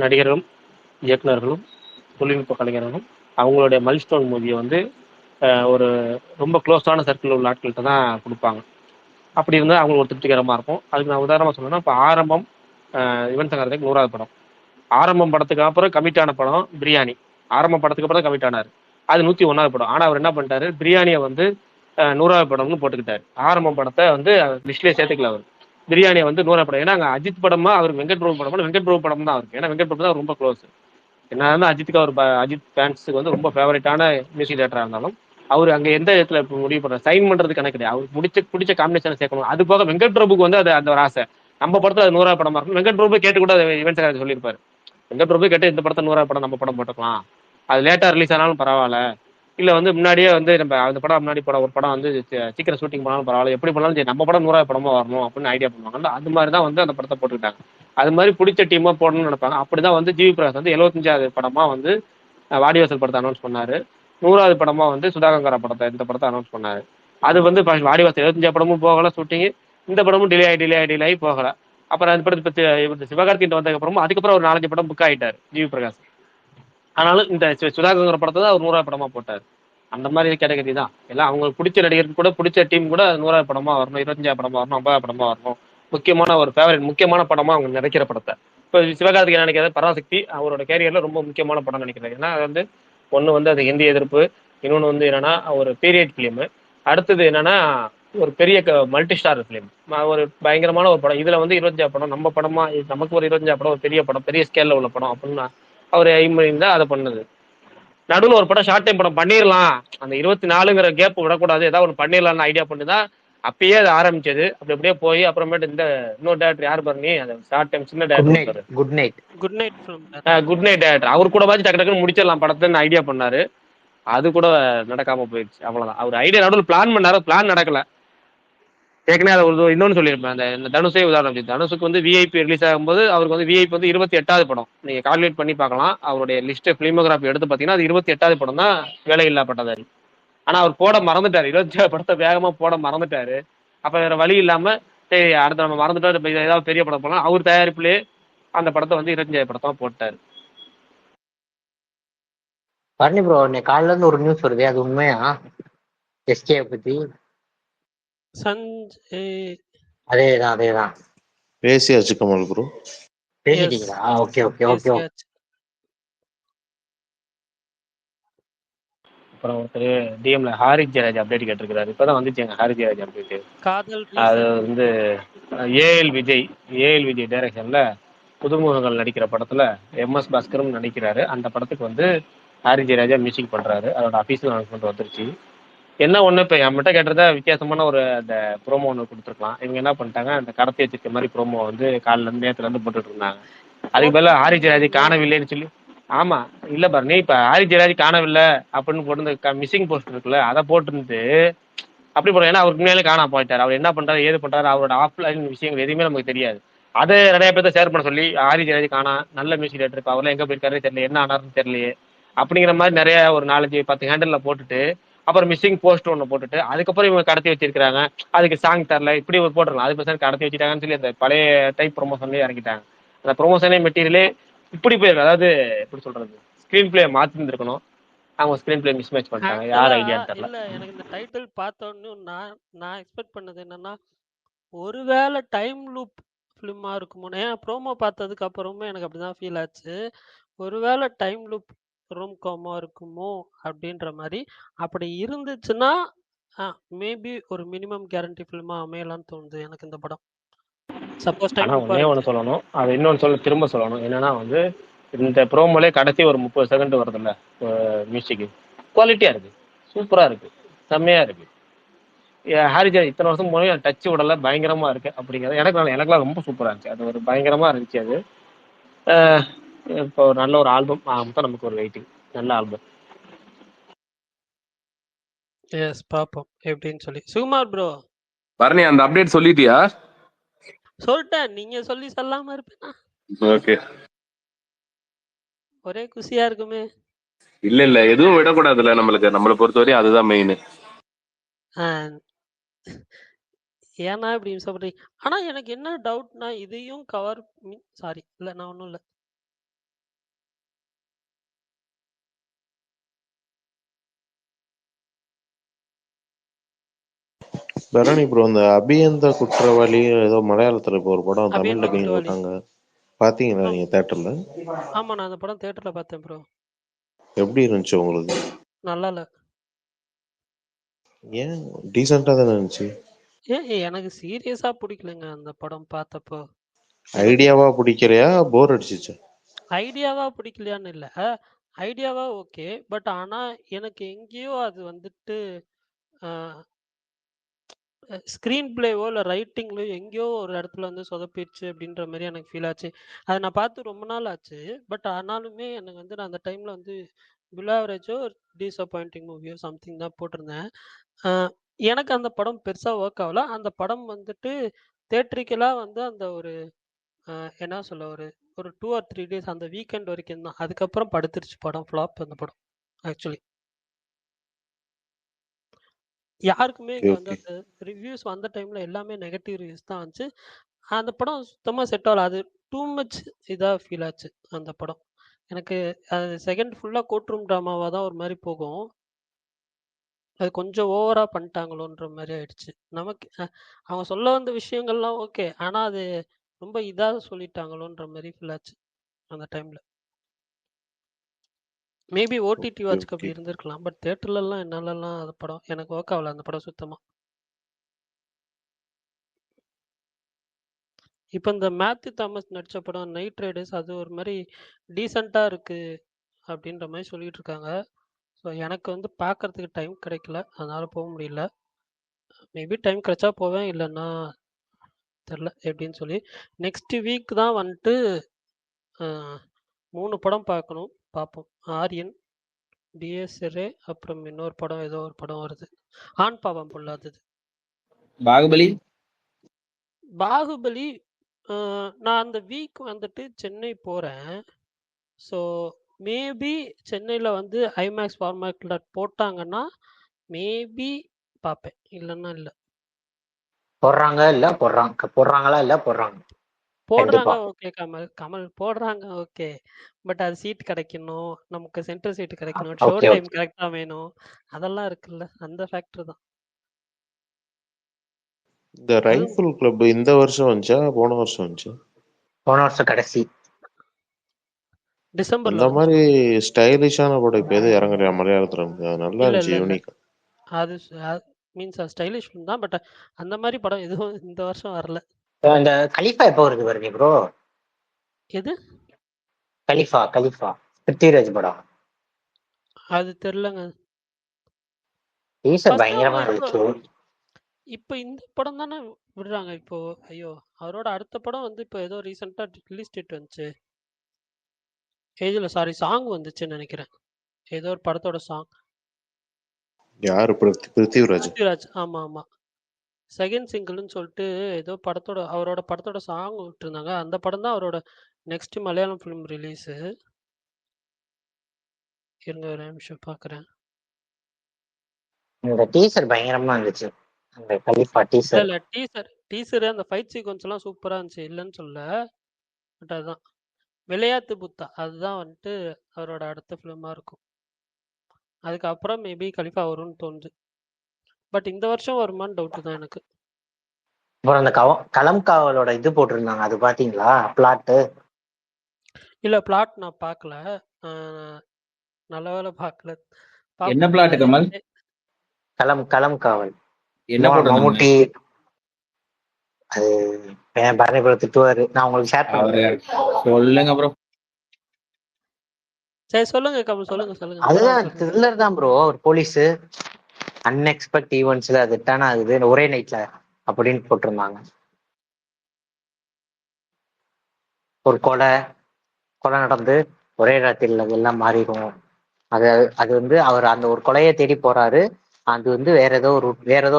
நடிகர்களும் இயக்குநர்களும் தொழில்நுட்ப கலைஞர்களும் அவங்களுடைய மைல்ஸ்டோன் மூவியை வந்து ஒரு ரொம்ப க்ளோஸான சர்க்கிள் உள்ள ஆட்கள்கிட்ட தான் கொடுப்பாங்க. அப்படி இருந்தால் அவங்களுக்கு ஒரு திருப்திகரமாக இருக்கும். அதுக்கு நான் உதாரணமாக சொல்லணும்னா, இப்போ ஆரம்பம் யுவன் சங்கர் ராஜாக்கு 100வது படம், ஆரம்பம் படத்துக்கு அப்புறம் கமிட்டான படம் பிரியாணி, ஆரம்பம் படத்துக்கு அப்புறம் கமிட் ஆனார், அது 101வது படம். ஆனால் அவர் என்ன பண்ணிட்டாரு, பிரியாணியை வந்து 100வது படம்னு போட்டுக்கிட்டாரு. ஆரம்பம் படத்தை வந்து லிஸ்ட்லேயே சேர்த்துக்கல அவர், பிரியாணியை வந்து 100வது படம். ஏன்னா அங்கே அஜித் படமா அவர் வெங்கட் பிரபு படமா, வெங்கட் பிரபு படம் தான் அவருக்கு. ஏன்னா வெங்கட் பிரபு தான் ரொம்ப க்ளோஸ். என்ன அஜித்துக்கு அவர் அஜித் ஃபேன்ஸுக்கு வந்து ரொம்ப ஃபேவரட்டான மியூசிக் டேரக்டராக இருந்தாலும் அவர் அங்கே எந்த இடத்துல இப்போ முடிவு பண்ணுறாரு, சைன் பண்ணுறது கணக்கு கிடையாது, அவருக்கு பிடிச்ச காம்பினேஷனை சேர்க்கணும். அது போக வெங்கட் பிரபுக்கு வந்து அது அந்த ஒரு ஆசை, நம்ம படத்தில் அது 100வது படமா இருக்கும். வெங்கட் பிரபு கேட்டு கூட யுவன் சங்கர் ராஜா சொல்லியிருப்பாரு, வெங்கட் பிரபு கேட்டு இந்த படத்தை 100வது படம் நம்ம படம் போட்டுக்கலாம், அது லேட்டாக ரிலீஸ் ஆனாலும் பரவாயில்ல, இல்லை வந்து முன்னாடியே வந்து நம்ம அந்த படம் முன்னாடி படம் ஒரு படம் வந்து சீக்கிரம் ஷூட்டிங் பண்ணாலும் பரவாயில்ல, எப்படி பண்ணாலும் சரி நம்ம படம் 100வது படமா வரணும் அப்படின்னு ஐடியா பண்ணுவாங்க. அது மாதிரி தான் வந்து அந்த படத்தை போட்டுக்கிட்டாங்க. அது மாதிரி பிடிச்ச டீமாக போடணும்னு நினைப்பாங்க. அப்படிதான் வந்து ஜிவி பிரகாஷ் வந்து 75வது படமா வந்து வாடிவாசல் படத்தை அனௌன்ஸ் பண்ணாரு, 100வது படமா வந்து சுதாகங்கரா படத்தை இந்த படத்தை அனௌன்ஸ் பண்ணாரு. அது வந்து வாடிவாசல் 75 படமும் போகல ஷூட்டிங்கு, இந்த படமும் டிலே ஆகி போகல. அப்புறம் அந்த படத்தை சிவகார்த்திகிட்ட வந்ததுக்கு அப்புறமா அதுக்கப்புறம் ஒரு 4-5 படம் புக் ஆயிட்டாரு ஜிவி பிரகாஷ். ஆனாலும் இந்த சுதாகர்ங்கிற படத்தை தான் அவர் 100வது படமா போட்டார். அந்த மாதிரி கேட்டகரி தான் எல்லாம். அவங்களுக்கு பிடிச்ச நடிகருக்கு கூட பிடிச்ச டீம் கூட 100வது படமா வரணும், 25வது படமா வரணும், 50வது படமா வரணும். முக்கியமான ஒரு ஃபேவரட் முக்கியமான படமா அவங்க நினைக்கிற படத்தை. இப்போ சிவகார்த்திகேயன் நினைக்கிறது பராசக்தி அவரோட கேரியர்ல ரொம்ப முக்கியமான படம் நினைக்கிறாரு. ஏன்னா அது வந்து ஒன்று வந்து அது இந்திய எதிர்ப்பு, இன்னொன்று வந்து என்னன்னா ஒரு பீரியட் ஃபிலிம், அடுத்தது என்னன்னா ஒரு பெரிய மல்டி ஸ்டார் ஃபிலிம், ஒரு பயங்கரமான ஒரு படம். இதுல வந்து 25வது படம் நம்ம படமா, நமக்கு ஒரு 25வது படம் ஒரு பெரிய படம், பெரிய ஸ்கேல்ல உள்ள படம் அப்படின்னு அவர் எய்ம் பண்ணி தான் அதை பண்ணது. நடுவில் ஒரு படம் ஷார்ட் டைம் படம் பண்ணிடலாம், அந்த 24ங்கிற கேப் விடக்கூடாது, ஏதாவது ஒன்று பண்ணிடலாம்னு ஐடியா பண்ணி தான் அப்பயே அது ஆரம்பிச்சது. அப்படி அப்படியே போய் அப்புறமேட்டு இந்த இன்னொரு டேரக்டர் யார் பண்ணி அந்த ஷார்ட் டைம் சின்ன director good night good night director, அவர் கூட டக்கு டக்குன்னு முடிச்சிடலாம் படத்தைன்னு ஐடியா பண்ணாரு. அது கூட நடக்காம போயிடுச்சு. அவ்வளவுதான். அவர் ஐடியா நடுவில் பிளான் பண்ணாரு, பிளான் நடக்கல. ஏற்கனவே அதை ஒரு இன்னொன்னு சொல்லியிருப்பேன், அந்த தனுஷே உதாரணம். தனுஷுக்கு வந்து விஐபி ரிலீஸ் ஆகும்போது அவருக்கு வந்து விஐபி வந்து 28வது படம். நீங்க கால்குலேட் பண்ணி பார்க்கலாம், அவருடைய லிஸ்ட் பிலிமோகிராஃபி எடுத்து பார்த்தீங்கன்னா அது 28வது படம் தான் வேலையில்லா பட்டதாரி. ஆனா அவர் போட மறந்துட்டாரு, 27 படத்தை வேகமா போட மறந்துட்டாரு. அப்ப வேற வழி இல்லாம சரி அடுத்த நம்ம மறந்துட்டோம், ஏதாவது பெரிய படம் போலாம், அவர் தயாரிப்புலேயே அந்த படத்தை வந்து 25வது படத்தை போட்டாரு. பரணி ப்ரோ, காலையில இருந்து ஒரு நியூஸ் வருது, அது உண்மையா? எஸ்கே பத்தி சஞ்சய் அதேதான் பேசியாச்சு கமல் ப்ரோ. பேசிட்டீங்களா? Okay okay okay. அப்புறம் ஒருத்தர் டிஎம்ல ஹாரிஸ் ஜெயராஜ் அப்டேட் கேட்டிருக்கிறாரு. இப்பதான் வந்துச்சு எங்க ஹாரிஸ் ஜெயராஜ் அப்டேட். காதல் அது வந்து ஏஎல் விஜய் டைரக்ஷன்ல புதுமுகங்கள் நடிக்கிற படத்துல MS பாஸ்கரும் நடிக்கிறாரு. அந்த படத்துக்கு வந்து ஹாரிஸ் ஜெயராஜா மியூசிக் பண்றாரு. அதோட அபிஷியல் அனௌன்ஸ்மெண்ட் வந்துருச்சு. என்ன ஒண்ணு, இப்ப என்கிட்ட கேட்டதா வித்தியாசமான ஒரு அந்த ப்ரோமோ ஒன்று கொடுத்துருக்கலாம். இவங்க என்ன பண்ணிட்டாங்க, அந்த கடத்தி வச்சிருக்க மாதிரி ப்ரோமோ வந்து காலில இருந்து நேரத்துல இருந்து போட்டுட்டு இருந்தாங்க. அதுக்கு பதிலாக ஹாரிஸ் ஜெயராஜ் காணவில்லைன்னு சொல்லி, ஆமா இல்ல பாருங்க, இப்ப ஹாரிஸ் ஜெயராஜ் காணவில்லை அப்படின்னு போட்டு மிஸ்ஸிங் போஸ்ட் இருக்குல்ல, அதை போட்டுருந்து அப்படி போடுறோம். ஏன்னா அவருக்கு முன்னாலே காணாம போயிட்டார். அவர் என்ன பண்றாரு ஏது பண்றாரு அவரோட ஆஃப்லைன் விஷயங்கள் எதுவுமே நமக்கு தெரியாது. அதை நிறைய பேர்த்த ஷேர் பண்ண சொல்லி ஹாரிஸ் ஜெயராஜ் காணா, நல்ல மியூசிக் டேரக்டர், இப்போ அவர்லாம் எங்க போயிருக்காரு தெரியல, என்ன ஆனாருன்னு தெரியலையே அப்படிங்கிற மாதிரி நிறைய ஒரு 4-10 ஹேண்டில்ல போட்டுட்டு அப்புறம் மிஸ்ஸிங் போஸ்ட் ஒன்று போட்டுட்டு அதுக்கப்புறம் இவங்க கடத்தி வச்சிருக்காங்க, அதுக்கு சாங் தரல, இப்படி ஒரு போட்டுருக்கலாம். அது பர்சன்ட் கடத்தி வச்சுட்டாங்கன்னு சொல்லி அந்த பழைய டைப் ப்ரொமோஷன்லேயே இறங்கிட்டாங்க. அந்த ப்ரொமோஷனே மெட்டீரியலே இப்படி போயிருக்கு. அதாவது எப்படி சொல்றது, ஸ்கிரீன் பிளே மாத்திருந்துருக்கணும், அவங்க ஸ்கிரீன் பிளே மிஸ் மேட்ச் பண்ணிட்டாங்க. யார் ஐடியான்னு தெரியல. இல்ல எனக்கு இந்த டைட்டில் பார்த்தோன்னு நான் எக்ஸ்பெக்ட் பண்ணது என்னன்னா, ஒருவேளை டைம் லூப் ஃபிலிமா இருக்குமோ. ஏன் ப்ரோமோ பார்த்ததுக்கு அப்புறமே எனக்கு அப்படிதான் ஃபீல் ஆச்சு. ஒருவேளை டைம் லூப் ரோம் காமா இருக்குமோ அப்படின்ற மாதிரி. அப்படி இருந்துச்சுன்னா மேபி ஒரு மினிமம் கேரண்டி ஃபிலிமா அமையலாம்னு தோணுது எனக்கு இந்த படம். சப்போஸ் டைம் ஒன்னே ஒன்று சொல்லணும், அது இன்னொன்று திரும்ப சொல்லணும். என்னன்னா வந்து இந்த ப்ரோமோலே கடைசி ஒரு 30 செகண்ட் வருதுல்ல மியூசிக், குவாலிட்டியா இருக்கு, சூப்பரா இருக்கு, செம்மையா இருக்கு. ஹாரிஸ் ஜெயராஜ் இத்தனை வருஷம் போய் டச் விடல, பயங்கரமா இருக்கு அப்படிங்கிறது எனக்குலாம் ரொம்ப சூப்பரா இருந்துச்சு. அது ஒரு பயங்கரமா இருந்துச்சு. அது இப்போ நல்ல ஒரு ஆல்பம் தான், நமக்கு ஒரு வெயிட்டிங், நல்ல ஆல்பம். எஸ் பாப்போம் எப்படின்னு சொல்லி. சுகுமார் ப்ரோ பரணி அந்த அப்டேட் சொல்லிட்டியா? சொல்லிட்டேன், நீங்க சொல்லி சொல்லாம இருப்பேனா? ஓகே, ஒரே குசியா இருக்குமே. இல்ல எதுவும் விடக்கூடாதுல்ல, நம்மளை பொறுத்தவரையும் அதுதான் மெயின். ஏன்னா இப்படி சொல்றீங்க. ஆனா எனக்கு என்ன டவுட்னா, இதையும் கவர் சாரி இல்ல நான் ஒன்றும் இல்லை. பரணி ப்ரோ, இந்த அபியந்த குற்றவாளி ஏதோ மலையாளத்துல இப்போ ஒரு படம் தமிழ்ல போட்டாங்க, பாத்தீங்களா நீங்க தியேட்டர்ல? ஆமா, நான் அந்த படம் தியேட்டர்ல பார்த்தேன் ப்ரோ. எப்படி இருந்துச்சு உங்களுக்கு? நல்லா இல்ல. ஏன்? டீசெண்டா தானே இருந்துச்சு. எனக்கு சீரியஸா பிடிக்கலங்க அந்த படம் பார்த்தப்போ. ஐடியாவா பிடிக்கலையா, போர் அடிச்சிச்சு? ஐடியாவா பிடிக்கலையான்னு இல்ல, ஐடியாவா ஓகே. பட் ஆனா எனக்கு எங்கேயோ அது வந்துட்டு ஸ்க்ரீன் பிளேவோ இல்லை ரைட்டிங்லோ எங்கேயோ ஒரு இடத்துல வந்து சொதப்பிடுச்சு அப்படின்ற மாதிரி எனக்கு ஃபீல் ஆச்சு. அதை நான் பார்த்து ரொம்ப நாள் ஆச்சு. பட் ஆனாலுமே எனக்கு வந்து நான் அந்த டைமில் வந்து பிலோ ஆவரேஜோ டிசப்பாயிண்டிங் மூவியோ சம்திங் தான் போட்டிருந்தேன். எனக்கு அந்த படம் பெருசாக ஒர்க் ஆகல. அந்த படம் வந்துட்டு தேட்ரிக்கலாக வந்து அந்த ஒரு என்ன சொல்ல ஒரு 2 or 3 days அந்த வீக்கெண்ட் வரைக்கும் தான். அதுக்கப்புறம் படுத்துருச்சு படம், ஃப்ளாப் அந்த படம் ஆக்சுவலி. யாருக்குமே இங்கே வந்து அந்த ரிவ்யூஸ் வந்த டைமில் எல்லாமே நெகட்டிவ் ரிவ்யூஸ் தான் வந்துச்சு. அந்த படம் சுத்தமா செட் ஆகல. அது டூ மச் இதா ஃபீல் ஆச்சு அந்த படம். எனக்கு அது செகண்ட் ஃபுல்லா கோர்ட் ரூம் ட்ராமாவா தான் ஒரு மாரி போகும். அது கொஞ்சம் ஓவரா பண்ணிட்டாங்களோன்ற மாரி ஆயிடுச்சு. நமக்கு அவங்க சொல்ல வந்த விஷயங்கள்லாம் ஓகே. ஆனா அது ரொம்ப இதா சொல்லிட்டாங்களோன்ற மாரி ஃபீல் ஆச்சு அந்த டைம்ல. மேபி ஓடிடி ஓகே வாட்ச்க்கு ஓகே அப்படி இருந்திருக்கலாம். பட் தியேட்டர்லலாம் என்னாலலாம் அந்த படம் எனக்கு ஒர்க் ஆகல அந்த படம் சுத்தமா. இப்ப இந்த மேத்யூ தாமஸ் நடிச்ச படம் நைட் ரைடர்ஸ் அது ஒரு மாரி டீசென்ட்டா இருக்கு அப்படின்ற மாரி சொல்லிட்டு இருக்காங்க. ஸோ எனக்கு வந்து பார்க்கறதுக்கு டைம் கிடைக்கல. அதனால போ முடியல. மேபி டைம் கிடைச்சா போவேன். இல்லன்னா தெரியல எப்படின்னு சொல்லி. நெக்ஸ்ட் வீக் தான் வந்துட்டு 3 படம் பார்க்கணும். பார்ப்போம். ஆரியன், டிஎஸ்எரே, அப்புறம் இன்னொரு படம் ஏதோ ஒரு படம் வருது. ஆண் பாவம் பொல்லாதது. பாகுபலி பாகுபலி நான் அந்த வீக் வந்துட்டு சென்னை போறேன். ஸோ மேபி சென்னையில வந்து ஐமேக்ஸ் ஃபார்மேட்ல போட்டாங்கன்னா மேபி பார்ப்பேன். இல்லைன்னா இல்லை. போடுறாங்களா இல்ல போடுறாங்க போடுறாங்க கண்டிப்பா. ஓகே. கமல் போடுறாங்க ஓகே. பட் அது சீட் கிடைக்கணும், நமக்கு சென்டர் சீட் கிடைக்கணும், ஷோ ஓகே டைம் ஓகே. கரெக்டா வேணும். அதெல்லாம் இருக்குல்ல, அந்த ஃபேக்டர் தான். இந்த அது ரைஃபிள் கிளப் இந்த வருஷம் வந்துச்சா போன வருஷம் வந்துச்சா? போன வருஷம் கடைசி டிசம்பர்ல அந்த மாதிரி வந்துச்சு. ஸ்டைலிஷான படம் இப்போ எதுவும் இறங்குறியா மலையாளத்துல இருந்து? அது நல்லா இல்ல இருந்துச்சு, இல்ல இல்ல யூனிக். அது மீன்ஸ் ஸ்டைலிஷ் தான். பட் அந்த மாதிரி படம் எதுவும் இந்த வருஷம் வரல. இந்த கலிஃபா எப்போ வருது பாருங்க ப்ரோ? எது கலிஃபா பிருத்திவிராஜ் படம். அது தெரியலங்க. டீசர் ஃபர்ஸ்ட் பயங்கரமா அவங்க இருந்துச்சு. இப்போ இந்த படம் தானே விடுறாங்க இப்போ. ஐயோ, அவரோட அடுத்த படம் வந்து இப்போ ஏதோ ரீசெண்டா ரிலீஸ் டேட் வந்துச்சு. சாரி சாங் வந்துச்சுன்னு நினைக்கிறேன். ஏதோ ஒரு படத்தோட சாங். யாரு? பிருத்திவிராஜ். பிருத்திவிராஜ், ஆமா ஆமா. செகண்ட் சிங்கிள்னு சொல்லிட்டு ஏதோ படத்தோட அவரோட படத்தோட சாங் விட்டுருந்தாங்க. அந்த படம் தான் அவரோட நெக்ஸ்ட் மலையாளம் ஃபிலிம் ரிலீஸ். இருங்க ஒரு நிமிஷம் பார்க்குறேன். இந்த டீசர் பயங்கரமா இருந்துச்சு, அந்த கலிஃபா இல்ல டீசர். இல்ல டீசர் அந்த ஃபைட் சீக்வன்ஸ் எல்லாம் சூப்பரா இருந்துச்சு, இல்லைன்னு சொல்ல. பட் அதுதான் விளையாட்டு புத்தா, அதுதான் வந்துட்டு அவரோட அடுத்த ஃபிலிமா இருக்கும். அதுக்கப்புறம் மேபி கலிஃபா வரும்னு தோணுது. பட் இந்த வருஷம் வருமான்னு டவுட் தான் எனக்கு. அப்புறம் அந்த களம் காவலோட இது போட்டிருந்தாங்க, அது பாத்தீங்களா பிளாட்டு? இல்ல பிளாட் நான் பார்க்கல. நல்ல வேலை பார்க்கல. என்ன பிளாட் கமல்? களம் காவல். என்ன போட்டிருந்தாங்க? மம்முட்டி அது பரணி திட்டுவாரு. நான் உங்களுக்கு ஷேர் பண்றேன், சொல்லுங்க ப்ரோ. சரி சொல்லுங்க கமல், சொல்லுங்க. அதுதான் த்ரில்லர் தான் ப்ரோ. ஒரு போலீஸ் அன்எக்ஸ்பெக்ட் ஈவெண்ட்ஸ்ல அது டர்ன் ஆகுது ஒரே நைட்ல அப்படின்னு போட்டிருந்தாங்க. ஒரு கொலை நடந்து ஒரே ராத்திரில எல்லாம் மாறிடும். அது வந்து அவர் அந்த ஒரு கொலையை தேடி போறாரு. அது வந்து வேற ஏதோ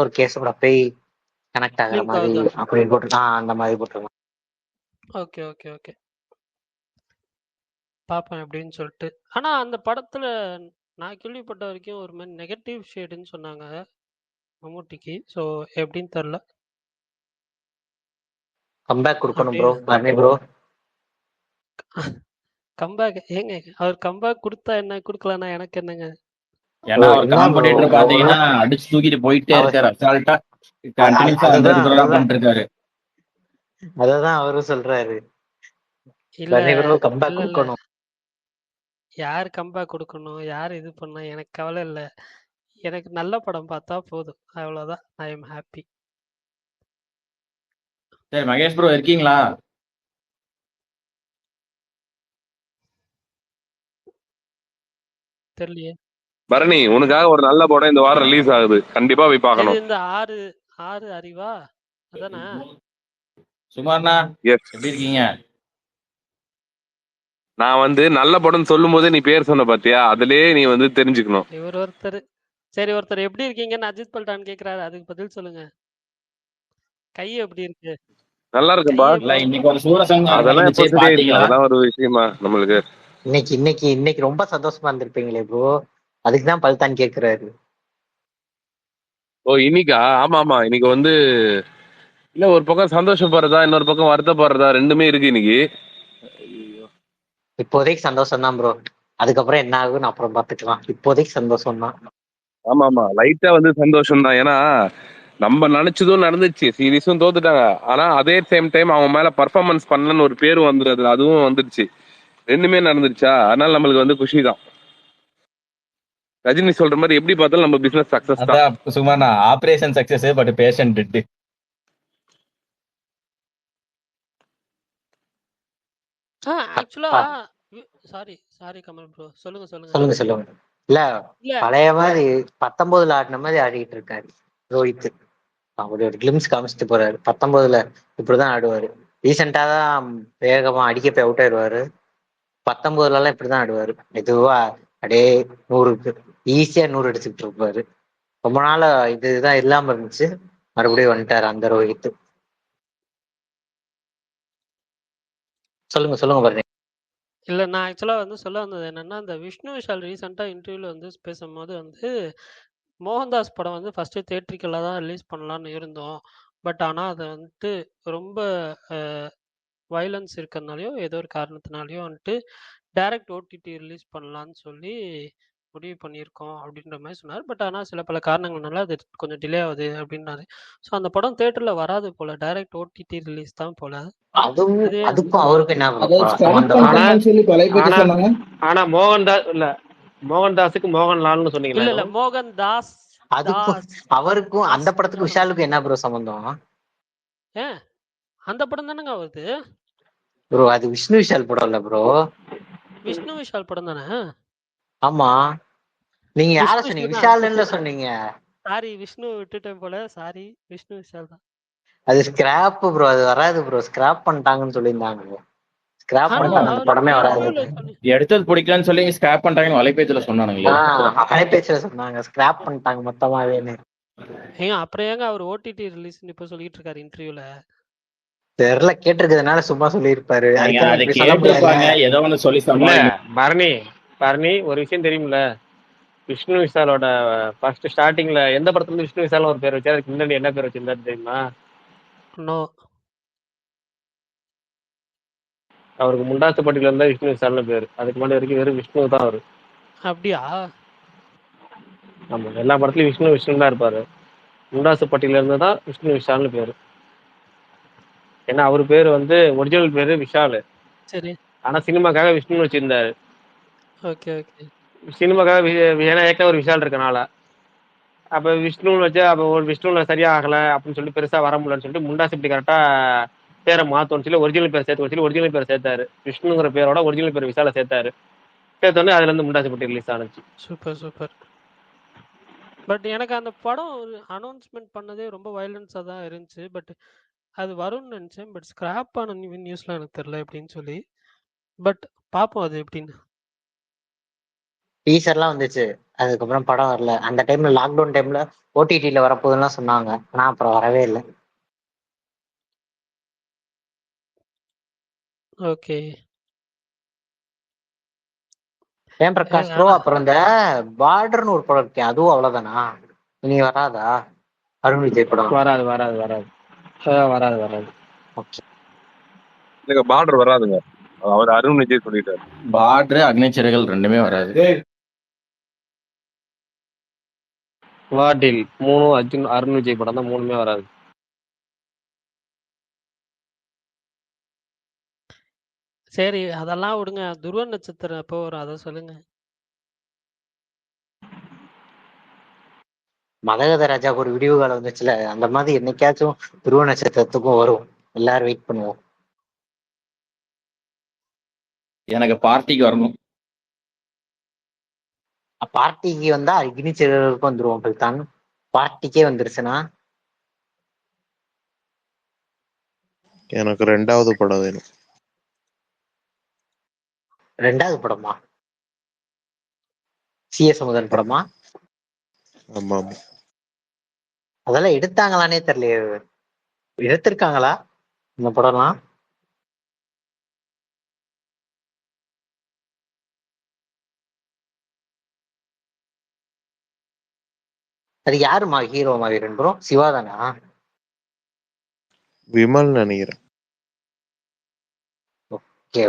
ஒரு கேஸோட போய் கனெக்ட் ஆகுற லிங்க் மாதிரி ஆகுதா? அப்படின்னு போட்டிருக்கான். அந்த மாதிரி போட்டிருக்கான். ஓகே ஓகே ஓகே, பார்ப்பேன் அப்படின்னு சொல்லிட்டு. ஆனா அந்த படத்துல நான் கேள்விப்பட்ட வரைக்கும் ஒரு மாதிரி நெகட்டிவ் ஷேடுன்னு சொன்னாங்க மம்முட்டிக்கு. ஸோ எப்படின்னு தெரில. கம்பேக் கொடுக்கணும் அப்படியே ப்ரோ, பரணி ப்ரோ. கம்பேக் ஏங்க, அவர் கம்பேக் கொடுத்தா என்ன, கொடுக்கலன்னா எனக்கு என்னங்க? ஏன்னா அவர் காம்படிட்டர் பாத்தீங்கன்னா அடிச்சு தூக்கிட்டு போயிட்டே இருக்காரு. அசால்ட்டா கண்டினியூஸா பண்ணிட்டு இருக்காரு. அததான் அவரும் சொல்றாரு. இல்ல கம்பேக் கொடுக்கணும். யார் கம்பேக் கொடுக்கணும், யார் இது பண்ணா எனக்கு கவலை இல்லை. எனக்கு நல்ல படம் பார்த்தா போதும், அவ்வளவுதான். I am happy. சரி மகேஷ் ப்ரோ இருக்கீங்களா? தெரியலையே. பரணி, உனக்காக ஒரு நல்ல படம் இந்த வாரம் ரிலீஸ் ஆகுது, கண்டிப்பா போய் பார்க்கணும். இந்த ஆறு அறிவா அதானே? சுமார்ண்ணா எஸ், எப்படி இருக்கீங்க? நான் வந்து நல்ல படம் சொல்லும் போதே நீ பேர் சொன்ன பாத்தியா, அதுலயே நீ வந்து தெரிஞ்சுக்கணும். இவர் ஒருத்தர் சரி, ஒருத்தர் எப்படி இருக்கீங்கன்னு அஜித் பல்டான் கேக்குறாரு, அதுக்கு பதில் சொல்லுங்க. கை எப்படி இருக்கு? நல்லா இருக்கும்பா. இன்னைக்கு ஒரு சூரசங்கம் அதெல்லாம் எப்போ சரி இருக்கு, அதெல்லாம் ஒரு விஷயமா நம்மளுக்கு? இன்னைக்கு ரொம்ப சந்தோஷமா இருந்திருப்பீங்களே ப்ரோ, அதுக்கு தான் பல்தான் கேக்குறாரு. ஓ இன்னைக்கா? ஆமா ஆமா, இன்னைக்கு வந்து இல்ல ஒரு பக்கம் சந்தோஷப்படுறதா இன்னொரு பக்கம் வருத்தப்படுறதா ரெண்டுமே இருக்கு இன்னைக்கு. இப்போதைக்கு சந்தோஷம் தான் ப்ரோ. அதுக்கப்புறம் என்ன ஆகுன்னு அப்புறம் பாத்துக்கலாம். இப்போதைக்கு சந்தோஷம் தான். ஆமா ஆமா லைட்டா வந்து சந்தோஷம் தான். ஏன்னா நம்ம நினைச்சதும் நடந்துச்சு, சீரீஸும் தோத்துட்டாங்க. ஆனா அதே சேம் டைம் அவங்க மேல பர்ஃபார்மன்ஸ் பண்ணலன்னு ஒரு பேரும் வந்துருது, அதுவும் வந்துருச்சு. ரெண்டுமே நடந்துருச்சா, அதனால நம்மளுக்கு வந்து குஷி தான். ரஜினி சொல்ற மாதிரி எப்படி பார்த்தாலும் நம்ம பிசினஸ் சக்சஸ் தான். அதான் சும்மா நான் operation success but patient dead. ஆக்சுவலா சாரி சாரி கமல் ப்ரோ, சொல்லுங்க சொல்லுங்க. சொல்லுங்க சொல்லுங்க. இல்ல இல்ல பழைய மாதிரி 19ல ஆடின மாதிரி ஆடிட்டு இருக்காரு ரோஹித். அவரு ஒரு கிளிம்ஸ் காமிச்சிட்டு போறாரு. 19ல இப்படிதான் ஆடுவாரு. ரீசெண்டா தான் வேகமா அடிக்க போய் அவுட் ஆயிடுவாரு. 19ல எல்லாம் இப்படிதான் ஆடுவாரு. மெதுவா அப்படியே 100க்கு ஈஸியா 100 அடிச்சுட்டு இருப்பாரு. ரொம்ப நாள் இதுதான் இல்லாம இருந்துச்சு, மறுபடியும் வந்துட்டாரு அந்த ரோஹித். சொல்லுங்க சொல்லுங்க பாருங்க. இல்ல நான் ஆக்சுவலா வந்து சொல்ல வந்தது என்னன்னா, இந்த விஷ்ணு விஷால் ரீசெண்டா இன்டர்வியூல வந்து பேசும்போது வந்து மோகன்தாஸ் படம் வந்து ஃபர்ஸ்ட் தியேட்ரிக்கலா தான் ரிலீஸ் பண்ணலாம்னு இருந்தோம். பட் ஆனா அது வந்துட்டு ரொம்ப வயலன்ஸ் இருக்கிறதுனாலயோ ஏதோ ஒரு காரணத்தினாலயோ வந்துட்டு டைரக்ட் ஓடிடி ரிலீஸ் பண்ணலான்னு சொல்லி முடிவு பண்ணியிருக்கோம் அப்படின்ற மாதிரி சொன்னார். பட் ஆனால் சில பல காரணங்கள்னால அது கொஞ்சம் டிலே ஆகுது அப்படின்னாரு. ஸோ அந்த படம் தேட்டரில் வராது போல, டைரக்ட் ஓடிடி ரிலீஸ் தான் போல. அதுவும் அது அதுக்கும் அவருக்கு என்ன அதை ஸ்டார்ட் சம்பந்தம்? பண்ணிட்டாங்கன்னு சொல்லி பழைய பேச்சு ஆனா சொன்னாங்க. ஆனா மோகன்தாஸ் இல்ல, மோகன்தாஸுக்கு மோகன்லால்னு சொன்னீங்களா? இல்ல மோகன் தாஸ் அதுக்கும் அவருக்கும் அந்த படத்துக்கு விஷாலுக்கும் என்ன ப்ரோ சம்பந்தம்? ஏன் அந்த படம் தானேங்க வருது? ப்ரோ அது விஷ்ணு விஷால் படம் இல்ல ப்ரோ. விஷ்ணு விஷால் படம் தானே? ஆமா, நீங்க யார விஷ்ணு சொன்னீங்க? விஷால் தான். விஷால்ல சொன்னீங்க. சாரி விஷ்ணு விட்டுட்டேன் போல, சாரி. விஷ்ணு விஷால் தான். அது ஸ்கிராப் ப்ரோ, அது வராது ப்ரோ. ஸ்கிராப் பண்ணிட்டாங்கன்னு சொல்லியிருந்தாங்க. ஸ்கிராப் ஆனா பண்ணிட்டாங்க, அந்த அவர் படமே வராது. இன்டர்வியூல சொல்லி எடுத்தது பிடிக்கலன்னு சொல்லி ஸ்கிராப் பண்ணிட்டாங்கன்னு வலைபேஜ்ல சொன்னானுங்களே. அலைபேச்சில சொன்னாங்க ஸ்கிராப் பண்ணிட்டாங்க மொத்தமாவேன்னு. ஏங்க அப்புறம் ஏங்க அவர் ஓடிடி ரிலீஸ்னு இப்ப சொல்லிட்டு இருக்காரு இன்டர்வியூல? தெரியல, கேட்டிருக்கிறதுனால சும்மா சொல்லியிருப்பாரு. நீங்க அதுக்கு அதை இப்படி சொல்ல கேட்டிருப்பாங்க, முடியாது. ஏதோ ஒண்ணு சொல்லி இல்ல சமாளிக்கணும். பரணி, பரணி ஒரு விஷயம் தெரியுமில்ல, விஷ்ணு விஷாலோட ஃபர்ஸ்ட் ஸ்டார்டிங்ல எந்த படத்துல இருந்து விஷ்ணு விஷால் ஒரு பேர் வச்சாரு, அதுக்கு முன்னாடி என்ன பேர் வச்சிருந்தாரு தெரியுமா? நோ. அவருக்கு முண்டாசுப்பட்டியில இருந்தா விஷ்ணு விஷால்னு பேரு. அதுக்கு முன்னாடி வரைக்கும் வெறும் விஷ்ணு தான் அவரு. அப்படியா? ஆமா, எல்லா படத்துலயும் விஷ்ணு விஷ்ணு தான் இருப்பாரு. முண்டாசுப்பட்டியில இருந்து தான் விஷ்ணு விஷால்னு பேரு. ஏன்னா அவரு பேரு வந்து ஒரிஜினல் பேரு விஷாலு. சரி. ஆனா சினிமாக்காக விஷ்ணுன்னு வச்சிருந்தாரு. Okay okay. சினிமாக்காக ஏன்னா ஏற்கனவே ஒரு விஷால் இருக்கனால, அப்ப விஷ்ணுன்னு வச்சா அப்ப ஒரு விஷ்ணுல சரியா ஆகல அப்படின்னு சொல்லி பெருசா வர முடியலன்னு சொல்லிட்டு முண்டாசுப்பட்டி கரெக்டா பேரை மாத்தோன்னு சொல்லி ஒரிஜினல் பேர் சேர்த்து சொல்லி ஒரிஜினல் பேர் சேர்த்தாரு. விஷ்ணுங்கிற பேரோட ஒரிஜினல் பேர் விஷால சேர்த்தாரு. சேர்த்தோடனே அதுல இருந்து முண்டாசுப்பட்டி ரிலீஸ் ஆனிச்சு. Super super. பட் எனக்கு அந்த படம் அனௌன்ஸ்மெண்ட் பண்ணதே ரொம்ப வயலன்ஸா தான் இருந்துச்சு. பட் அது வரும்னு நினைச்சேன். பட் ஸ்கிராப் ஆன நியூஸ்லாம் எனக்கு தெரியல எப்படின்னு சொல்லி. பட் பார்ப்போம் அது எப்படின்னு. டீசர்லாம் வந்துச்சு, அதுக்கப்புறம் படம் வரல. அந்த டைம்ல லாக்டவுன் டைம்ல ஓடிடில வரப்போகுதுலாம் சொன்னாங்க, ஆனா அப்புறம் வரவே இல்லை. ஓகே. ஏன் பிரகாஷ் ப்ரோ, அப்புறம் இந்த பார்டர்னு ஒரு படம் இருக்கேன், அதுவும் அவ்வளவுதானா? இனி வராதா அருண் விஜய் படம்? வராது வராது வராது வராது வராது. இல்லங்க பார்டர் வராதுங்க, அவர் அருண் விஜய் சொல்லிட்டாரு. பார்டர் அக்னிச்சிறகுகள் ரெண்டுமே வராது. வாட்டில் 3 அருண் விஜய் படம் தான், 3மே வராது. சரி அதெல்லாம் விடுங்க. துருவ நட்சத்திரம் எப்போ வரும் அதை சொல்லுங்க. மதகத ராஜாவுக்கு ஒரு விடிவு காலம் வந்துச்சுல, அந்த மாதிரி என்னைக்காச்சும் துருவ நட்சத்திரத்துக்கும் வரும். எல்லாரும் வெயிட் பண்ணுவோம். எனக்கு பார்ட்டிக்கு வரணும். பார்ட்டிக்கு வந்தா அக்னி சிறகுக்கும் வந்துருவோம். தான் பார்ட்டிக்கே வந்துருச்சுன்னா எனக்கு 2வது படம் வேணும். 2வது படமா? CS முதல் படமா? ஆமா. அதெல்லாம் எடுத்தாங்களானே தெரியலையே. எடுத்திருக்காங்களா இந்த படம்லாம்? அது யாருமா ஹீரோமா? வீரன் ப்ரோ சிவா தானா? விமல் நினைக்கிறேன். ஓகே